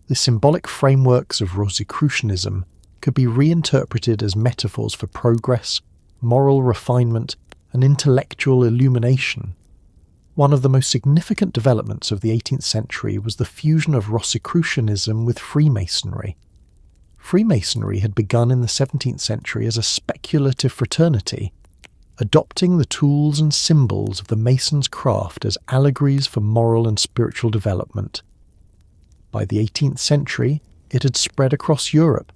The symbolic frameworks of Rosicrucianism could be reinterpreted as metaphors for progress, moral refinement, and intellectual illumination. One of the most significant developments of the 18th century was the fusion of Rosicrucianism with Freemasonry. Freemasonry had begun in the 17th century as a speculative fraternity, adopting the tools and symbols of the Mason's craft as allegories for moral and spiritual development. By the 18th century, it had spread across Europe,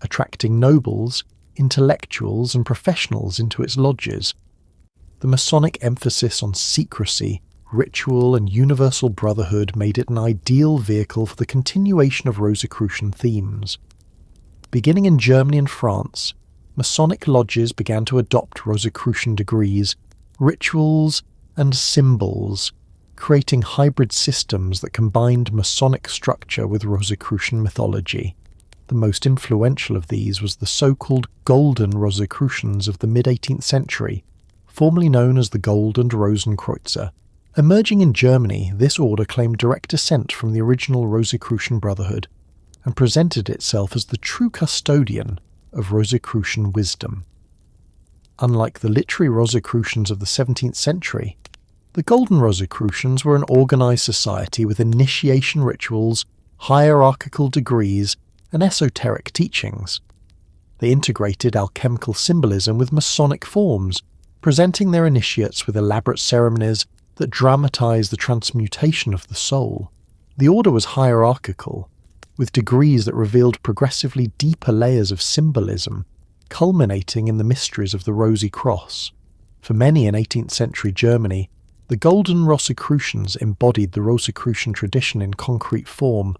attracting nobles, intellectuals, and professionals into its lodges. The Masonic emphasis on secrecy, ritual, and universal brotherhood made it an ideal vehicle for the continuation of Rosicrucian themes. Beginning in Germany and France, Masonic lodges began to adopt Rosicrucian degrees, rituals, and symbols, creating hybrid systems that combined Masonic structure with Rosicrucian mythology. The most influential of these was the so-called Golden Rosicrucians of the mid-18th century, formerly known as the Gold and Rosenkreutzer. Emerging in Germany, this order claimed direct descent from the original Rosicrucian Brotherhood and presented itself as the true custodian of Rosicrucian wisdom. Unlike the literary Rosicrucians of the 17th century, the Golden Rosicrucians were an organised society with initiation rituals, hierarchical degrees, and esoteric teachings. They integrated alchemical symbolism with Masonic forms, presenting their initiates with elaborate ceremonies that dramatized the transmutation of the soul. The order was hierarchical, with degrees that revealed progressively deeper layers of symbolism, culminating in the mysteries of the Rosy Cross. For many in 18th century Germany, the Golden Rosicrucians embodied the Rosicrucian tradition in concrete form,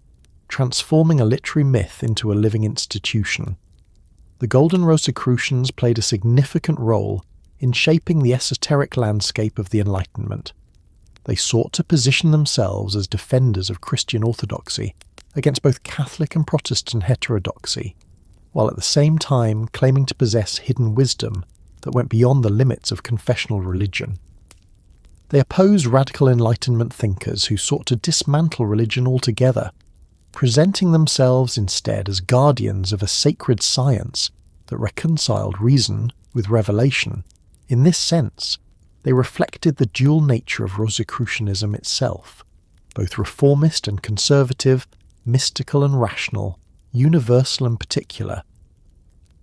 transforming a literary myth into a living institution. The Golden Rosicrucians played a significant role in shaping the esoteric landscape of the Enlightenment. They sought to position themselves as defenders of Christian orthodoxy against both Catholic and Protestant heterodoxy, while at the same time claiming to possess hidden wisdom that went beyond the limits of confessional religion. They opposed radical Enlightenment thinkers who sought to dismantle religion altogether, presenting themselves instead as guardians of a sacred science that reconciled reason with revelation. In this sense, they reflected the dual nature of Rosicrucianism itself, both reformist and conservative, mystical and rational, universal and particular.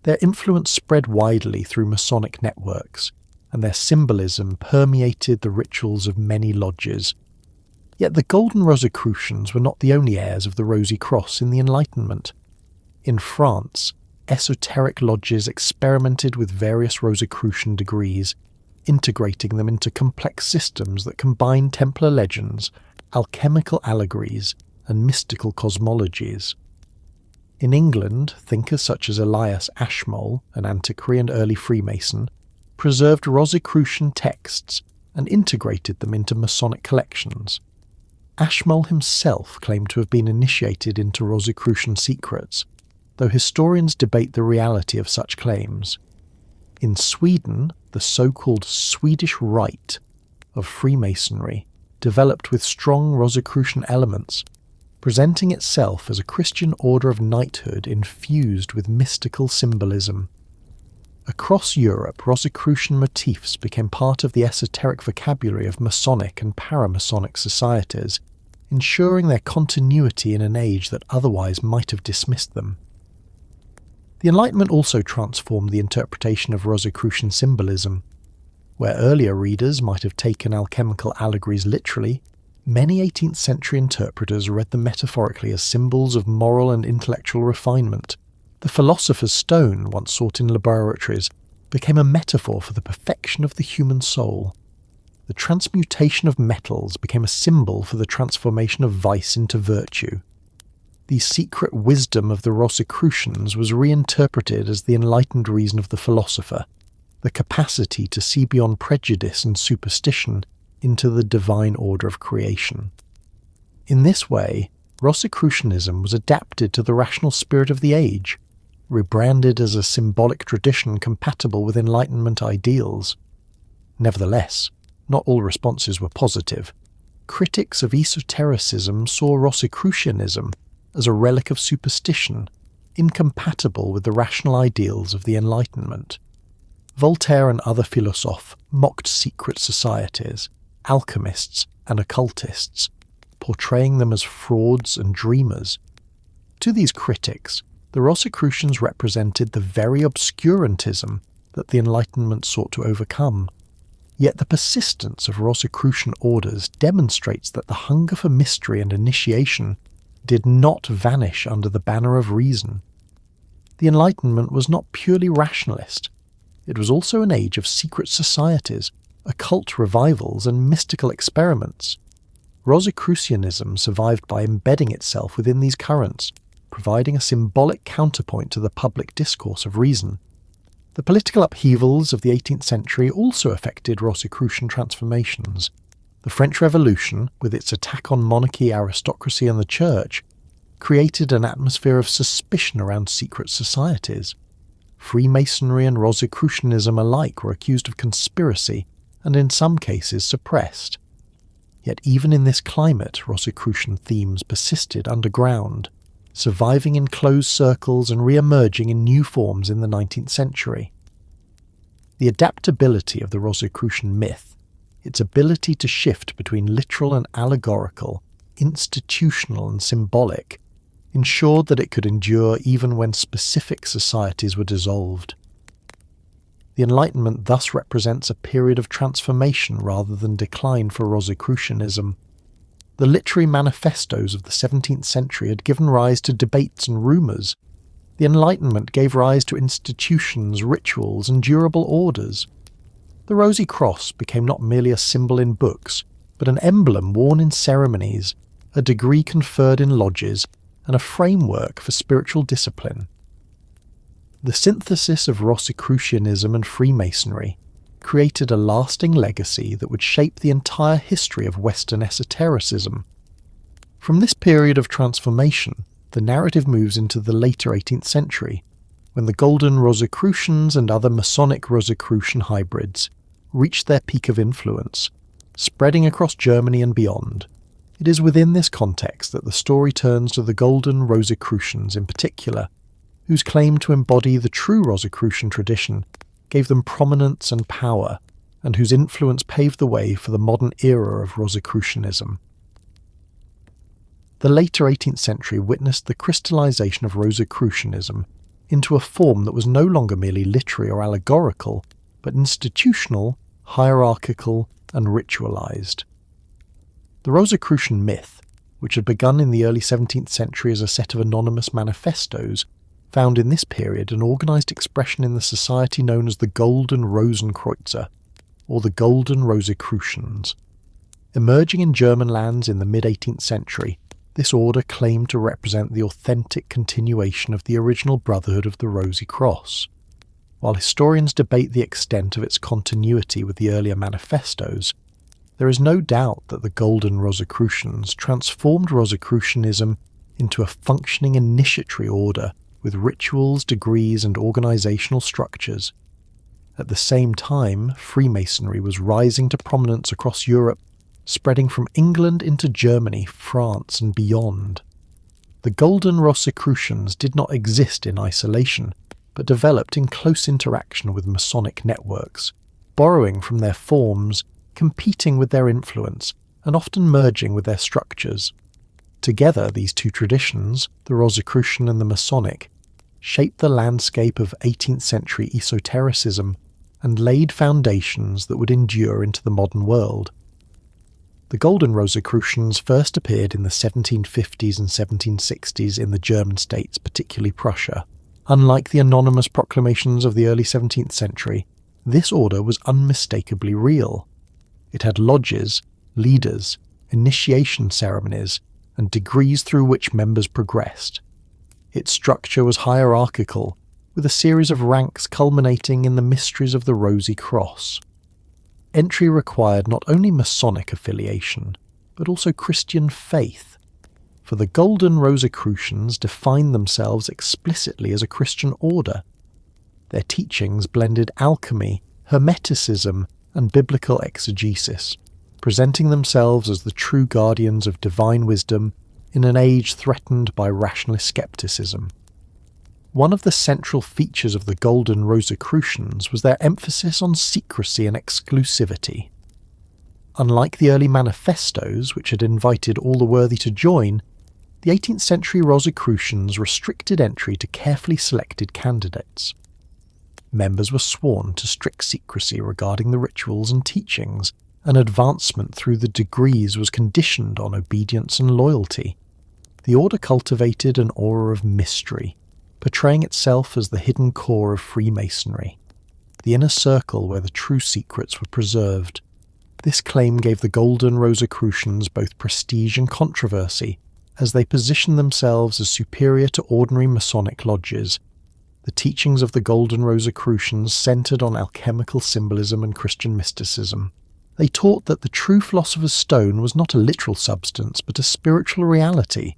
Their influence spread widely through Masonic networks, and their symbolism permeated the rituals of many lodges. Yet the Golden Rosicrucians were not the only heirs of the Rosy Cross in the Enlightenment. In France, esoteric lodges experimented with various Rosicrucian degrees, integrating them into complex systems that combined Templar legends, alchemical allegories, and mystical cosmologies. In England, thinkers such as Elias Ashmole, an antiquary and early Freemason, preserved Rosicrucian texts and integrated them into Masonic collections. Ashmole himself claimed to have been initiated into Rosicrucian secrets, though historians debate the reality of such claims. In Sweden, the so-called Swedish Rite of Freemasonry developed with strong Rosicrucian elements, presenting itself as a Christian order of knighthood infused with mystical symbolism. Across Europe, Rosicrucian motifs became part of the esoteric vocabulary of Masonic and paramasonic societies, ensuring their continuity in an age that otherwise might have dismissed them. The Enlightenment also transformed the interpretation of Rosicrucian symbolism. Where earlier readers might have taken alchemical allegories literally, many 18th century interpreters read them metaphorically as symbols of moral and intellectual refinement. The philosopher's stone, once sought in laboratories, became a metaphor for the perfection of the human soul. The transmutation of metals became a symbol for the transformation of vice into virtue. The secret wisdom of the Rosicrucians was reinterpreted as the enlightened reason of the philosopher, the capacity to see beyond prejudice and superstition into the divine order of creation. In this way, Rosicrucianism was adapted to the rational spirit of the age, rebranded as a symbolic tradition compatible with Enlightenment ideals. Nevertheless, not all responses were positive. Critics of esotericism saw Rosicrucianism as a relic of superstition, incompatible with the rational ideals of the Enlightenment. Voltaire and other philosophers mocked secret societies, alchemists and occultists, portraying them as frauds and dreamers. To these critics, the Rosicrucians represented the very obscurantism that the Enlightenment sought to overcome. Yet the persistence of Rosicrucian orders demonstrates that the hunger for mystery and initiation did not vanish under the banner of reason. The Enlightenment was not purely rationalist. It was also an age of secret societies, occult revivals and mystical experiments. Rosicrucianism survived by embedding itself within these currents, providing a symbolic counterpoint to the public discourse of reason. The political upheavals of the 18th century also affected Rosicrucian transformations. The French Revolution, with its attack on monarchy, aristocracy and the church, created an atmosphere of suspicion around secret societies. Freemasonry and Rosicrucianism alike were accused of conspiracy and in some cases suppressed. Yet even in this climate, Rosicrucian themes persisted underground, surviving in closed circles and re-emerging in new forms in the 19th century. The adaptability of the Rosicrucian myth, its ability to shift between literal and allegorical, institutional and symbolic, ensured that it could endure even when specific societies were dissolved. The Enlightenment thus represents a period of transformation rather than decline for Rosicrucianism. The literary manifestos of the 17th century had given rise to debates and rumours. The Enlightenment gave rise to institutions, rituals, and durable orders. The Rosy Cross became not merely a symbol in books, but an emblem worn in ceremonies, a degree conferred in lodges, and a framework for spiritual discipline. The synthesis of Rosicrucianism and Freemasonry created a lasting legacy that would shape the entire history of Western esotericism. From this period of transformation, the narrative moves into the later 18th century, when the Golden Rosicrucians and other Masonic Rosicrucian hybrids reached their peak of influence, spreading across Germany and beyond. It is within this context that the story turns to the Golden Rosicrucians in particular, whose claim to embody the true Rosicrucian tradition gave them prominence and power, and whose influence paved the way for the modern era of Rosicrucianism. The later 18th century witnessed the crystallization of Rosicrucianism into a form that was no longer merely literary or allegorical, but institutional, hierarchical, and ritualized. The Rosicrucian myth, which had begun in the early 17th century as a set of anonymous manifestos, found in this period an organised expression in the society known as the Golden Rosenkreuzer, or the Golden Rosicrucians. Emerging in German lands in the mid-18th century, this order claimed to represent the authentic continuation of the original Brotherhood of the Rosy Cross. While historians debate the extent of its continuity with the earlier manifestos, there is no doubt that the Golden Rosicrucians transformed Rosicrucianism into a functioning initiatory order with rituals, degrees, and organisational structures. At the same time, Freemasonry was rising to prominence across Europe, spreading from England into Germany, France, and beyond. The Golden Rosicrucians did not exist in isolation, but developed in close interaction with Masonic networks, borrowing from their forms, competing with their influence, and often merging with their structures. Together, these two traditions, the Rosicrucian and the Masonic, shaped the landscape of 18th century esotericism and laid foundations that would endure into the modern world. The Golden Rosicrucians first appeared in the 1750s and 1760s in the German states, particularly Prussia. Unlike the anonymous proclamations of the early 17th century, this order was unmistakably real. It had lodges, leaders, initiation ceremonies, and degrees through which members progressed. Its structure was hierarchical, with a series of ranks culminating in the mysteries of the Rosy Cross. Entry required not only Masonic affiliation, but also Christian faith, for the Golden Rosicrucians defined themselves explicitly as a Christian order. Their teachings blended alchemy, hermeticism, and biblical exegesis, presenting themselves as the true guardians of divine wisdom in an age threatened by rationalist skepticism. One of the central features of the Golden Rosicrucians was their emphasis on secrecy and exclusivity. Unlike the early manifestos, which had invited all the worthy to join, the 18th century Rosicrucians restricted entry to carefully selected candidates. Members were sworn to strict secrecy regarding the rituals and teachings, and advancement through the degrees was conditioned on obedience and loyalty. The order cultivated an aura of mystery, portraying itself as the hidden core of Freemasonry. the inner circle where the true secrets were preserved. This claim gave the Golden Rosicrucians both prestige and controversy, as they positioned themselves as superior to ordinary Masonic lodges. The teachings of the Golden Rosicrucians centered on alchemical symbolism and Christian mysticism. They taught that the true philosopher's stone was not a literal substance, but a spiritual reality,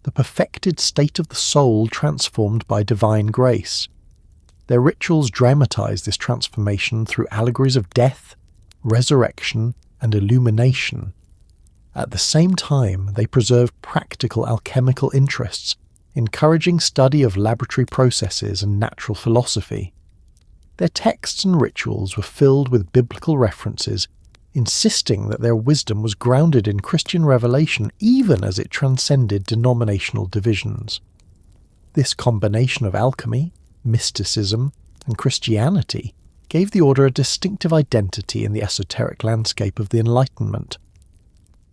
the perfected state of the soul transformed by divine grace. Their rituals dramatized this transformation through allegories of death, resurrection, and illumination. At the same time, they preserved practical alchemical interests, encouraging study of laboratory processes and natural philosophy. Their texts and rituals were filled with biblical references, insisting that their wisdom was grounded in Christian revelation even as it transcended denominational divisions. This combination of alchemy, mysticism, and Christianity gave the order a distinctive identity in the esoteric landscape of the Enlightenment.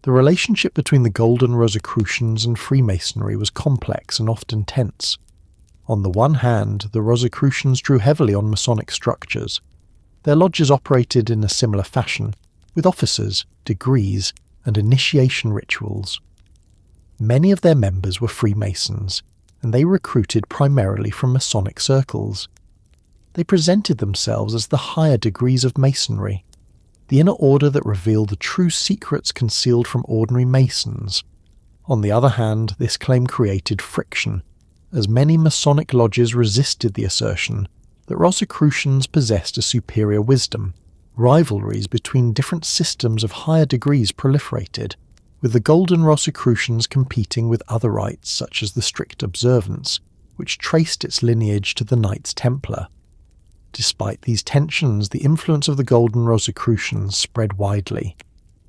The relationship between the Golden Rosicrucians and Freemasonry was complex and often tense. On the one hand, the Rosicrucians drew heavily on Masonic structures. Their lodges operated in a similar fashion, with officers, degrees, and initiation rituals. Many of their members were Freemasons, and they recruited primarily from Masonic circles. They presented themselves as the higher degrees of Masonry, the inner order that revealed the true secrets concealed from ordinary Masons. On the other hand, this claim created friction, as many Masonic lodges resisted the assertion that Rosicrucians possessed a superior wisdom. Rivalries between different systems of higher degrees proliferated, with the Golden Rosicrucians competing with other rites such as the strict observance, which traced its lineage to the Knights Templar. Despite these tensions, the influence of the Golden Rosicrucians spread widely.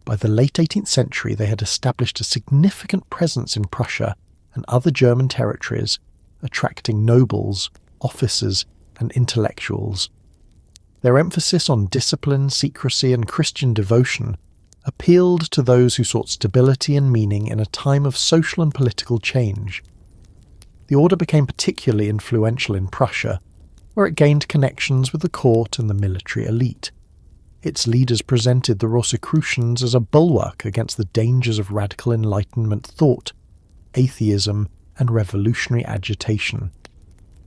By the late 18th century, they had established a significant presence in Prussia and other German territories, attracting nobles, officers, and intellectuals. Their emphasis on discipline, secrecy, and Christian devotion appealed to those who sought stability and meaning in a time of social and political change. The order became particularly influential in Prussia, where it gained connections with the court and the military elite. Its leaders presented the Rosicrucians as a bulwark against the dangers of radical Enlightenment thought, atheism, and revolutionary agitation.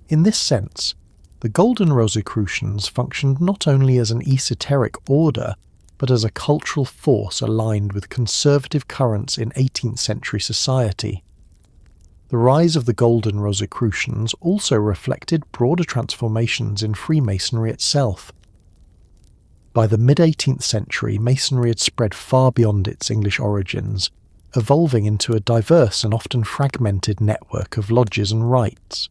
In this sense, the Golden Rosicrucians functioned not only as an esoteric order, but as a cultural force aligned with conservative currents in 18th century society. The rise of the Golden Rosicrucians also reflected broader transformations in Freemasonry itself. By the mid-18th century, Masonry had spread far beyond its English origins, evolving into a diverse and often fragmented network of lodges and rites.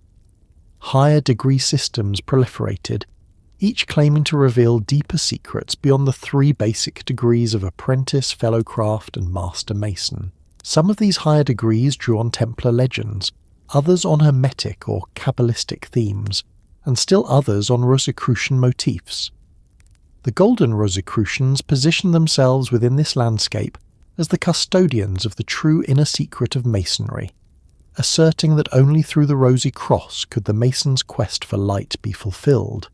Higher degree systems proliferated, each claiming to reveal deeper secrets beyond the three basic degrees of apprentice, fellowcraft, and master mason. Some of these higher degrees drew on Templar legends, others on Hermetic or Kabbalistic themes, and still others on Rosicrucian motifs. The Golden Rosicrucians positioned themselves within this landscape as the custodians of the true inner secret of Masonry, asserting that only through the Rosy Cross could the Mason's quest for light be fulfilled.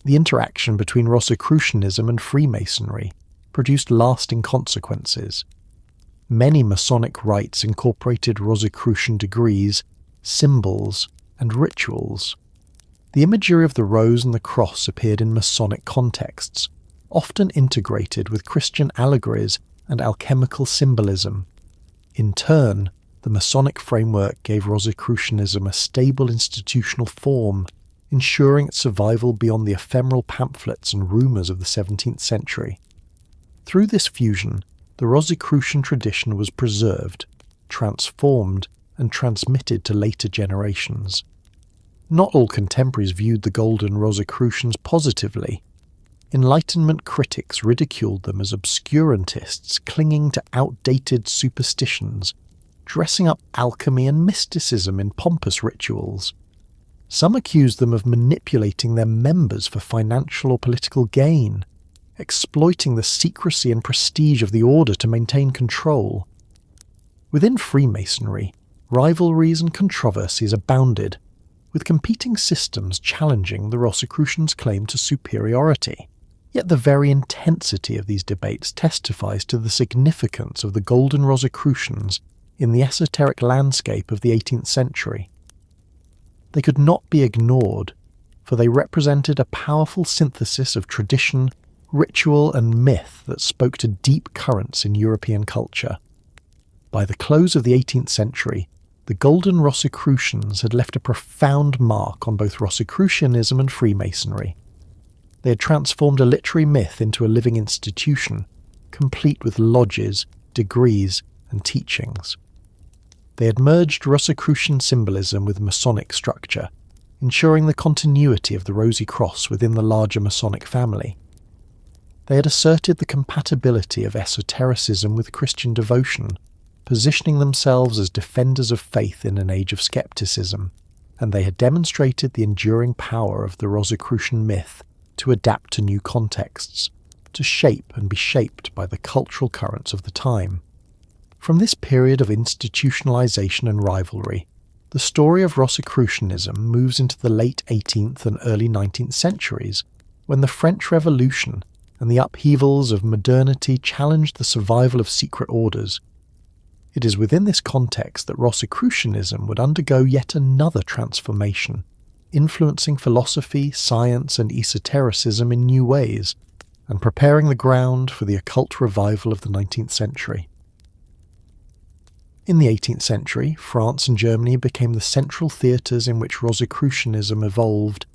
The interaction between Rosicrucianism and Freemasonry produced lasting consequences. Many Masonic rites incorporated Rosicrucian degrees, symbols, and rituals. The imagery of the rose and the cross appeared in Masonic contexts, often integrated with Christian allegories and alchemical symbolism. In turn, the Masonic framework gave Rosicrucianism a stable institutional form, ensuring its survival beyond the ephemeral pamphlets and rumours of the 17th century. Through this fusion, the Rosicrucian tradition was preserved, transformed, and transmitted to later generations. Not all contemporaries viewed the Golden Rosicrucians positively. Enlightenment critics ridiculed them as obscurantists clinging to outdated superstitions, dressing up alchemy and mysticism in pompous rituals. Some accused them of manipulating their members for financial or political gain, exploiting the secrecy and prestige of the order to maintain control. Within Freemasonry, rivalries and controversies abounded, with competing systems challenging the Rosicrucians' claim to superiority. Yet the very intensity of these debates testifies to the significance of the Golden Rosicrucians in the esoteric landscape of the 18th century. They could not be ignored, for they represented a powerful synthesis of tradition, ritual and myth that spoke to deep currents in European culture. By the close of the 18th century, the Golden Rosicrucians had left a profound mark on both Rosicrucianism and Freemasonry. They had transformed a literary myth into a living institution, complete with lodges, degrees, and teachings. They had merged Rosicrucian symbolism with Masonic structure, ensuring the continuity of the Rosy Cross within the larger Masonic family. They had asserted the compatibility of esotericism with Christian devotion, positioning themselves as defenders of faith in an age of skepticism, and they had demonstrated the enduring power of the Rosicrucian myth to adapt to new contexts, to shape and be shaped by the cultural currents of the time. From this period of institutionalization and rivalry, the story of Rosicrucianism moves into the late 18th and early 19th centuries, when the French Revolution and the upheavals of modernity challenged the survival of secret orders. It is within this context that Rosicrucianism would undergo yet another transformation, influencing philosophy, science and esotericism in new ways, and preparing the ground for the occult revival of the 19th century. In the 18th century, France and Germany became the central theatres in which Rosicrucianism evolved,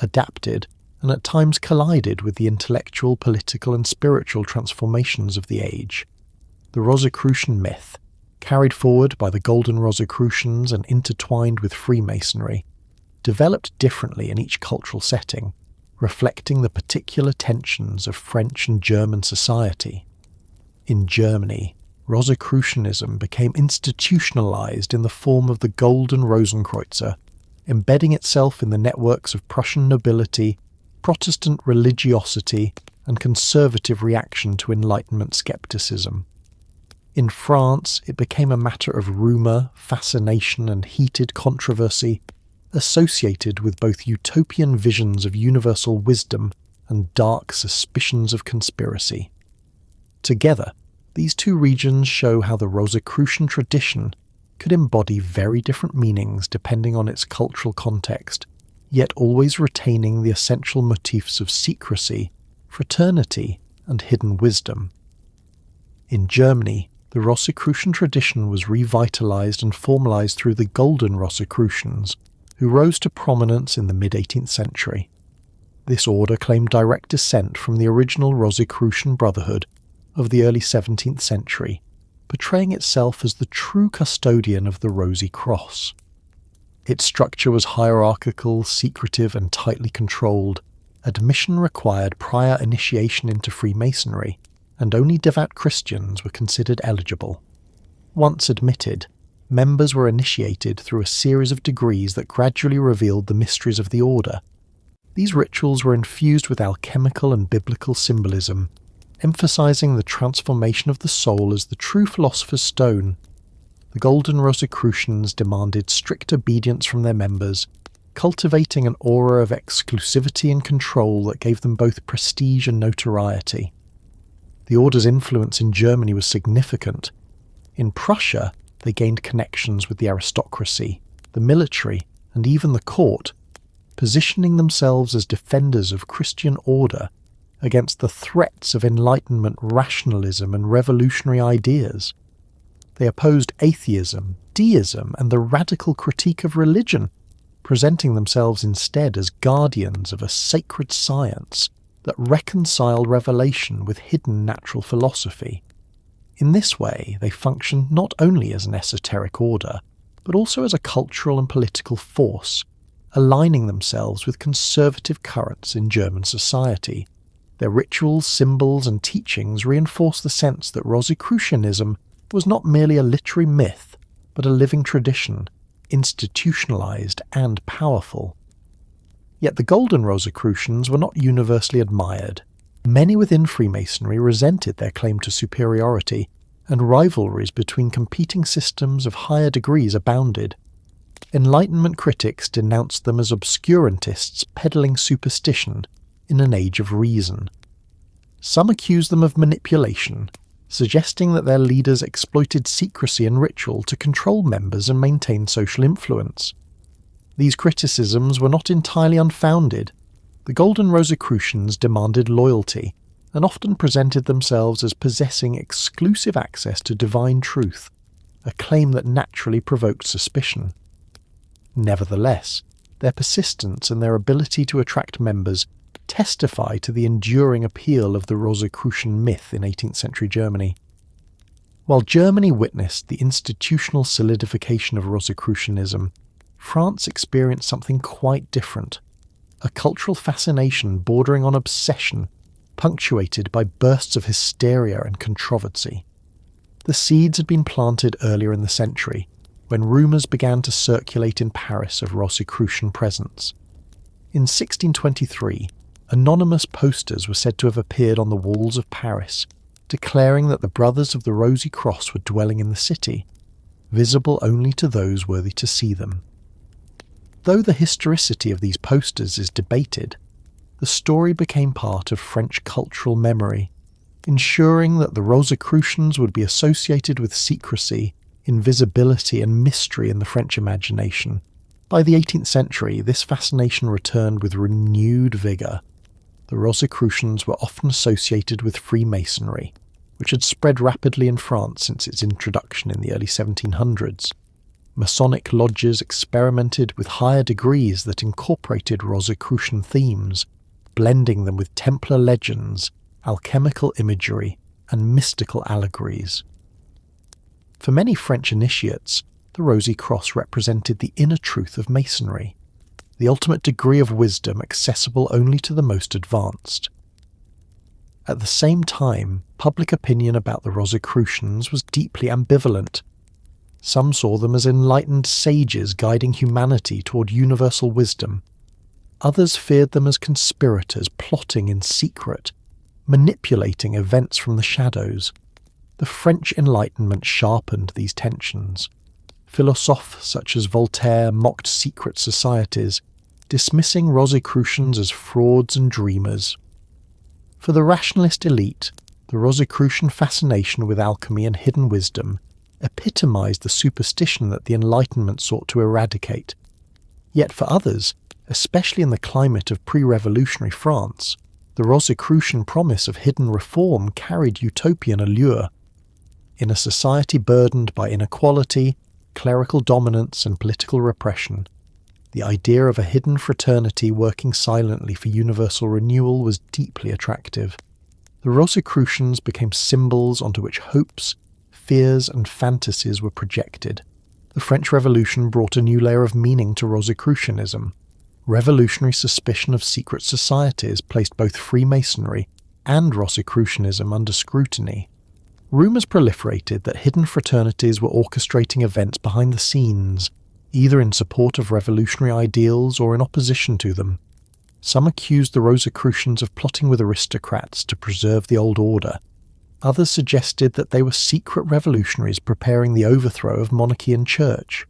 adapted, and at times collided with the intellectual, political and spiritual transformations of the age. The Rosicrucian myth, carried forward by the Golden Rosicrucians and intertwined with Freemasonry, developed differently in each cultural setting, reflecting the particular tensions of French and German society. In Germany, Rosicrucianism became institutionalized in the form of the Golden Rosenkreuzer, embedding itself in the networks of Prussian nobility, Protestant religiosity, and conservative reaction to Enlightenment skepticism. In France, it became a matter of rumour, fascination, and heated controversy, associated with both utopian visions of universal wisdom and dark suspicions of conspiracy. Together, these two regions show how the Rosicrucian tradition could embody very different meanings depending on its cultural context, yet always retaining the essential motifs of secrecy, fraternity, and hidden wisdom. In Germany, the Rosicrucian tradition was revitalized and formalized through the Golden Rosicrucians, who rose to prominence in the mid-18th century. This order claimed direct descent from the original Rosicrucian brotherhood of the early 17th century, portraying itself as the true custodian of the Rosy Cross. Its structure was hierarchical, secretive, and tightly controlled. Admission required prior initiation into Freemasonry, and only devout Christians were considered eligible. Once admitted, members were initiated through a series of degrees that gradually revealed the mysteries of the order. These rituals were infused with alchemical and biblical symbolism, emphasizing the transformation of the soul as the true philosopher's stone. The Golden Rosicrucians demanded strict obedience from their members, cultivating an aura of exclusivity and control that gave them both prestige and notoriety. The order's influence in Germany was significant. In Prussia, they gained connections with the aristocracy, the military, and even the court, positioning themselves as defenders of Christian order against the threats of Enlightenment rationalism and revolutionary ideas. They opposed atheism, deism, and the radical critique of religion, presenting themselves instead as guardians of a sacred science that reconciled revelation with hidden natural philosophy. In this way, they functioned not only as an esoteric order, but also as a cultural and political force, aligning themselves with conservative currents in German society. Their rituals, symbols, and teachings reinforce the sense that Rosicrucianism was not merely a literary myth, but a living tradition, institutionalized and powerful. Yet the Golden Rosicrucians were not universally admired. Many within Freemasonry resented their claim to superiority, and rivalries between competing systems of higher degrees abounded. Enlightenment critics denounced them as obscurantists peddling superstition in an age of reason. Some accused them of manipulation, suggesting that their leaders exploited secrecy and ritual to control members and maintain social influence. These criticisms were not entirely unfounded. The Golden Rosicrucians demanded loyalty and often presented themselves as possessing exclusive access to divine truth, a claim that naturally provoked suspicion. Nevertheless, their persistence and their ability to attract members testify to the enduring appeal of the Rosicrucian myth in 18th century Germany. While Germany witnessed the institutional solidification of Rosicrucianism, France experienced something quite different, a cultural fascination bordering on obsession, punctuated by bursts of hysteria and controversy. The seeds had been planted earlier in the century, when rumours began to circulate in Paris of Rosicrucian presence. In 1623, anonymous posters were said to have appeared on the walls of Paris, declaring that the Brothers of the Rosy Cross were dwelling in the city, visible only to those worthy to see them. Though the historicity of these posters is debated, the story became part of French cultural memory, ensuring that the Rosicrucians would be associated with secrecy, invisibility and mystery in the French imagination. By the 18th century, this fascination returned with renewed vigour. The Rosicrucians were often associated with Freemasonry, which had spread rapidly in France since its introduction in the early 1700s. Masonic lodges experimented with higher degrees that incorporated Rosicrucian themes, blending them with Templar legends, alchemical imagery, and mystical allegories. For many French initiates, the Rosy Cross represented the inner truth of Masonry, the ultimate degree of wisdom accessible only to the most advanced. At the same time, public opinion about the Rosicrucians was deeply ambivalent. Some saw them as enlightened sages guiding humanity toward universal wisdom. Others feared them as conspirators plotting in secret, manipulating events from the shadows. The French Enlightenment sharpened these tensions. Philosophers such as Voltaire mocked secret societies, dismissing Rosicrucians as frauds and dreamers. For the rationalist elite, the Rosicrucian fascination with alchemy and hidden wisdom epitomized the superstition that the Enlightenment sought to eradicate. Yet for others, especially in the climate of pre-revolutionary France, the Rosicrucian promise of hidden reform carried utopian allure. In a society burdened by inequality, clerical dominance and political repression, the idea of a hidden fraternity working silently for universal renewal was deeply attractive. The Rosicrucians became symbols onto which hopes, fears and fantasies were projected. The French Revolution brought a new layer of meaning to Rosicrucianism. Revolutionary suspicion of secret societies placed both Freemasonry and Rosicrucianism under scrutiny. Rumours proliferated that hidden fraternities were orchestrating events behind the scenes, either in support of revolutionary ideals or in opposition to them. Some accused the Rosicrucians of plotting with aristocrats to preserve the old order. Others suggested that they were secret revolutionaries preparing the overthrow of monarchy and church.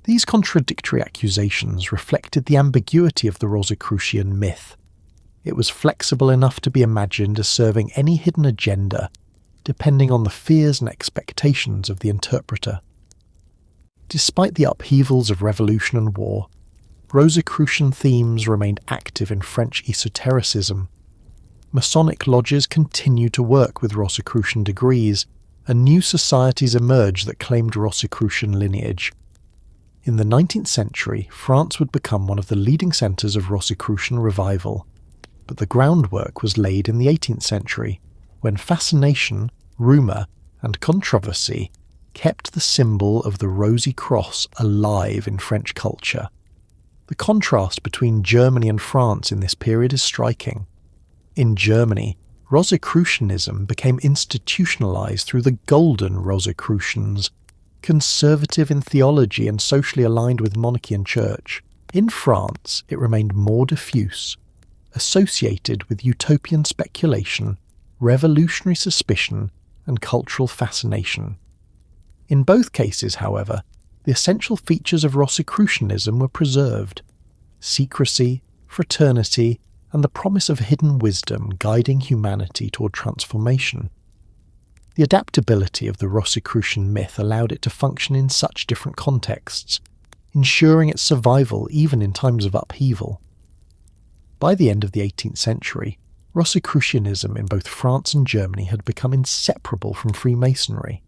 These contradictory accusations reflected the ambiguity of the Rosicrucian myth. It was flexible enough to be imagined as serving any hidden agenda, depending on the fears and expectations of the interpreter. Despite the upheavals of revolution and war, Rosicrucian themes remained active in French esotericism. Masonic lodges continued to work with Rosicrucian degrees, and new societies emerged that claimed Rosicrucian lineage. In the 19th century, France would become one of the leading centres of Rosicrucian revival, but the groundwork was laid in the 18th century, when fascination, rumour, and controversy kept the symbol of the Rosy Cross alive in French culture. The contrast between Germany and France in this period is striking. In Germany, Rosicrucianism became institutionalized through the Golden Rosicrucians, conservative in theology and socially aligned with monarchy and church. In France, it remained more diffuse, associated with utopian speculation, revolutionary suspicion, and cultural fascination. In both cases, however, the essential features of Rosicrucianism were preserved: secrecy, fraternity, and the promise of hidden wisdom guiding humanity toward transformation. The adaptability of the Rosicrucian myth allowed it to function in such different contexts, ensuring its survival even in times of upheaval. By the end of the 18th century, Rosicrucianism in both France and Germany had become inseparable from Freemasonry.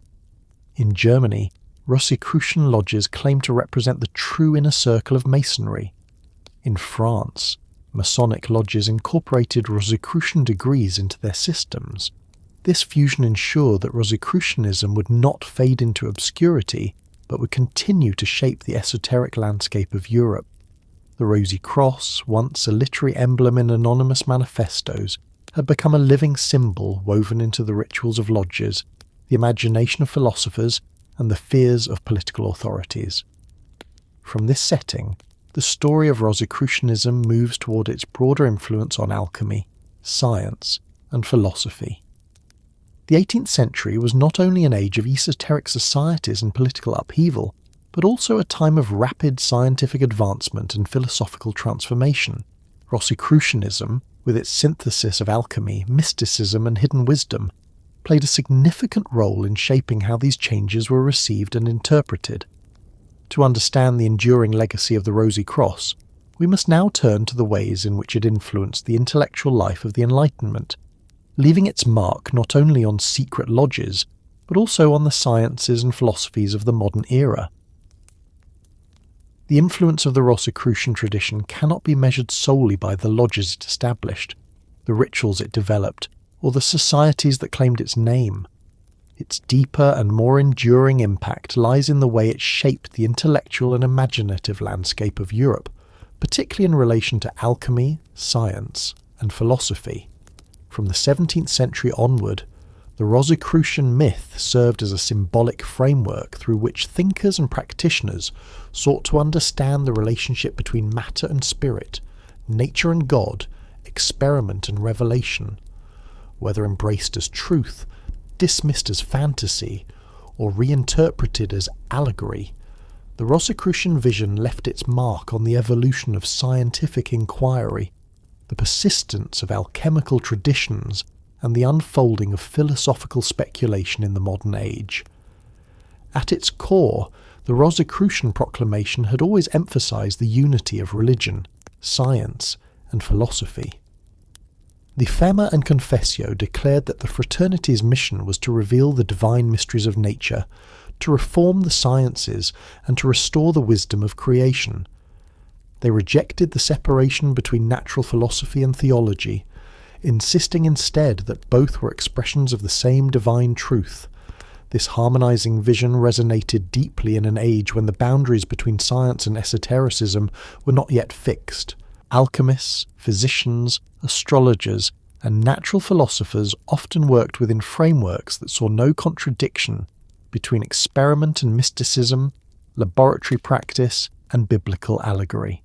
In Germany, Rosicrucian lodges claimed to represent the true inner circle of Masonry. In France, Masonic lodges incorporated Rosicrucian degrees into their systems. This fusion ensured that Rosicrucianism would not fade into obscurity, but would continue to shape the esoteric landscape of Europe. The Rosy Cross, once a literary emblem in anonymous manifestos, had become a living symbol woven into the rituals of lodges, the imagination of philosophers, and the fears of political authorities. From this setting, the story of Rosicrucianism moves toward its broader influence on alchemy, science, and philosophy. The 18th century was not only an age of esoteric societies and political upheaval, but also a time of rapid scientific advancement and philosophical transformation. Rosicrucianism, with its synthesis of alchemy, mysticism, and hidden wisdom, played a significant role in shaping how these changes were received and interpreted. To understand the enduring legacy of the Rosy Cross, we must now turn to the ways in which it influenced the intellectual life of the Enlightenment, leaving its mark not only on secret lodges, but also on the sciences and philosophies of the modern era. The influence of the Rosicrucian tradition cannot be measured solely by the lodges it established, the rituals it developed, or the societies that claimed its name. Its deeper and more enduring impact lies in the way it shaped the intellectual and imaginative landscape of Europe, particularly in relation to alchemy, science, and philosophy. From the 17th century onward, the Rosicrucian myth served as a symbolic framework through which thinkers and practitioners sought to understand the relationship between matter and spirit, nature and God, experiment and revelation. Whether embraced as truth, dismissed as fantasy, or reinterpreted as allegory, the Rosicrucian vision left its mark on the evolution of scientific inquiry, the persistence of alchemical traditions, and the unfolding of philosophical speculation in the modern age. At its core, the Rosicrucian proclamation had always emphasized the unity of religion, science, and philosophy. The Fema and Confessio declared that the fraternity's mission was to reveal the divine mysteries of nature, to reform the sciences, and to restore the wisdom of creation. They rejected the separation between natural philosophy and theology, insisting instead that both were expressions of the same divine truth. This harmonizing vision resonated deeply in an age when the boundaries between science and esotericism were not yet fixed. Alchemists, physicians, astrologers, and natural philosophers often worked within frameworks that saw no contradiction between experiment and mysticism, laboratory practice, and biblical allegory.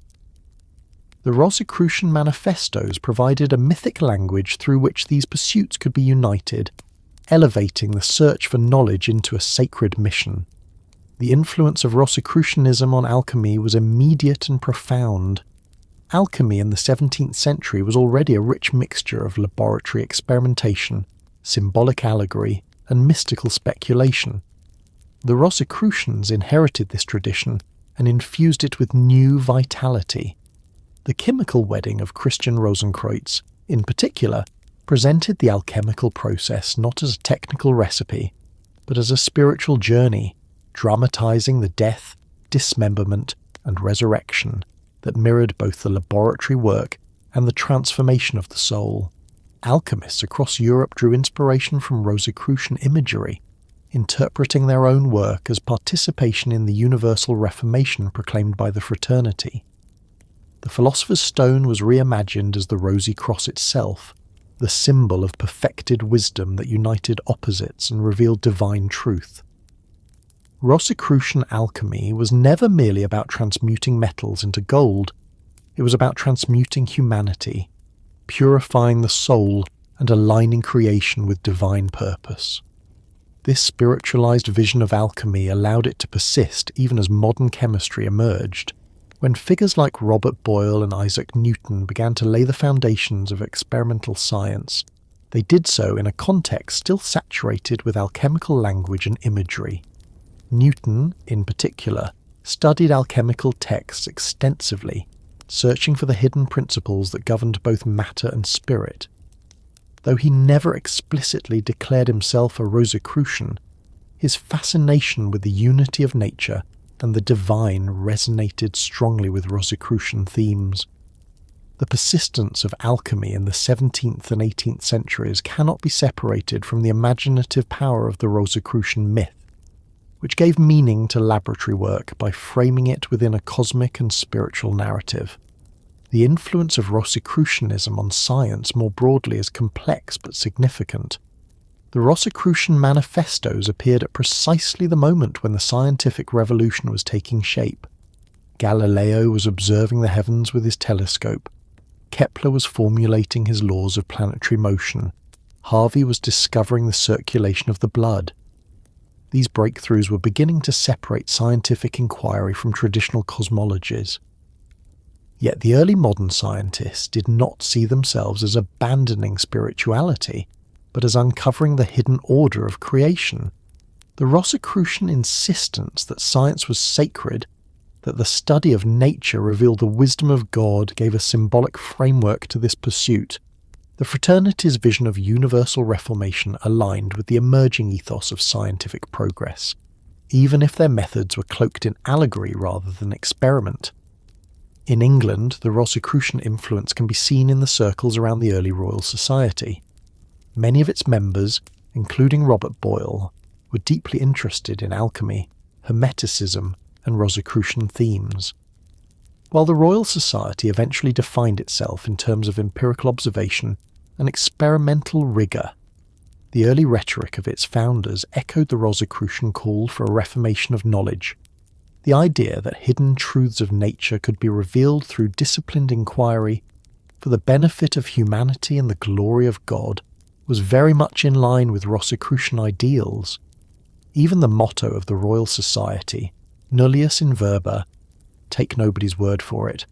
The Rosicrucian manifestos provided a mythic language through which these pursuits could be united, elevating the search for knowledge into a sacred mission. The influence of Rosicrucianism on alchemy was immediate and profound. Alchemy in the 17th century was already a rich mixture of laboratory experimentation, symbolic allegory, and mystical speculation. The Rosicrucians inherited this tradition and infused it with new vitality. The chemical wedding of Christian Rosenkreuz, in particular, presented the alchemical process not as a technical recipe, but as a spiritual journey, dramatizing the death, dismemberment, and resurrection that mirrored both the laboratory work and the transformation of the soul. Alchemists across Europe drew inspiration from Rosicrucian imagery, interpreting their own work as participation in the universal reformation proclaimed by the fraternity. The philosopher's stone was reimagined as the Rosy Cross itself, the symbol of perfected wisdom that united opposites and revealed divine truth. Rosicrucian alchemy was never merely about transmuting metals into gold. It was about transmuting humanity, purifying the soul, and aligning creation with divine purpose. This spiritualized vision of alchemy allowed it to persist even as modern chemistry emerged. When figures like Robert Boyle and Isaac Newton began to lay the foundations of experimental science, they did so in a context still saturated with alchemical language and imagery. Newton, in particular, studied alchemical texts extensively, searching for the hidden principles that governed both matter and spirit. Though he never explicitly declared himself a Rosicrucian, his fascination with the unity of nature and the divine resonated strongly with Rosicrucian themes. The persistence of alchemy in the 17th and 18th centuries cannot be separated from the imaginative power of the Rosicrucian myth, which gave meaning to laboratory work by framing it within a cosmic and spiritual narrative. The influence of Rosicrucianism on science more broadly is complex but significant. The Rosicrucian manifestos appeared at precisely the moment when the scientific revolution was taking shape. Galileo was observing the heavens with his telescope. Kepler was formulating his laws of planetary motion. Harvey was discovering the circulation of the blood. These breakthroughs were beginning to separate scientific inquiry from traditional cosmologies. Yet the early modern scientists did not see themselves as abandoning spirituality, but as uncovering the hidden order of creation. The Rosicrucian insistence that science was sacred, that the study of nature revealed the wisdom of God, gave a symbolic framework to this pursuit. The fraternity's vision of universal reformation aligned with the emerging ethos of scientific progress, even if their methods were cloaked in allegory rather than experiment. In England, the Rosicrucian influence can be seen in the circles around the early Royal Society. Many of its members, including Robert Boyle, were deeply interested in alchemy, Hermeticism, and Rosicrucian themes. While the Royal Society eventually defined itself in terms of empirical observation and experimental rigour, the early rhetoric of its founders echoed the Rosicrucian call for a reformation of knowledge. The idea that hidden truths of nature could be revealed through disciplined inquiry for the benefit of humanity and the glory of God was very much in line with Rosicrucian ideals. Even the motto of the Royal Society, nullius in verba, take nobody's word for it,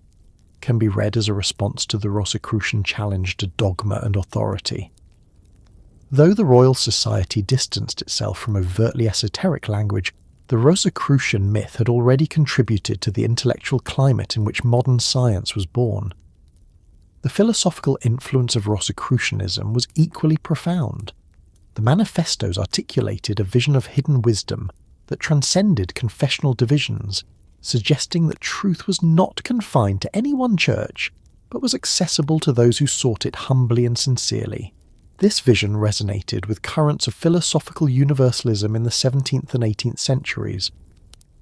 can be read as a response to the Rosicrucian challenge to dogma and authority. Though the Royal Society distanced itself from overtly esoteric language, the Rosicrucian myth had already contributed to the intellectual climate in which modern science was born. The philosophical influence of Rosicrucianism was equally profound. The manifestos articulated a vision of hidden wisdom that transcended confessional divisions, suggesting that truth was not confined to any one church, but was accessible to those who sought it humbly and sincerely. This vision resonated with currents of philosophical universalism in the 17th and 18th centuries.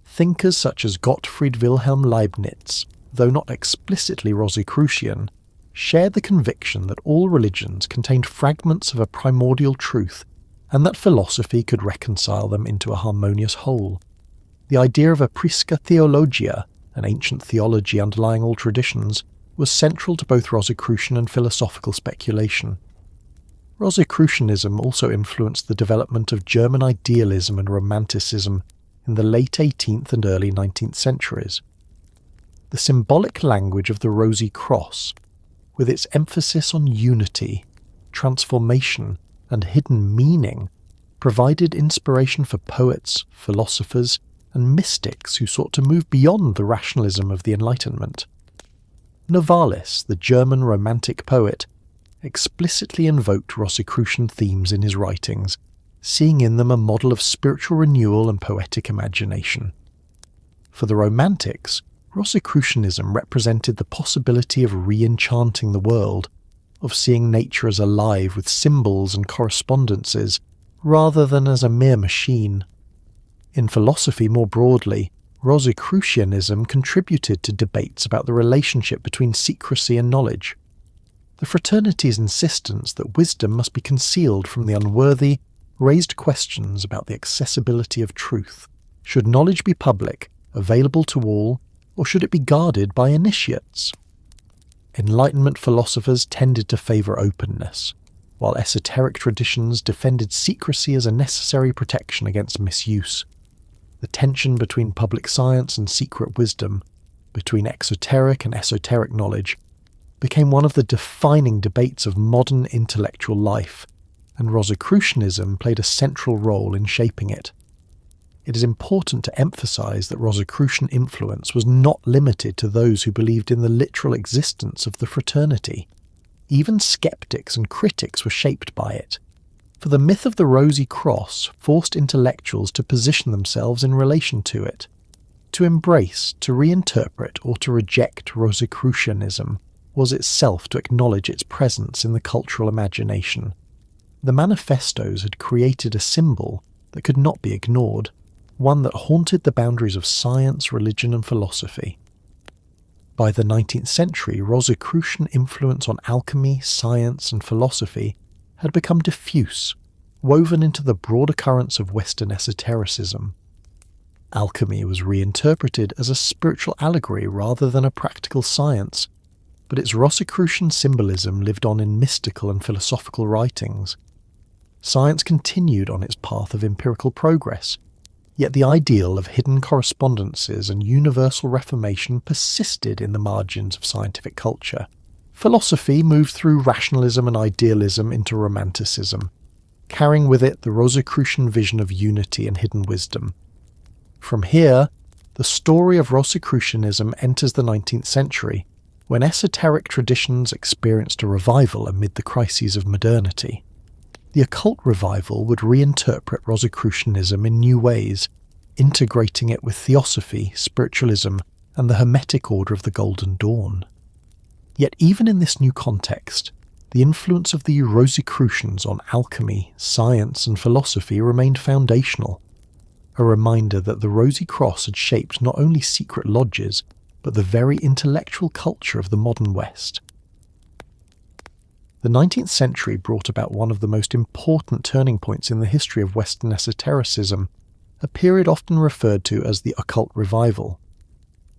Thinkers such as Gottfried Wilhelm Leibniz, though not explicitly Rosicrucian, shared the conviction that all religions contained fragments of a primordial truth and that philosophy could reconcile them into a harmonious whole. The idea of a prisca theologia, an ancient theology underlying all traditions, was central to both Rosicrucian and philosophical speculation. Rosicrucianism also influenced the development of German idealism and romanticism in the late 18th and early 19th centuries. The symbolic language of the Rosy Cross, with its emphasis on unity, transformation, and hidden meaning, provided inspiration for poets, philosophers, and mystics who sought to move beyond the rationalism of the Enlightenment. Novalis, the German Romantic poet, explicitly invoked Rosicrucian themes in his writings, seeing in them a model of spiritual renewal and poetic imagination. For the Romantics, Rosicrucianism represented the possibility of re-enchanting the world, of seeing nature as alive with symbols and correspondences, rather than as a mere machine. In philosophy more broadly, Rosicrucianism contributed to debates about the relationship between secrecy and knowledge. The fraternity's insistence that wisdom must be concealed from the unworthy raised questions about the accessibility of truth. Should knowledge be public, available to all, or should it be guarded by initiates? Enlightenment philosophers tended to favour openness. while esoteric traditions defended secrecy as a necessary protection against misuse. The tension between public science and secret wisdom, between exoteric and esoteric knowledge, became one of the defining debates of modern intellectual life, and Rosicrucianism played a central role in shaping it. It is important to emphasize that Rosicrucian influence was not limited to those who believed in the literal existence of the fraternity. Even skeptics and critics were shaped by it, for the myth of the Rosy Cross forced intellectuals to position themselves in relation to it, to embrace, to reinterpret, or to reject Rosicrucianism was itself to acknowledge its presence in the cultural imagination. The manifestos had created a symbol that could not be ignored, one that haunted the boundaries of science, religion, and philosophy. By the 19th century, Rosicrucian influence on alchemy, science, and philosophy had become diffuse, woven into the broader currents of Western esotericism. Alchemy was reinterpreted as a spiritual allegory rather than a practical science, but its Rosicrucian symbolism lived on in mystical and philosophical writings. Science continued on its path of empirical progress, yet the ideal of hidden correspondences and universal reformation persisted in the margins of scientific culture. Philosophy moved through rationalism and idealism into romanticism, carrying with it the Rosicrucian vision of unity and hidden wisdom. From here, the story of Rosicrucianism enters the 19th century, when esoteric traditions experienced a revival amid the crises of modernity. The occult revival would reinterpret Rosicrucianism in new ways, integrating it with theosophy, spiritualism, and the Hermetic order of the Golden Dawn. Yet even in this new context, the influence of the Rosicrucians on alchemy, science, and philosophy remained foundational, a reminder that the Rosy Cross had shaped not only secret lodges, but the very intellectual culture of the modern West. The 19th century brought about one of the most important turning points in the history of Western esotericism, a period often referred to as the occult revival.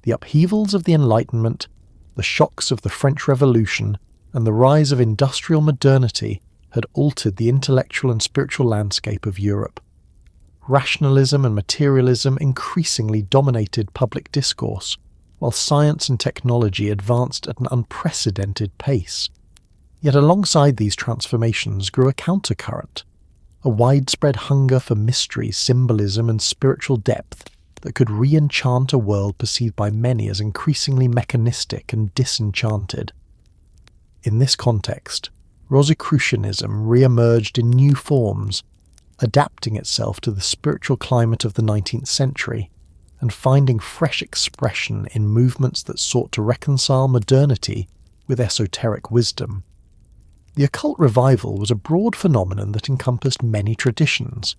The upheavals of the Enlightenment, the shocks of the French Revolution, and the rise of industrial modernity had altered the intellectual and spiritual landscape of Europe. Rationalism and materialism increasingly dominated public discourse, while science and technology advanced at an unprecedented pace. Yet alongside these transformations grew a countercurrent, a widespread hunger for mystery, symbolism, and spiritual depth that could re-enchant a world perceived by many as increasingly mechanistic and disenchanted. In this context, Rosicrucianism re-emerged in new forms, adapting itself to the spiritual climate of the 19th century, and finding fresh expression in movements that sought to reconcile modernity with esoteric wisdom. The occult revival was a broad phenomenon that encompassed many traditions: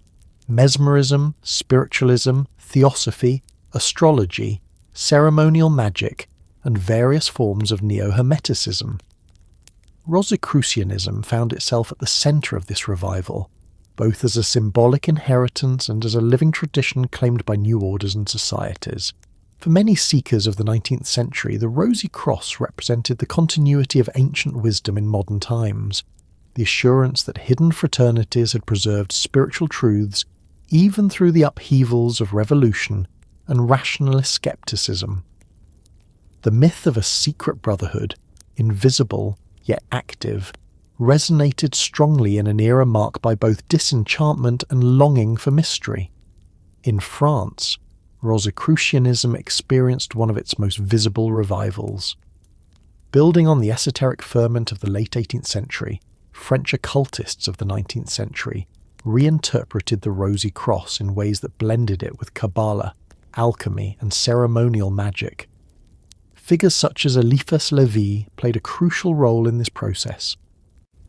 mesmerism, spiritualism, theosophy, astrology, ceremonial magic, and various forms of neo-Hermeticism. Rosicrucianism found itself at the centre of this revival, both as a symbolic inheritance and as a living tradition claimed by new orders and societies. For many seekers of the 19th century, the Rosy Cross represented the continuity of ancient wisdom in modern times, the assurance that hidden fraternities had preserved spiritual truths even through the upheavals of revolution and rationalist skepticism. The myth of a secret brotherhood, invisible yet active, resonated strongly in an era marked by both disenchantment and longing for mystery. In France, Rosicrucianism experienced one of its most visible revivals. Building on the esoteric ferment of the late 18th century, French occultists of the 19th century reinterpreted the Rosy Cross in ways that blended it with Kabbalah, alchemy, and ceremonial magic. Figures such as Eliphas Lévy played a crucial role in this process.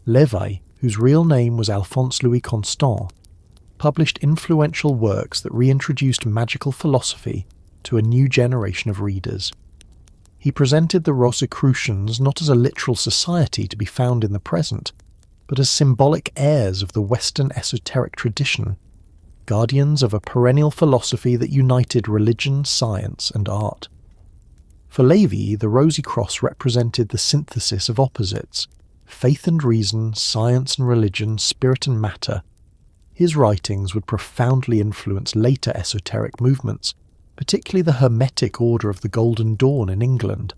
Lévy, whose real name was Alphonse Louis Constant, published influential works that reintroduced magical philosophy to a new generation of readers. He presented the Rosicrucians not as a literal society to be found in the present, but as symbolic heirs of the Western esoteric tradition, guardians of a perennial philosophy that united religion, science, and art. For Lévy, the Rosy Cross represented the synthesis of opposites: faith and reason, science and religion, spirit and matter, his writings would profoundly influence later esoteric movements, particularly the Hermetic Order of the Golden Dawn in England.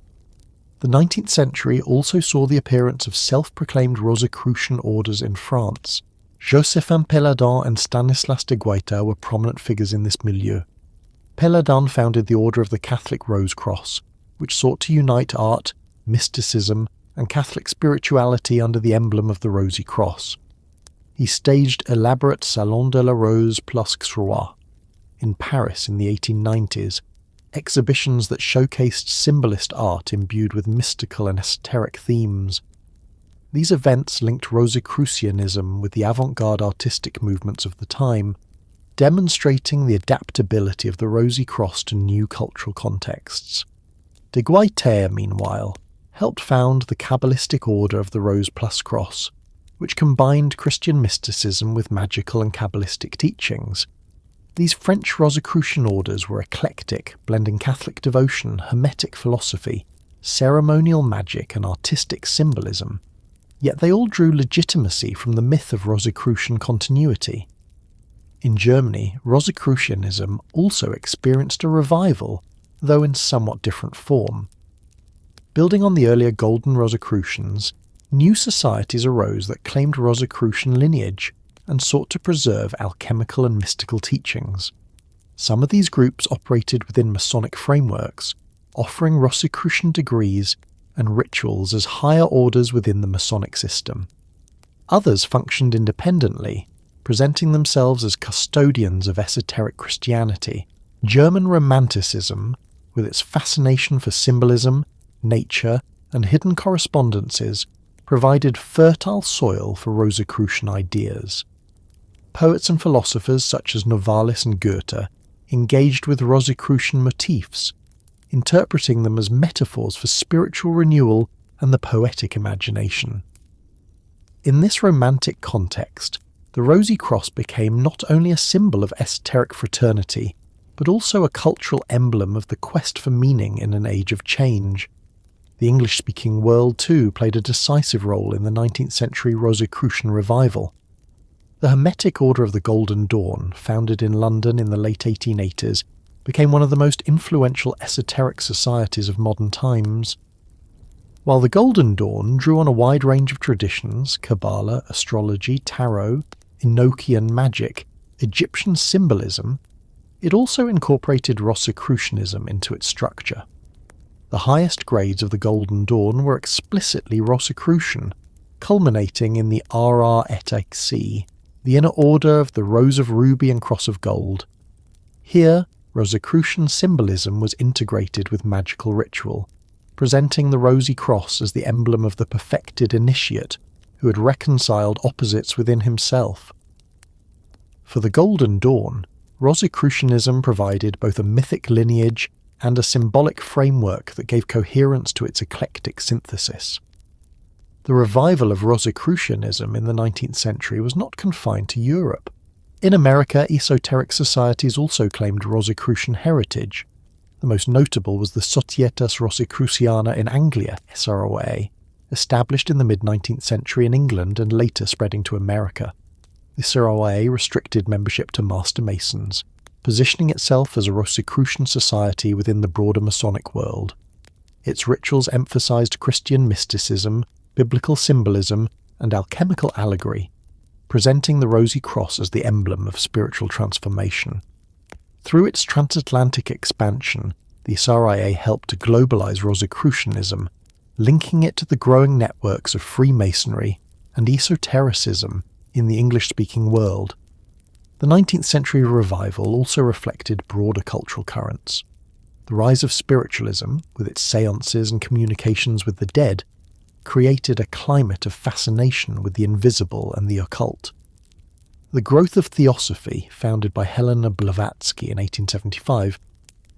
The 19th century also saw the appearance of self-proclaimed Rosicrucian orders in France. Joséphin Péladan and Stanislas de Guaita were prominent figures in this milieu. Péladan founded the Order of the Catholic Rose Cross, which sought to unite art, mysticism, and Catholic spirituality under the emblem of the Rosy Cross. He staged elaborate Salon de la Rose plus Croix in Paris in the 1890s, exhibitions that showcased symbolist art imbued with mystical and esoteric themes. These events linked Rosicrucianism with the avant-garde artistic movements of the time, demonstrating the adaptability of the Rosy Cross to new cultural contexts. De Guaita, meanwhile, helped found the Kabbalistic Order of the Rose plus Cross, which combined Christian mysticism with magical and Kabbalistic teachings. These French Rosicrucian orders were eclectic, blending Catholic devotion, Hermetic philosophy, ceremonial magic and artistic symbolism. Yet they all drew legitimacy from the myth of Rosicrucian continuity. In Germany, Rosicrucianism also experienced a revival, though in somewhat different form. Building on the earlier Golden Rosicrucians, new societies arose that claimed Rosicrucian lineage and sought to preserve alchemical and mystical teachings. Some of these groups operated within Masonic frameworks, offering Rosicrucian degrees and rituals as higher orders within the Masonic system. Others functioned independently, presenting themselves as custodians of esoteric Christianity. German Romanticism, with its fascination for symbolism, nature, and hidden correspondences, provided fertile soil for Rosicrucian ideas. Poets and philosophers such as Novalis and Goethe engaged with Rosicrucian motifs, interpreting them as metaphors for spiritual renewal and the poetic imagination. In this romantic context, the Rosy Cross became not only a symbol of esoteric fraternity, but also a cultural emblem of the quest for meaning in an age of change. The English-speaking world, too, played a decisive role in the 19th century Rosicrucian revival. The Hermetic Order of the Golden Dawn, founded in London in the late 1880s, became one of the most influential esoteric societies of modern times. While the Golden Dawn drew on a wide range of traditions, Kabbalah, astrology, tarot, Enochian magic, Egyptian symbolism, it also incorporated Rosicrucianism into its structure. The highest grades of the Golden Dawn were explicitly Rosicrucian, culminating in the Ara et Xe, the inner order of the Rose of Ruby and Cross of Gold. Here, Rosicrucian symbolism was integrated with magical ritual, presenting the Rosy Cross as the emblem of the perfected initiate who had reconciled opposites within himself. For the Golden Dawn, Rosicrucianism provided both a mythic lineage and a symbolic framework that gave coherence to its eclectic synthesis. The revival of Rosicrucianism in the 19th century was not confined to Europe. In America, esoteric societies also claimed Rosicrucian heritage. The most notable was the Societas Rosicruciana in Anglia, SROA, established in the mid-19th century in England and later spreading to America. The SROA restricted membership to Master Masons, positioning itself as a Rosicrucian society within the broader Masonic world. Its rituals emphasized Christian mysticism, biblical symbolism, and alchemical allegory, presenting the Rosy Cross as the emblem of spiritual transformation. Through its transatlantic expansion, the SRIA helped to globalize Rosicrucianism, linking it to the growing networks of Freemasonry and esotericism in the English-speaking world. The 19th century revival also reflected broader cultural currents. The rise of spiritualism, with its seances and communications with the dead, created a climate of fascination with the invisible and the occult. The growth of theosophy, founded by Helena Blavatsky in 1875,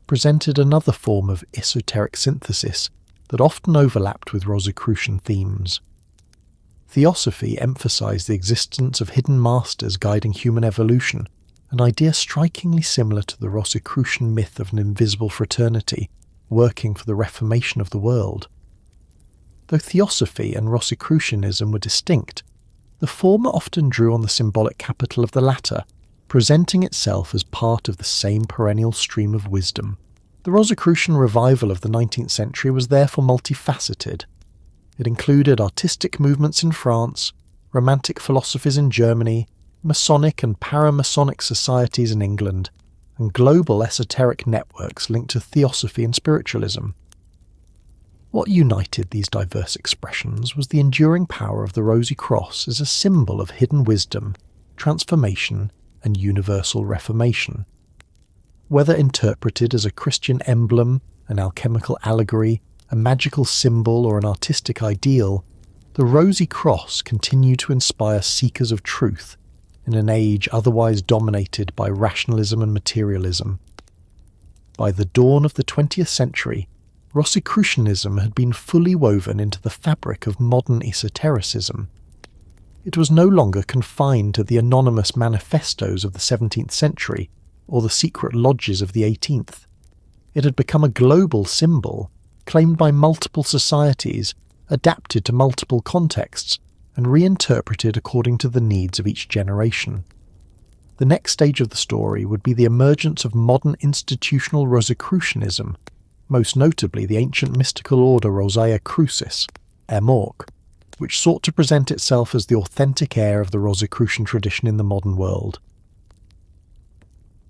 presented another form of esoteric synthesis that often overlapped with Rosicrucian themes. Theosophy emphasized the existence of hidden masters guiding human evolution, an idea strikingly similar to the Rosicrucian myth of an invisible fraternity working for the reformation of the world. Though Theosophy and Rosicrucianism were distinct, the former often drew on the symbolic capital of the latter, presenting itself as part of the same perennial stream of wisdom. The Rosicrucian revival of the 19th century was therefore multifaceted. It included artistic movements in France, romantic philosophies in Germany, Masonic and paramasonic societies in England, and global esoteric networks linked to theosophy and spiritualism. What united these diverse expressions was the enduring power of the Rosy Cross as a symbol of hidden wisdom, transformation, and universal reformation. Whether interpreted as a Christian emblem, an alchemical allegory, a magical symbol, or an artistic ideal, the Rosy Cross continued to inspire seekers of truth in an age otherwise dominated by rationalism and materialism. By the dawn of the 20th century, Rosicrucianism had been fully woven into the fabric of modern esotericism. It was no longer confined to the anonymous manifestos of the 17th century or the secret lodges of the 18th. It had become a global symbol, claimed by multiple societies, adapted to multiple contexts, and reinterpreted according to the needs of each generation. The next stage of the story would be the emergence of modern institutional Rosicrucianism, most notably the ancient mystical order Rosicrucis, Morc, which sought to present itself as the authentic heir of the Rosicrucian tradition in the modern world.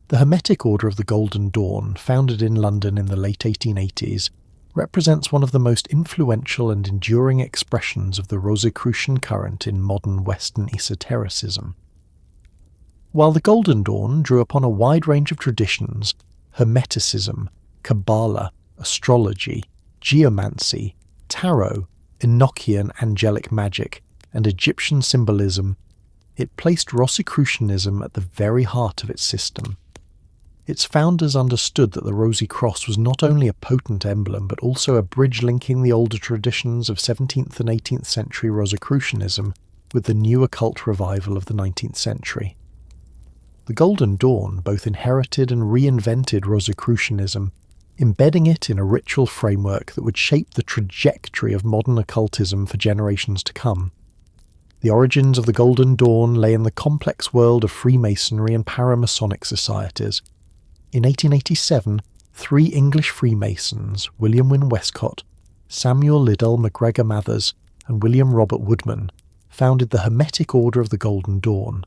The Hermetic Order of the Golden Dawn, founded in London in the late 1880s, represents one of the most influential and enduring expressions of the Rosicrucian current in modern Western esotericism. While the Golden Dawn drew upon a wide range of traditions, Hermeticism, Kabbalah, astrology, geomancy, tarot, Enochian angelic magic, and Egyptian symbolism, it placed Rosicrucianism at the very heart of its system. Its founders understood that the Rosy Cross was not only a potent emblem but also a bridge linking the older traditions of 17th and 18th century Rosicrucianism with the new occult revival of the 19th century. The Golden Dawn both inherited and reinvented Rosicrucianism, embedding it in a ritual framework that would shape the trajectory of modern occultism for generations to come. The origins of the Golden Dawn lay in the complex world of Freemasonry and paramasonic societies. In 1887, 3 English Freemasons, William Wynne Westcott, Samuel Liddell MacGregor Mathers, and William Robert Woodman, founded the Hermetic Order of the Golden Dawn.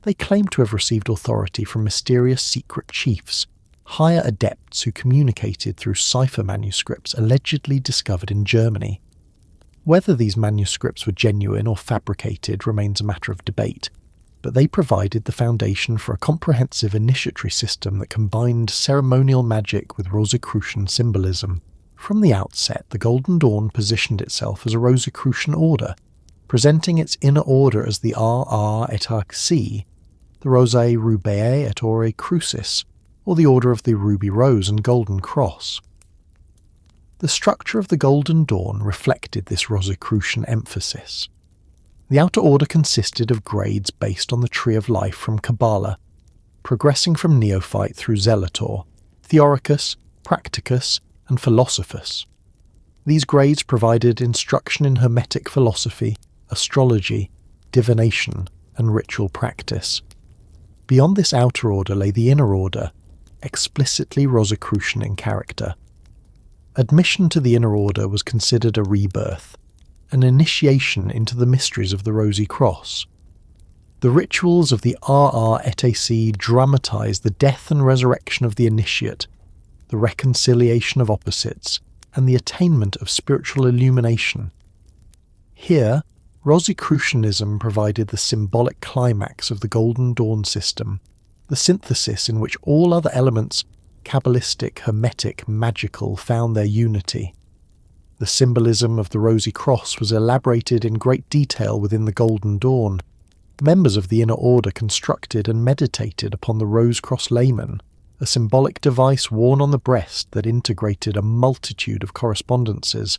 They claimed to have received authority from mysterious secret chiefs, higher adepts who communicated through cipher manuscripts allegedly discovered in Germany. Whether these manuscripts were genuine or fabricated remains a matter of debate, but they provided the foundation for a comprehensive initiatory system that combined ceremonial magic with Rosicrucian symbolism. From the outset, the Golden Dawn positioned itself as a Rosicrucian order, presenting its inner order as the RR et Arc, the Rose Rubeae et Ore Crucis, or the Order of the Ruby Rose and Golden Cross. The structure of the Golden Dawn reflected this Rosicrucian emphasis. The outer order consisted of grades based on the Tree of Life from Kabbalah, progressing from neophyte through Zelator, Theoricus, Practicus, and Philosophus. These grades provided instruction in Hermetic philosophy, astrology, divination, and ritual practice. Beyond this outer order lay the inner order, explicitly Rosicrucian in character. Admission to the inner order was considered a rebirth, an initiation into the mysteries of the Rosy Cross. The rituals of the RR et AC dramatized the death and resurrection of the initiate, the reconciliation of opposites, and the attainment of spiritual illumination. Here, Rosicrucianism provided the symbolic climax of the Golden Dawn system, the synthesis in which all other elements, Kabbalistic, Hermetic, magical, found their unity. The symbolism of the Rosy Cross was elaborated in great detail within the Golden Dawn. Members of the inner order constructed and meditated upon the Rose Cross Layman, a symbolic device worn on the breast that integrated a multitude of correspondences.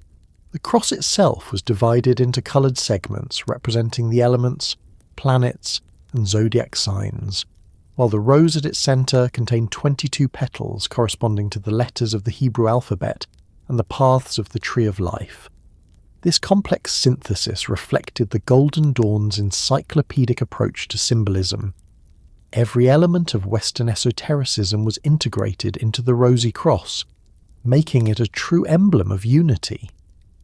The cross itself was divided into coloured segments representing the elements, planets, and zodiac signs, while the rose at its centre contained 22 petals corresponding to the letters of the Hebrew alphabet and the paths of the Tree of Life. This complex synthesis reflected the Golden Dawn's encyclopedic approach to symbolism. Every element of Western esotericism was integrated into the Rosy Cross, making it a true emblem of unity.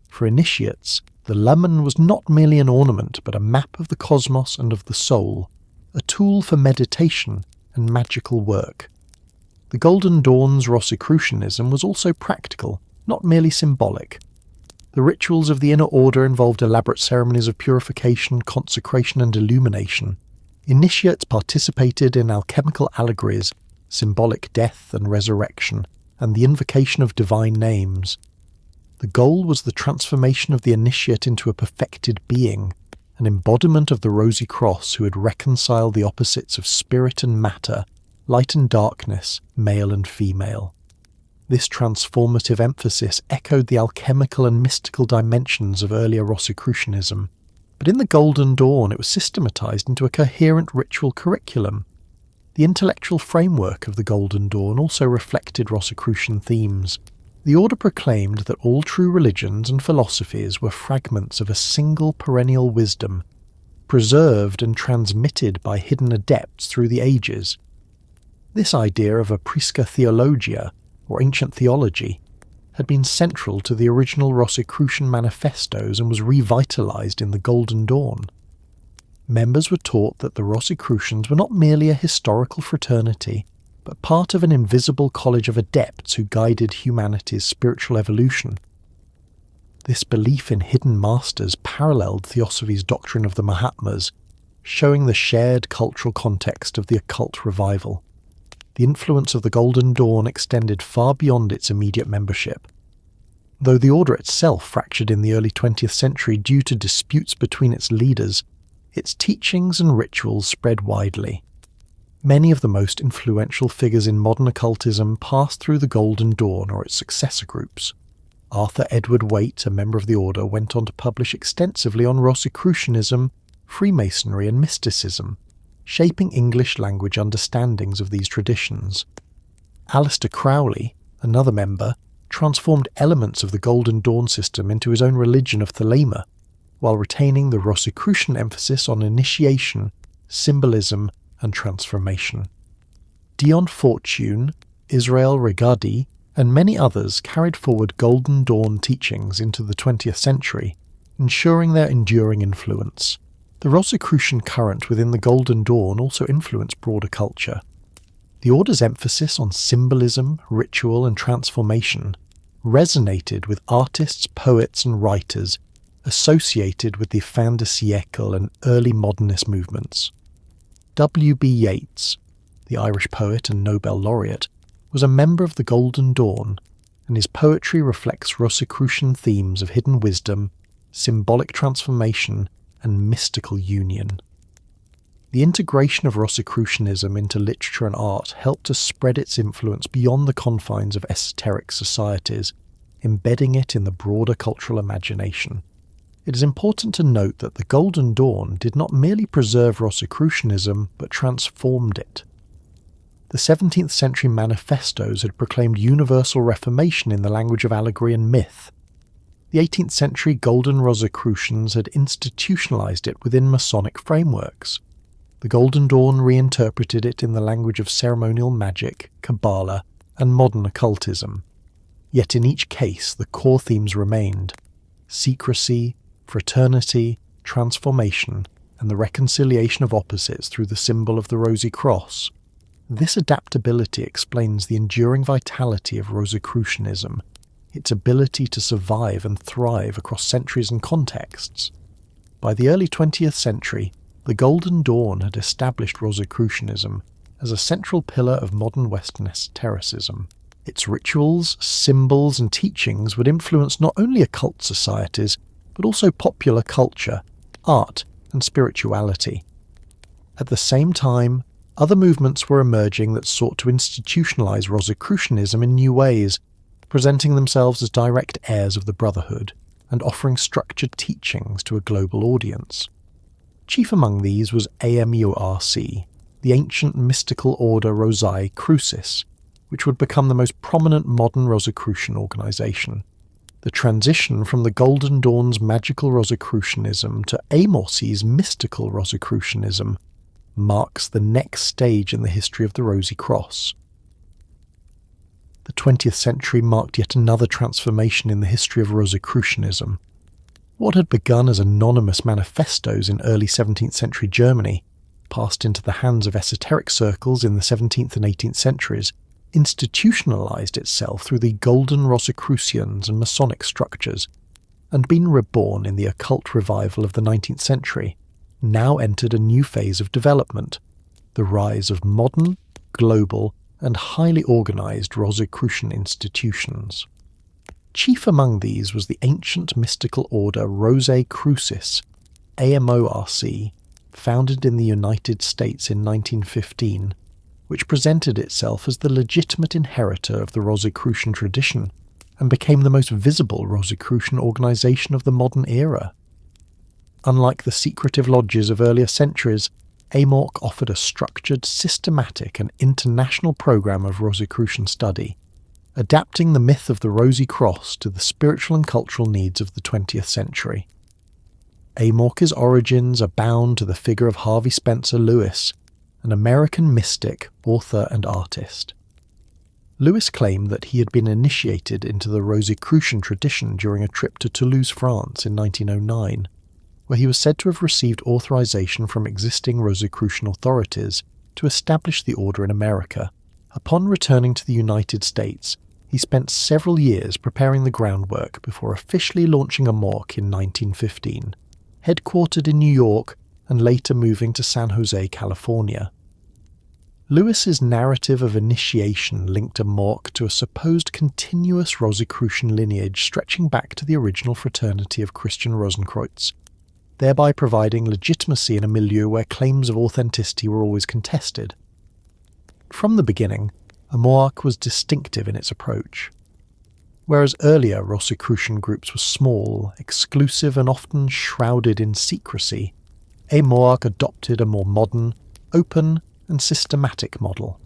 For initiates, the lamen was not merely an ornament but a map of the cosmos and of the soul, a tool for meditation and magical work. The Golden Dawn's Rosicrucianism was also practical, not merely symbolic. The rituals of the inner order involved elaborate ceremonies of purification, consecration and illumination. Initiates participated in alchemical allegories, symbolic death and resurrection, and the invocation of divine names. The goal was the transformation of the initiate into a perfected being, an embodiment of the Rosy Cross who had reconciled the opposites of spirit and matter, light and darkness, male and female. This transformative emphasis echoed the alchemical and mystical dimensions of earlier Rosicrucianism, but in the Golden Dawn it was systematized into a coherent ritual curriculum. The intellectual framework of the Golden Dawn also reflected Rosicrucian themes. The order proclaimed that all true religions and philosophies were fragments of a single perennial wisdom, preserved and transmitted by hidden adepts through the ages. This idea of a prisca theologia, or ancient theology, had been central to the original Rosicrucian manifestos and was revitalized in the Golden Dawn. Members were taught that the Rosicrucians were not merely a historical fraternity, but part of an invisible college of adepts who guided humanity's spiritual evolution. This belief in hidden masters paralleled Theosophy's doctrine of the Mahatmas, showing the shared cultural context of the occult revival. The influence of the Golden Dawn extended far beyond its immediate membership. Though the order itself fractured in the early 20th century due to disputes between its leaders, its teachings and rituals spread widely. Many of the most influential figures in modern occultism passed through the Golden Dawn or its successor groups. Arthur Edward Waite, a member of the order, went on to publish extensively on Rosicrucianism, Freemasonry and mysticism, shaping English language understandings of these traditions. Aleister Crowley, another member, transformed elements of the Golden Dawn system into his own religion of Thelema, while retaining the Rosicrucian emphasis on initiation, symbolism, and transformation. Dion Fortune, Israel Regardie, and many others carried forward Golden Dawn teachings into the 20th century, ensuring their enduring influence. The Rosicrucian current within the Golden Dawn also influenced broader culture. The order's emphasis on symbolism, ritual, and transformation resonated with artists, poets, and writers associated with the fin de siècle and early modernist movements. W.B. Yeats, the Irish poet and Nobel laureate, was a member of the Golden Dawn, and his poetry reflects Rosicrucian themes of hidden wisdom, symbolic transformation, and mystical union. The integration of Rosicrucianism into literature and art helped to spread its influence beyond the confines of esoteric societies, embedding it in the broader cultural imagination. It is important to note that the Golden Dawn did not merely preserve Rosicrucianism, but transformed it. The 17th century manifestos had proclaimed universal reformation in the language of allegory and myth. The 18th century Golden Rosicrucians had institutionalized it within Masonic frameworks. The Golden Dawn reinterpreted it in the language of ceremonial magic, Kabbalah, and modern occultism. Yet in each case the core themes remained: secrecy, fraternity, transformation, and the reconciliation of opposites through the symbol of the Rosy Cross. This adaptability explains the enduring vitality of Rosicrucianism, its ability to survive and thrive across centuries and contexts. By the early 20th century, the Golden Dawn had established Rosicrucianism as a central pillar of modern Western esotericism. Its rituals, symbols, and teachings would influence not only occult societies, but also popular culture, art, and spirituality. At the same time, other movements were emerging that sought to institutionalize Rosicrucianism in new ways, presenting themselves as direct heirs of the Brotherhood and offering structured teachings to a global audience. Chief among these was AMURC, the ancient mystical order Rosicrucis, which would become the most prominent modern Rosicrucian organization. The transition from the Golden Dawn's magical Rosicrucianism to Amorce's mystical Rosicrucianism marks the next stage in the history of the Rosy Cross. The 20th century marked yet another transformation in the history of Rosicrucianism. What had begun as anonymous manifestos in early 17th century Germany passed into the hands of esoteric circles in the 17th and 18th centuries, institutionalized itself through the Golden Rosicrucians and Masonic structures, and been reborn in the occult revival of the 19th century, now entered a new phase of development, the rise of modern, global, and highly organized Rosicrucian institutions. Chief among these was the ancient mystical order Rosicrucis, AMORC, founded in the United States in 1915, which presented itself as the legitimate inheritor of the Rosicrucian tradition and became the most visible Rosicrucian organization of the modern era. Unlike the secretive lodges of earlier centuries, AMORC offered a structured, systematic and international program of Rosicrucian study, adapting the myth of the Rosy Cross to the spiritual and cultural needs of the 20th century. AMORC's origins are bound to the figure of Harvey Spencer Lewis, an American mystic, author and artist. Lewis claimed that he had been initiated into the Rosicrucian tradition during a trip to Toulouse, France in 1909, where he was said to have received authorization from existing Rosicrucian authorities to establish the order in America. Upon returning to the United States, he spent several years preparing the groundwork before officially launching AMORC in 1915, headquartered in New York and later moving to San Jose, California. Lewis's narrative of initiation linked AMORC to a supposed continuous Rosicrucian lineage stretching back to the original fraternity of Christian Rosenkreuz, thereby providing legitimacy in a milieu where claims of authenticity were always contested. From the beginning, AMORC was distinctive in its approach. Whereas earlier Rosicrucian groups were small, exclusive and often shrouded in secrecy, AMORC adopted a more modern, open and systematic model.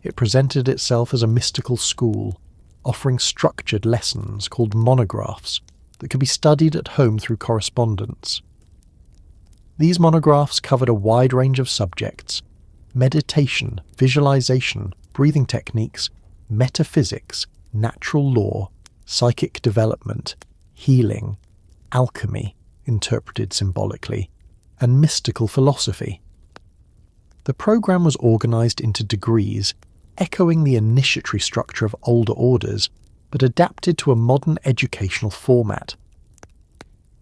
It presented itself as a mystical school, offering structured lessons called monographs that could be studied at home through correspondence. These monographs covered a wide range of subjects: meditation, visualization, breathing techniques, metaphysics, natural law, psychic development, healing, alchemy, interpreted symbolically, and mystical philosophy. The program was organized into degrees, echoing the initiatory structure of older orders, but adapted to a modern educational format.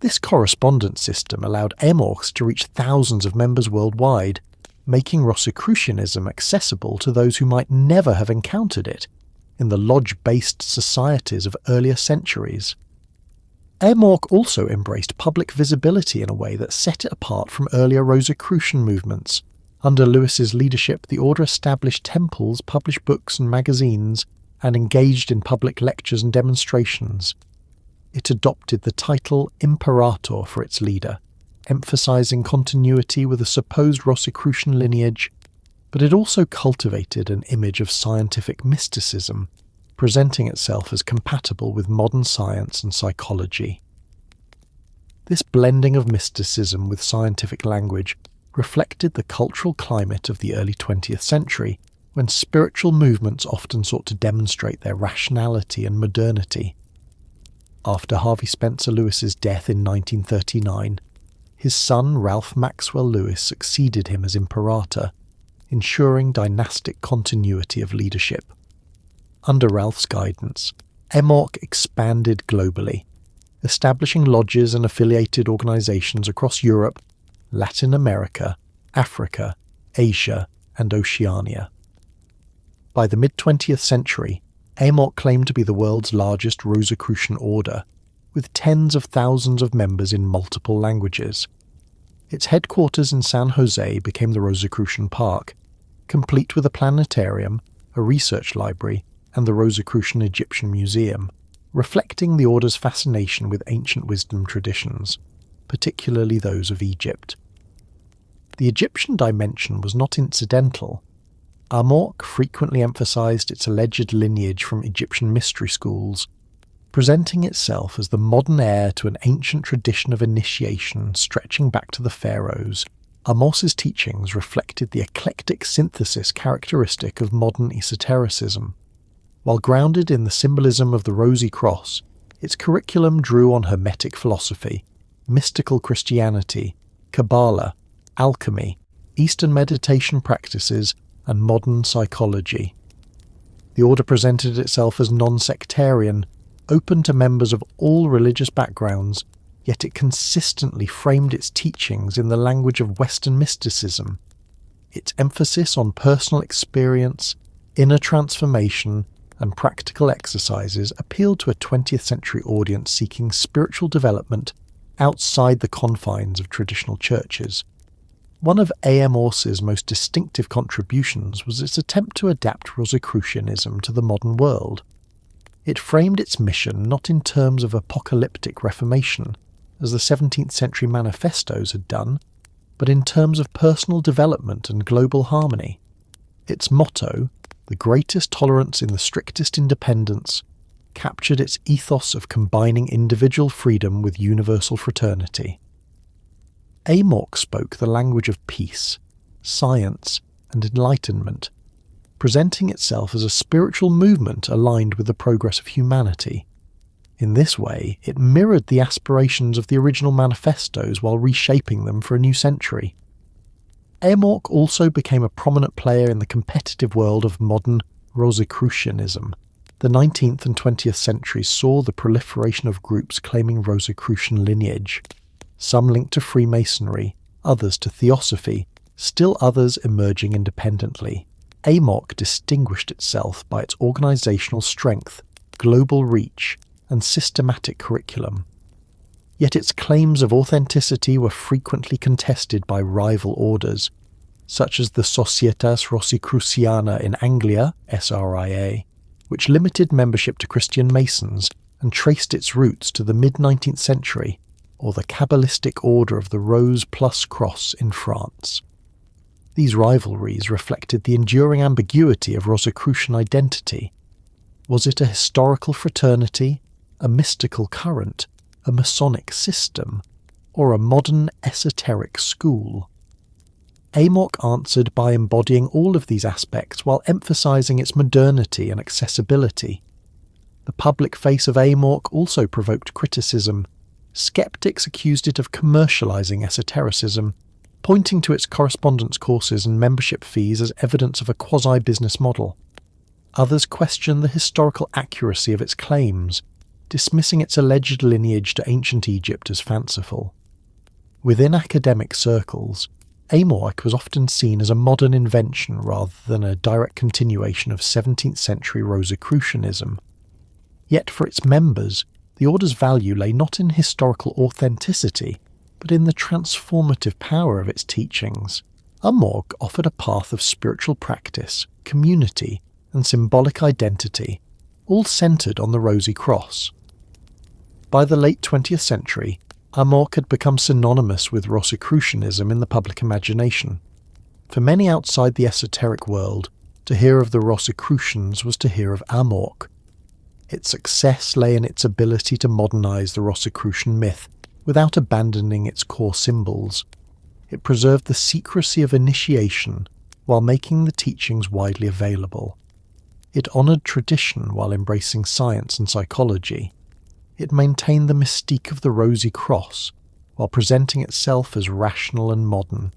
This correspondence system allowed AMORCs to reach thousands of members worldwide, making Rosicrucianism accessible to those who might never have encountered it in the lodge-based societies of earlier centuries. AMORC also embraced public visibility in a way that set it apart from earlier Rosicrucian movements. Under Lewis's leadership, the order established temples, published books and magazines, and engaged in public lectures and demonstrations. It adopted the title Imperator for its leader, emphasizing continuity with a supposed Rosicrucian lineage, but it also cultivated an image of scientific mysticism, presenting itself as compatible with modern science and psychology. This blending of mysticism with scientific language reflected the cultural climate of the early 20th century, when spiritual movements often sought to demonstrate their rationality and modernity. After Harvey Spencer Lewis's death in 1939, his son Ralph Maxwell Lewis succeeded him as Imperator, ensuring dynastic continuity of leadership. Under Ralph's guidance, AMORC expanded globally, establishing lodges and affiliated organizations across Europe, Latin America, Africa, Asia, and Oceania. By the mid-20th century, AMORC claimed to be the world's largest Rosicrucian order, with tens of thousands of members in multiple languages. Its headquarters in San Jose became the Rosicrucian Park, complete with a planetarium, a research library, and the Rosicrucian Egyptian Museum, reflecting the order's fascination with ancient wisdom traditions, particularly those of Egypt. The Egyptian dimension was not incidental. AMORC frequently emphasized its alleged lineage from Egyptian mystery schools, presenting itself as the modern heir to an ancient tradition of initiation stretching back to the pharaohs. Amorce's teachings reflected the eclectic synthesis characteristic of modern esotericism. While grounded in the symbolism of the Rosy Cross, its curriculum drew on Hermetic philosophy, mystical Christianity, Kabbalah, alchemy, Eastern meditation practices, and modern psychology. The order presented itself as non-sectarian, open to members of all religious backgrounds, yet it consistently framed its teachings in the language of Western mysticism. Its emphasis on personal experience, inner transformation, and practical exercises appealed to a 20th century audience seeking spiritual development outside the confines of traditional churches. One of A. Morse's most distinctive contributions was its attempt to adapt Rosicrucianism to the modern world. It framed its mission not in terms of apocalyptic reformation, as the 17th century manifestos had done, but in terms of personal development and global harmony. Its motto, "The greatest tolerance in the strictest independence," captured its ethos of combining individual freedom with universal fraternity. Amorc spoke the language of peace, science, and enlightenment, presenting itself as a spiritual movement aligned with the progress of humanity. In this way, it mirrored the aspirations of the original manifestos while reshaping them for a new century. Amorc also became a prominent player in the competitive world of modern Rosicrucianism. The 19th and 20th centuries saw the proliferation of groups claiming Rosicrucian lineage, some linked to Freemasonry, others to Theosophy, still others emerging independently. Amorc distinguished itself by its organisational strength, global reach, and systematic curriculum. Yet its claims of authenticity were frequently contested by rival orders, such as the Societas Rosicruciana in Anglia, SRIA, which limited membership to Christian Masons and traced its roots to the mid-19th century, or the Kabbalistic Order of the Rose plus Cross in France. These rivalries reflected the enduring ambiguity of Rosicrucian identity. Was it a historical fraternity, a mystical current, a Masonic system, or a modern esoteric school? Amorc answered by embodying all of these aspects while emphasizing its modernity and accessibility. The public face of Amorc also provoked criticism. Skeptics accused it of commercializing esotericism, pointing to its correspondence courses and membership fees as evidence of a quasi-business model. Others questioned the historical accuracy of its claims, dismissing its alleged lineage to ancient Egypt as fanciful. Within academic circles, Amorc was often seen as a modern invention rather than a direct continuation of 17th century Rosicrucianism. Yet for its members, the order's value lay not in historical authenticity, but in the transformative power of its teachings. Amorc offered a path of spiritual practice, community, and symbolic identity, all centered on the Rosy Cross. By the late 20th century, Amorc had become synonymous with Rosicrucianism in the public imagination. For many outside the esoteric world, to hear of the Rosicrucians was to hear of Amorc. Its success lay in its ability to modernize the Rosicrucian myth without abandoning its core symbols. It preserved the secrecy of initiation while making the teachings widely available. It honored tradition while embracing science and psychology. It maintained the mystique of the Rosy Cross while presenting itself as rational and modern.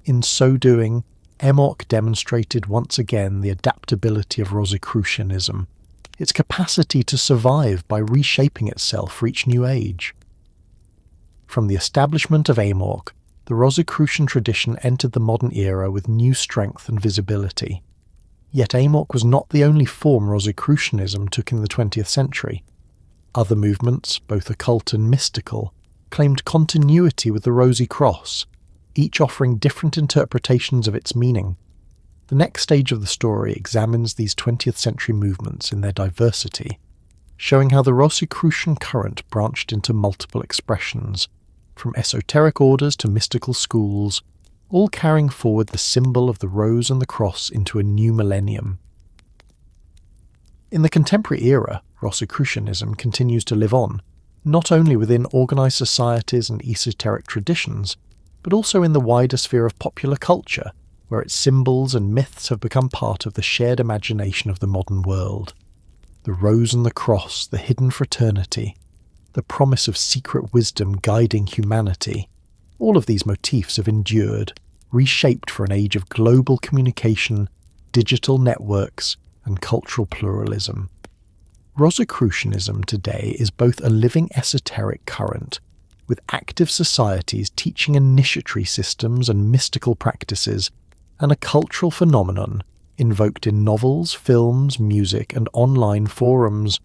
In so doing, Amorc demonstrated once again the adaptability of Rosicrucianism, its capacity to survive by reshaping itself for each new age. From the establishment of Amorc, the Rosicrucian tradition entered the modern era with new strength and visibility. Yet Amorc was not the only form Rosicrucianism took in the 20th century. Other movements, both occult and mystical, claimed continuity with the Rosy Cross, each offering different interpretations of its meaning. The next stage of the story examines these 20th century movements in their diversity, showing how the Rosicrucian current branched into multiple expressions, from esoteric orders to mystical schools, all carrying forward the symbol of the rose and the cross into a new millennium. In the contemporary era, Rosicrucianism continues to live on, not only within organised societies and esoteric traditions, but also in the wider sphere of popular culture, where its symbols and myths have become part of the shared imagination of the modern world. The rose and the cross, the hidden fraternity, the promise of secret wisdom guiding humanity, all of these motifs have endured, reshaped for an age of global communication, digital networks, and cultural pluralism. Rosicrucianism today is both a living esoteric current, with active societies teaching initiatory systems and mystical practices, and a cultural phenomenon invoked in novels, films, music, and online forums.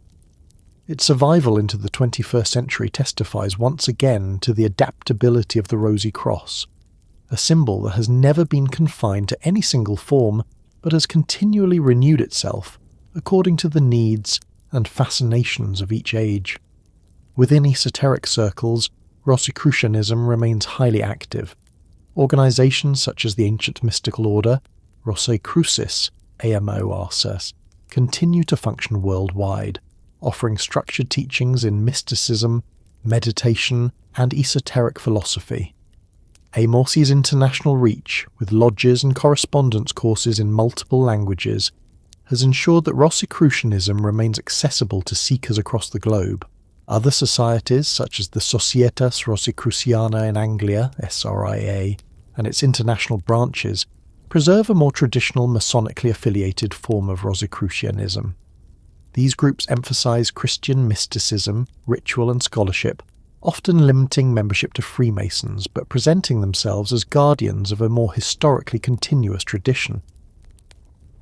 Its survival into the 21st century testifies once again to the adaptability of the Rosy Cross, a symbol that has never been confined to any single form, but has continually renewed itself according to the needs and fascinations of each age. Within esoteric circles, Rosicrucianism remains highly active. Organisations such as the ancient mystical order, Rosicrucis, AMORCS, continue to function worldwide, offering structured teachings in mysticism, meditation, and esoteric philosophy. AMORCS's international reach, with lodges and correspondence courses in multiple languages, has ensured that Rosicrucianism remains accessible to seekers across the globe. Other societies, such as the Societas Rosicruciana in Anglia, SRIA, and its international branches, preserve a more traditional Masonically affiliated form of Rosicrucianism. These groups emphasise Christian mysticism, ritual and scholarship, often limiting membership to Freemasons but presenting themselves as guardians of a more historically continuous tradition.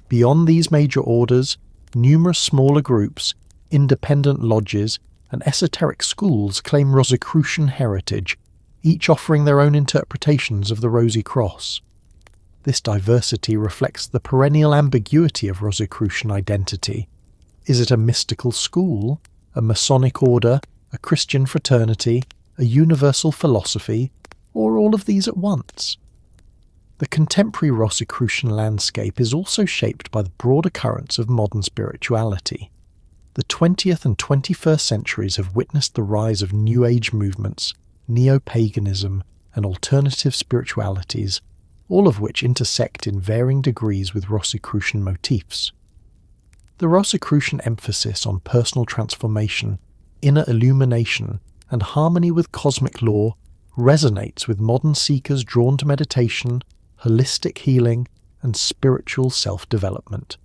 Beyond these major orders, numerous smaller groups, independent lodges, and esoteric schools claim Rosicrucian heritage, each offering their own interpretations of the Rosy Cross. This diversity reflects the perennial ambiguity of Rosicrucian identity. Is it a mystical school, a Masonic order, a Christian fraternity, a universal philosophy, or all of these at once? The contemporary Rosicrucian landscape is also shaped by the broader currents of modern spirituality. The 20th and 21st centuries have witnessed the rise of New Age movements, neo-paganism, and alternative spiritualities, all of which intersect in varying degrees with Rosicrucian motifs. The Rosicrucian emphasis on personal transformation, inner illumination, and harmony with cosmic law resonates with modern seekers drawn to meditation, holistic healing, and spiritual self-development.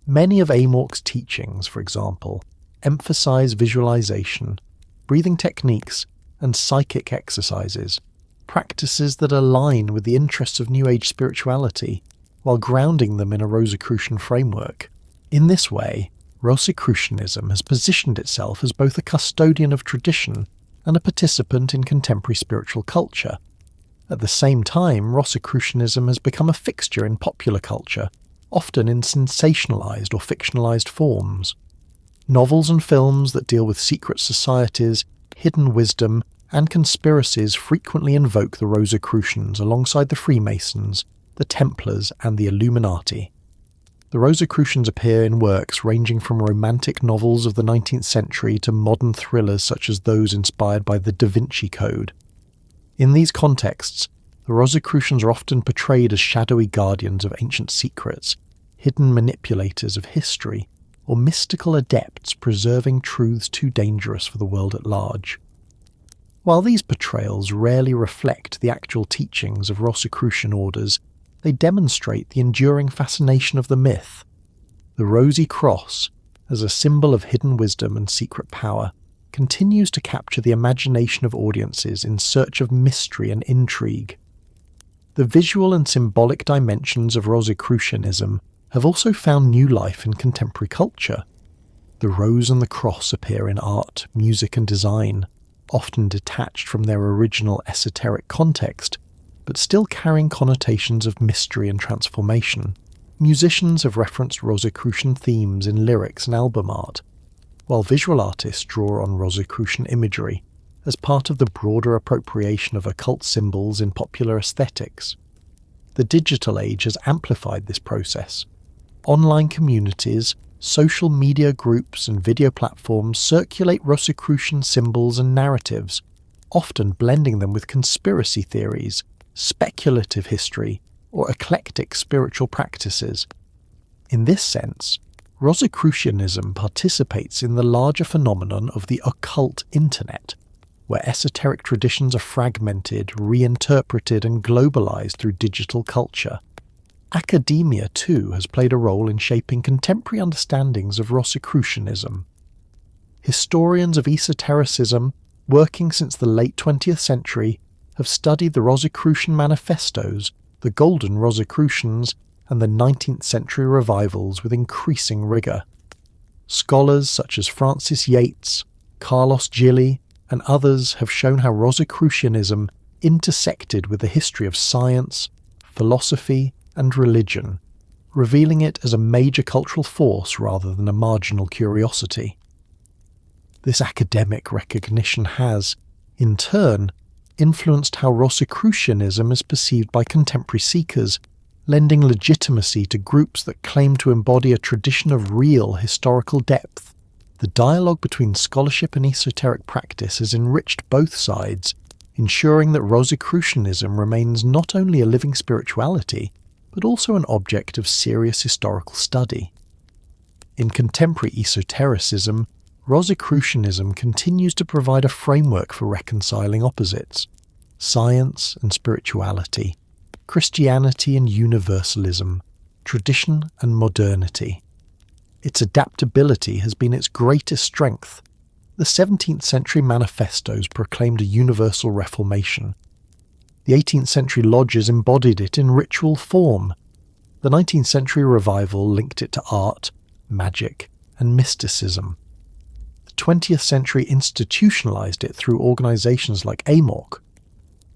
Many of AMORC's teachings, for example, emphasize visualization, breathing techniques, and psychic exercises, practices that align with the interests of New Age spirituality, while grounding them in a Rosicrucian framework. In this way, Rosicrucianism has positioned itself as both a custodian of tradition and a participant in contemporary spiritual culture. At the same time, Rosicrucianism has become a fixture in popular culture, often in sensationalized or fictionalized forms. Novels and films that deal with secret societies, hidden wisdom, and conspiracies frequently invoke the Rosicrucians alongside the Freemasons, the Templars, and the Illuminati. The Rosicrucians appear in works ranging from romantic novels of the 19th century to modern thrillers such as those inspired by the Da Vinci Code. In these contexts, the Rosicrucians are often portrayed as shadowy guardians of ancient secrets, hidden manipulators of history, or mystical adepts preserving truths too dangerous for the world at large. While these portrayals rarely reflect the actual teachings of Rosicrucian orders, they demonstrate the enduring fascination of the myth. The Rosy Cross, as a symbol of hidden wisdom and secret power, continues to capture the imagination of audiences in search of mystery and intrigue. The visual and symbolic dimensions of Rosicrucianism have also found new life in contemporary culture. The rose and the cross appear in art, music and design, often detached from their original esoteric context, but still carrying connotations of mystery and transformation. Musicians have referenced Rosicrucian themes in lyrics and album art, while visual artists draw on Rosicrucian imagery as part of the broader appropriation of occult symbols in popular aesthetics. The digital age has amplified this process. Online communities, social media groups and video platforms circulate Rosicrucian symbols and narratives, often blending them with conspiracy theories, speculative history, or eclectic spiritual practices. In this sense, Rosicrucianism participates in the larger phenomenon of the occult internet, where esoteric traditions are fragmented, reinterpreted, and globalized through digital culture. Academia, too, has played a role in shaping contemporary understandings of Rosicrucianism. Historians of esotericism, working since the late 20th century, have studied the Rosicrucian manifestos, the Golden Rosicrucians, and the 19th century revivals with increasing rigour. Scholars such as Francis Yates, Carlos Gilli, and others have shown how Rosicrucianism intersected with the history of science, philosophy, and religion, revealing it as a major cultural force rather than a marginal curiosity. This academic recognition has, in turn, influenced how Rosicrucianism is perceived by contemporary seekers, lending legitimacy to groups that claim to embody a tradition of real historical depth. The dialogue between scholarship and esoteric practice has enriched both sides, ensuring that Rosicrucianism remains not only a living spirituality, but also an object of serious historical study. In contemporary esotericism, Rosicrucianism continues to provide a framework for reconciling opposites: science and spirituality, Christianity and universalism, tradition and modernity. Its adaptability has been its greatest strength. The 17th century manifestos proclaimed a universal reformation. The 18th century lodges embodied it in ritual form. The 19th century revival linked it to art, magic, and mysticism. The 20th century institutionalized it through organizations like AMORC.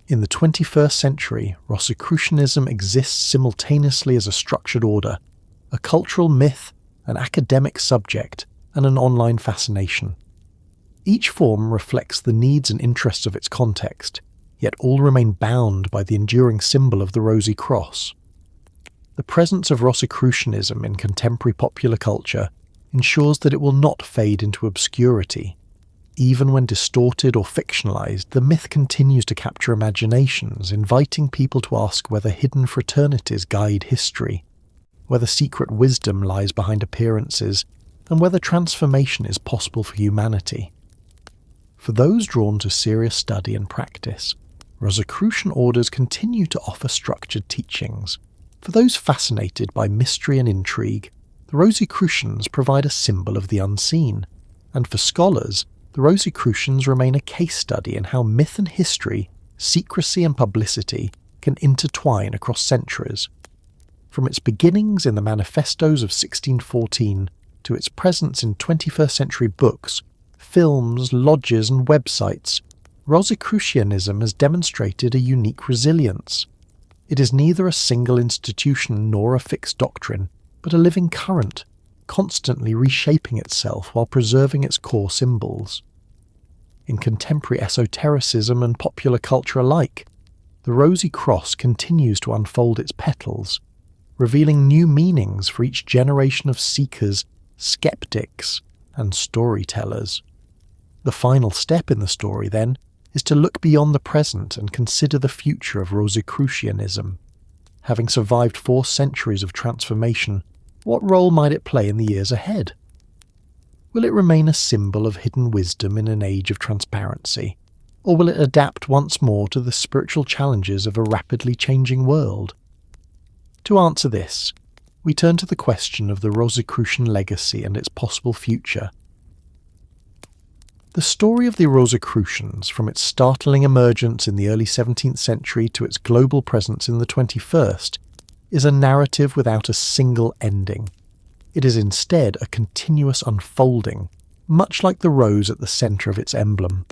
In the 21st century, Rosicrucianism exists simultaneously as a structured order, a cultural myth, an academic subject, and an online fascination. Each form reflects the needs and interests of its context, yet all remain bound by the enduring symbol of the Rosy Cross. The presence of Rosicrucianism in contemporary popular culture ensures that it will not fade into obscurity. Even when distorted or fictionalized, the myth continues to capture imaginations, inviting people to ask whether hidden fraternities guide history, whether secret wisdom lies behind appearances, and whether transformation is possible for humanity. For those drawn to serious study and practice, Rosicrucian orders continue to offer structured teachings. For those fascinated by mystery and intrigue, the Rosicrucians provide a symbol of the unseen, and for scholars, the Rosicrucians remain a case study in how myth and history, secrecy and publicity can intertwine across centuries. From its beginnings in the manifestos of 1614 to its presence in 21st century books, films, lodges and websites, Rosicrucianism has demonstrated a unique resilience. It is neither a single institution nor a fixed doctrine, but a living current, constantly reshaping itself while preserving its core symbols. In contemporary esotericism and popular culture alike, the Rosy Cross continues to unfold its petals, revealing new meanings for each generation of seekers, skeptics, and storytellers. The final step in the story, then, is to look beyond the present and consider the future of Rosicrucianism. Having survived 4 centuries of transformation, what role might it play in the years ahead? Will it remain a symbol of hidden wisdom in an age of transparency? Or will it adapt once more to the spiritual challenges of a rapidly changing world? To answer this, we turn to the question of the Rosicrucian legacy and its possible future. The story of the Rosicrucians, from its startling emergence in the early 17th century to its global presence in the 21st, is a narrative without a single ending. It is instead a continuous unfolding, much like the rose at the centre of its emblem.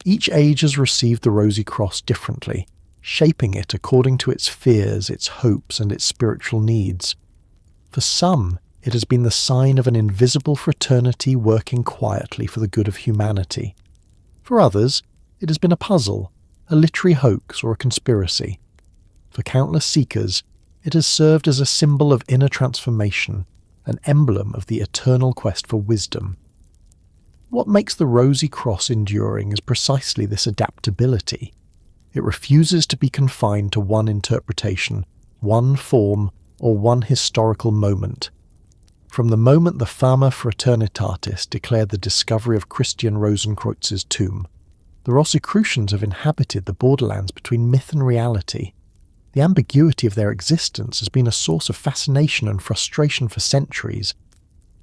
Each age has received the Rosy Cross differently, shaping it according to its fears, its hopes, and its spiritual needs. For some, it has been the sign of an invisible fraternity working quietly for the good of humanity. For others, it has been a puzzle, a literary hoax, or a conspiracy. For countless seekers, it has served as a symbol of inner transformation, an emblem of the eternal quest for wisdom. What makes the Rosy Cross enduring is precisely this adaptability. It refuses to be confined to one interpretation, one form, or one historical moment. From the moment the Fama Fraternitatis declared the discovery of Christian Rosenkreuz's tomb, the Rosicrucians have inhabited the borderlands between myth and reality. The ambiguity of their existence has been a source of fascination and frustration for centuries.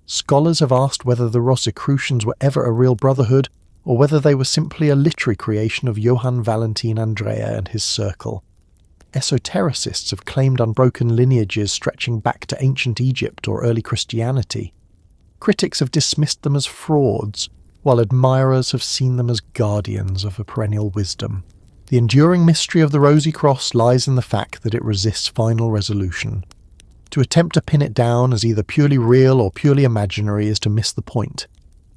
Scholars have asked whether the Rosicrucians were ever a real brotherhood, or whether they were simply a literary creation of Johann Valentin Andrea and his circle. Esotericists have claimed unbroken lineages stretching back to ancient Egypt or early Christianity. Critics have dismissed them as frauds, while admirers have seen them as guardians of a perennial wisdom. The enduring mystery of the Rosy Cross lies in the fact that it resists final resolution. To attempt to pin it down as either purely real or purely imaginary is to miss the point.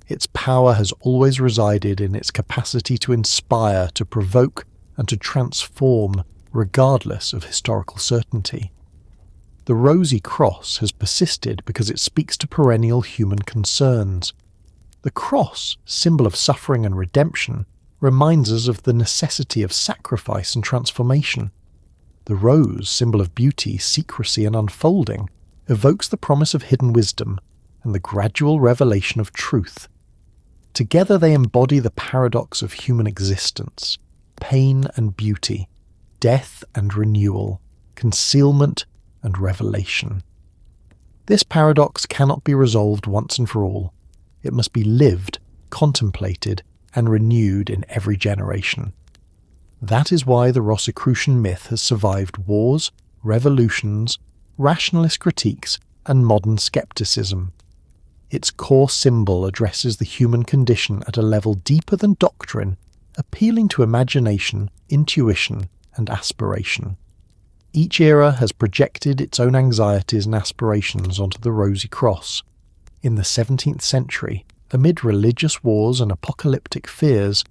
Its power has always resided in its capacity to inspire, to provoke, and to transform, regardless of historical certainty. The Rosy Cross has persisted because it speaks to perennial human concerns. The cross, symbol of suffering and redemption, reminds us of the necessity of sacrifice and transformation. The rose, symbol of beauty, secrecy, and unfolding, evokes the promise of hidden wisdom and the gradual revelation of truth. Together they embody the paradox of human existence, pain and beauty, death and renewal, concealment and revelation. This paradox cannot be resolved once and for all. It must be lived, contemplated, and renewed in every generation. That is why the Rosicrucian myth has survived wars, revolutions, rationalist critiques, and modern skepticism. Its core symbol addresses the human condition at a level deeper than doctrine, appealing to imagination, intuition, and aspiration. Each era has projected its own anxieties and aspirations onto the Rosy Cross. In the 17th century, amid religious wars and apocalyptic fears,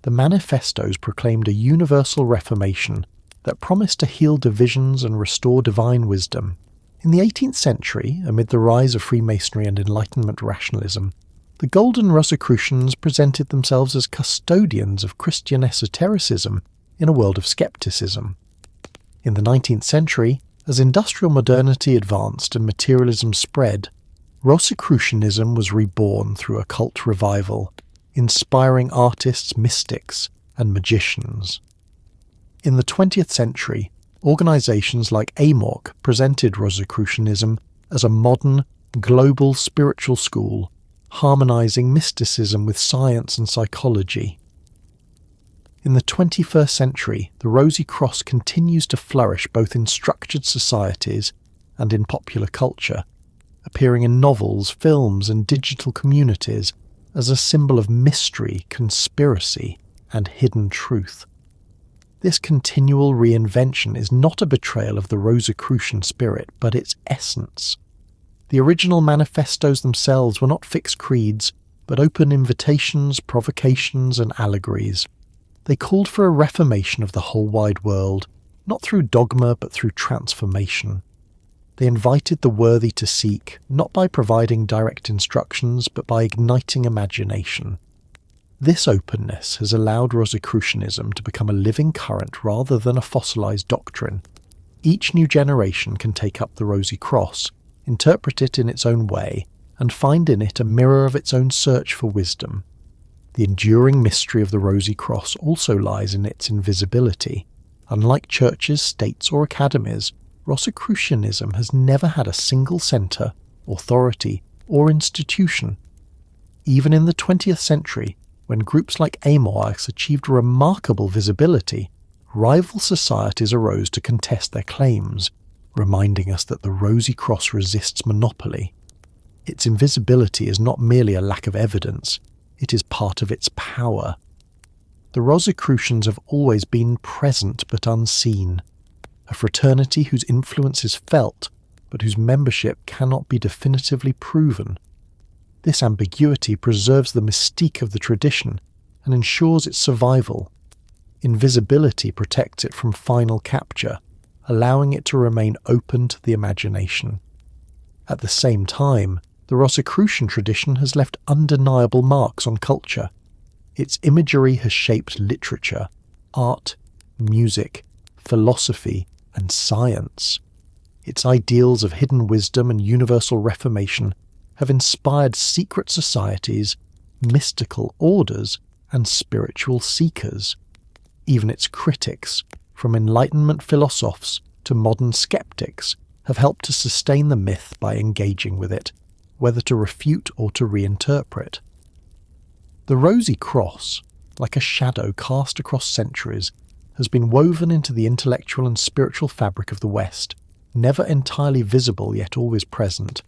the manifestos proclaimed a universal reformation that promised to heal divisions and restore divine wisdom. In the 18th century, amid the rise of Freemasonry and Enlightenment rationalism, the Golden Rosicrucians presented themselves as custodians of Christian esotericism in a world of skepticism. In the 19th century, as industrial modernity advanced and materialism spread, Rosicrucianism was reborn through a cult revival, inspiring artists, mystics, and magicians. In the 20th century, organizations like AMORC presented Rosicrucianism as a modern, global spiritual school, harmonizing mysticism with science and psychology. In the 21st century, the Rosy Cross continues to flourish both in structured societies and in popular culture, appearing in novels, films, and digital communities as a symbol of mystery, conspiracy, and hidden truth. This continual reinvention is not a betrayal of the Rosicrucian spirit, but its essence. The original manifestos themselves were not fixed creeds, but open invitations, provocations, and allegories. They called for a reformation of the whole wide world, not through dogma but through transformation. They invited the worthy to seek, not by providing direct instructions, but by igniting imagination. This openness has allowed Rosicrucianism to become a living current rather than a fossilized doctrine. Each new generation can take up the Rosy Cross, interpret it in its own way, and find in it a mirror of its own search for wisdom. The enduring mystery of the Rosy Cross also lies in its invisibility. Unlike churches, states, or academies, Rosicrucianism has never had a single centre, authority, or institution. Even in the 20th century, when groups like AMORC achieved remarkable visibility, rival societies arose to contest their claims, reminding us that the Rosy Cross resists monopoly. Its invisibility is not merely a lack of evidence, it is part of its power. The Rosicrucians have always been present but unseen, a fraternity whose influence is felt, but whose membership cannot be definitively proven. This ambiguity preserves the mystique of the tradition and ensures its survival. Invisibility protects it from final capture, allowing it to remain open to the imagination. At the same time, the Rosicrucian tradition has left undeniable marks on culture. Its imagery has shaped literature, art, music, philosophy, and science. Its ideals of hidden wisdom and universal reformation have inspired secret societies, mystical orders, and spiritual seekers. Even its critics, from enlightenment philosophers to modern skeptics, have helped to sustain the myth by engaging with it, whether to refute or to reinterpret. The Rosy Cross, like a shadow cast across centuries, has been woven into the intellectual and spiritual fabric of the West, never entirely visible yet always present.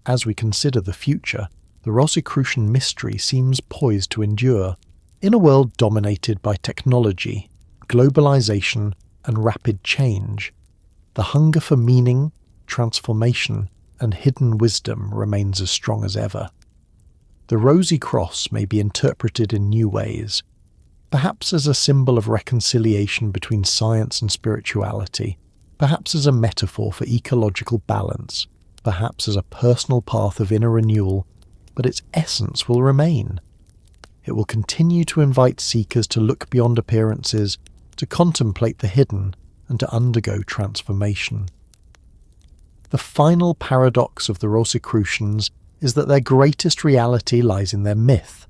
As we consider the future, the Rosicrucian mystery seems poised to endure. In a world dominated by technology, globalization, and rapid change, the hunger for meaning, transformation, and hidden wisdom remains as strong as ever. The Rosy Cross may be interpreted in new ways, perhaps as a symbol of reconciliation between science and spirituality, perhaps as a metaphor for ecological balance, perhaps as a personal path of inner renewal, but its essence will remain. It will continue to invite seekers to look beyond appearances, to contemplate the hidden, and to undergo transformation. The final paradox of the Rosicrucians is that their greatest reality lies in their myth.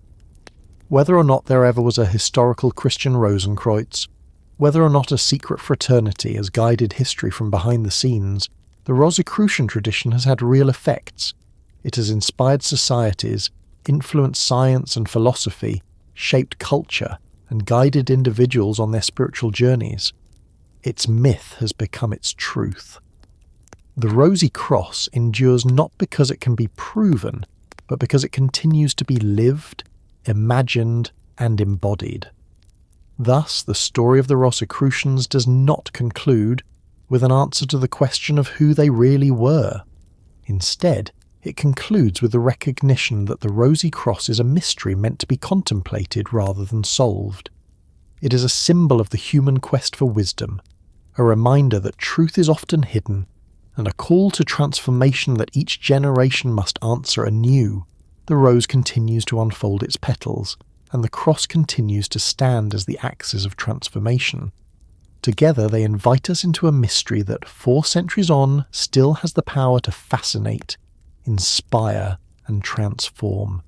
Whether or not there ever was a historical Christian Rosenkreuz, whether or not a secret fraternity has guided history from behind the scenes, the Rosicrucian tradition has had real effects. It has inspired societies, influenced science and philosophy, shaped culture, and guided individuals on their spiritual journeys. Its myth has become its truth. The Rosy Cross endures not because it can be proven, but because it continues to be lived, imagined, and embodied. Thus, the story of the Rosicrucians does not conclude with an answer to the question of who they really were. Instead, it concludes with the recognition that the Rosy Cross is a mystery meant to be contemplated rather than solved. It is a symbol of the human quest for wisdom, a reminder that truth is often hidden, and a call to transformation that each generation must answer anew. The rose continues to unfold its petals, and the cross continues to stand as the axis of transformation. Together they invite us into a mystery that 4 centuries on still has the power to fascinate, inspire, and transform.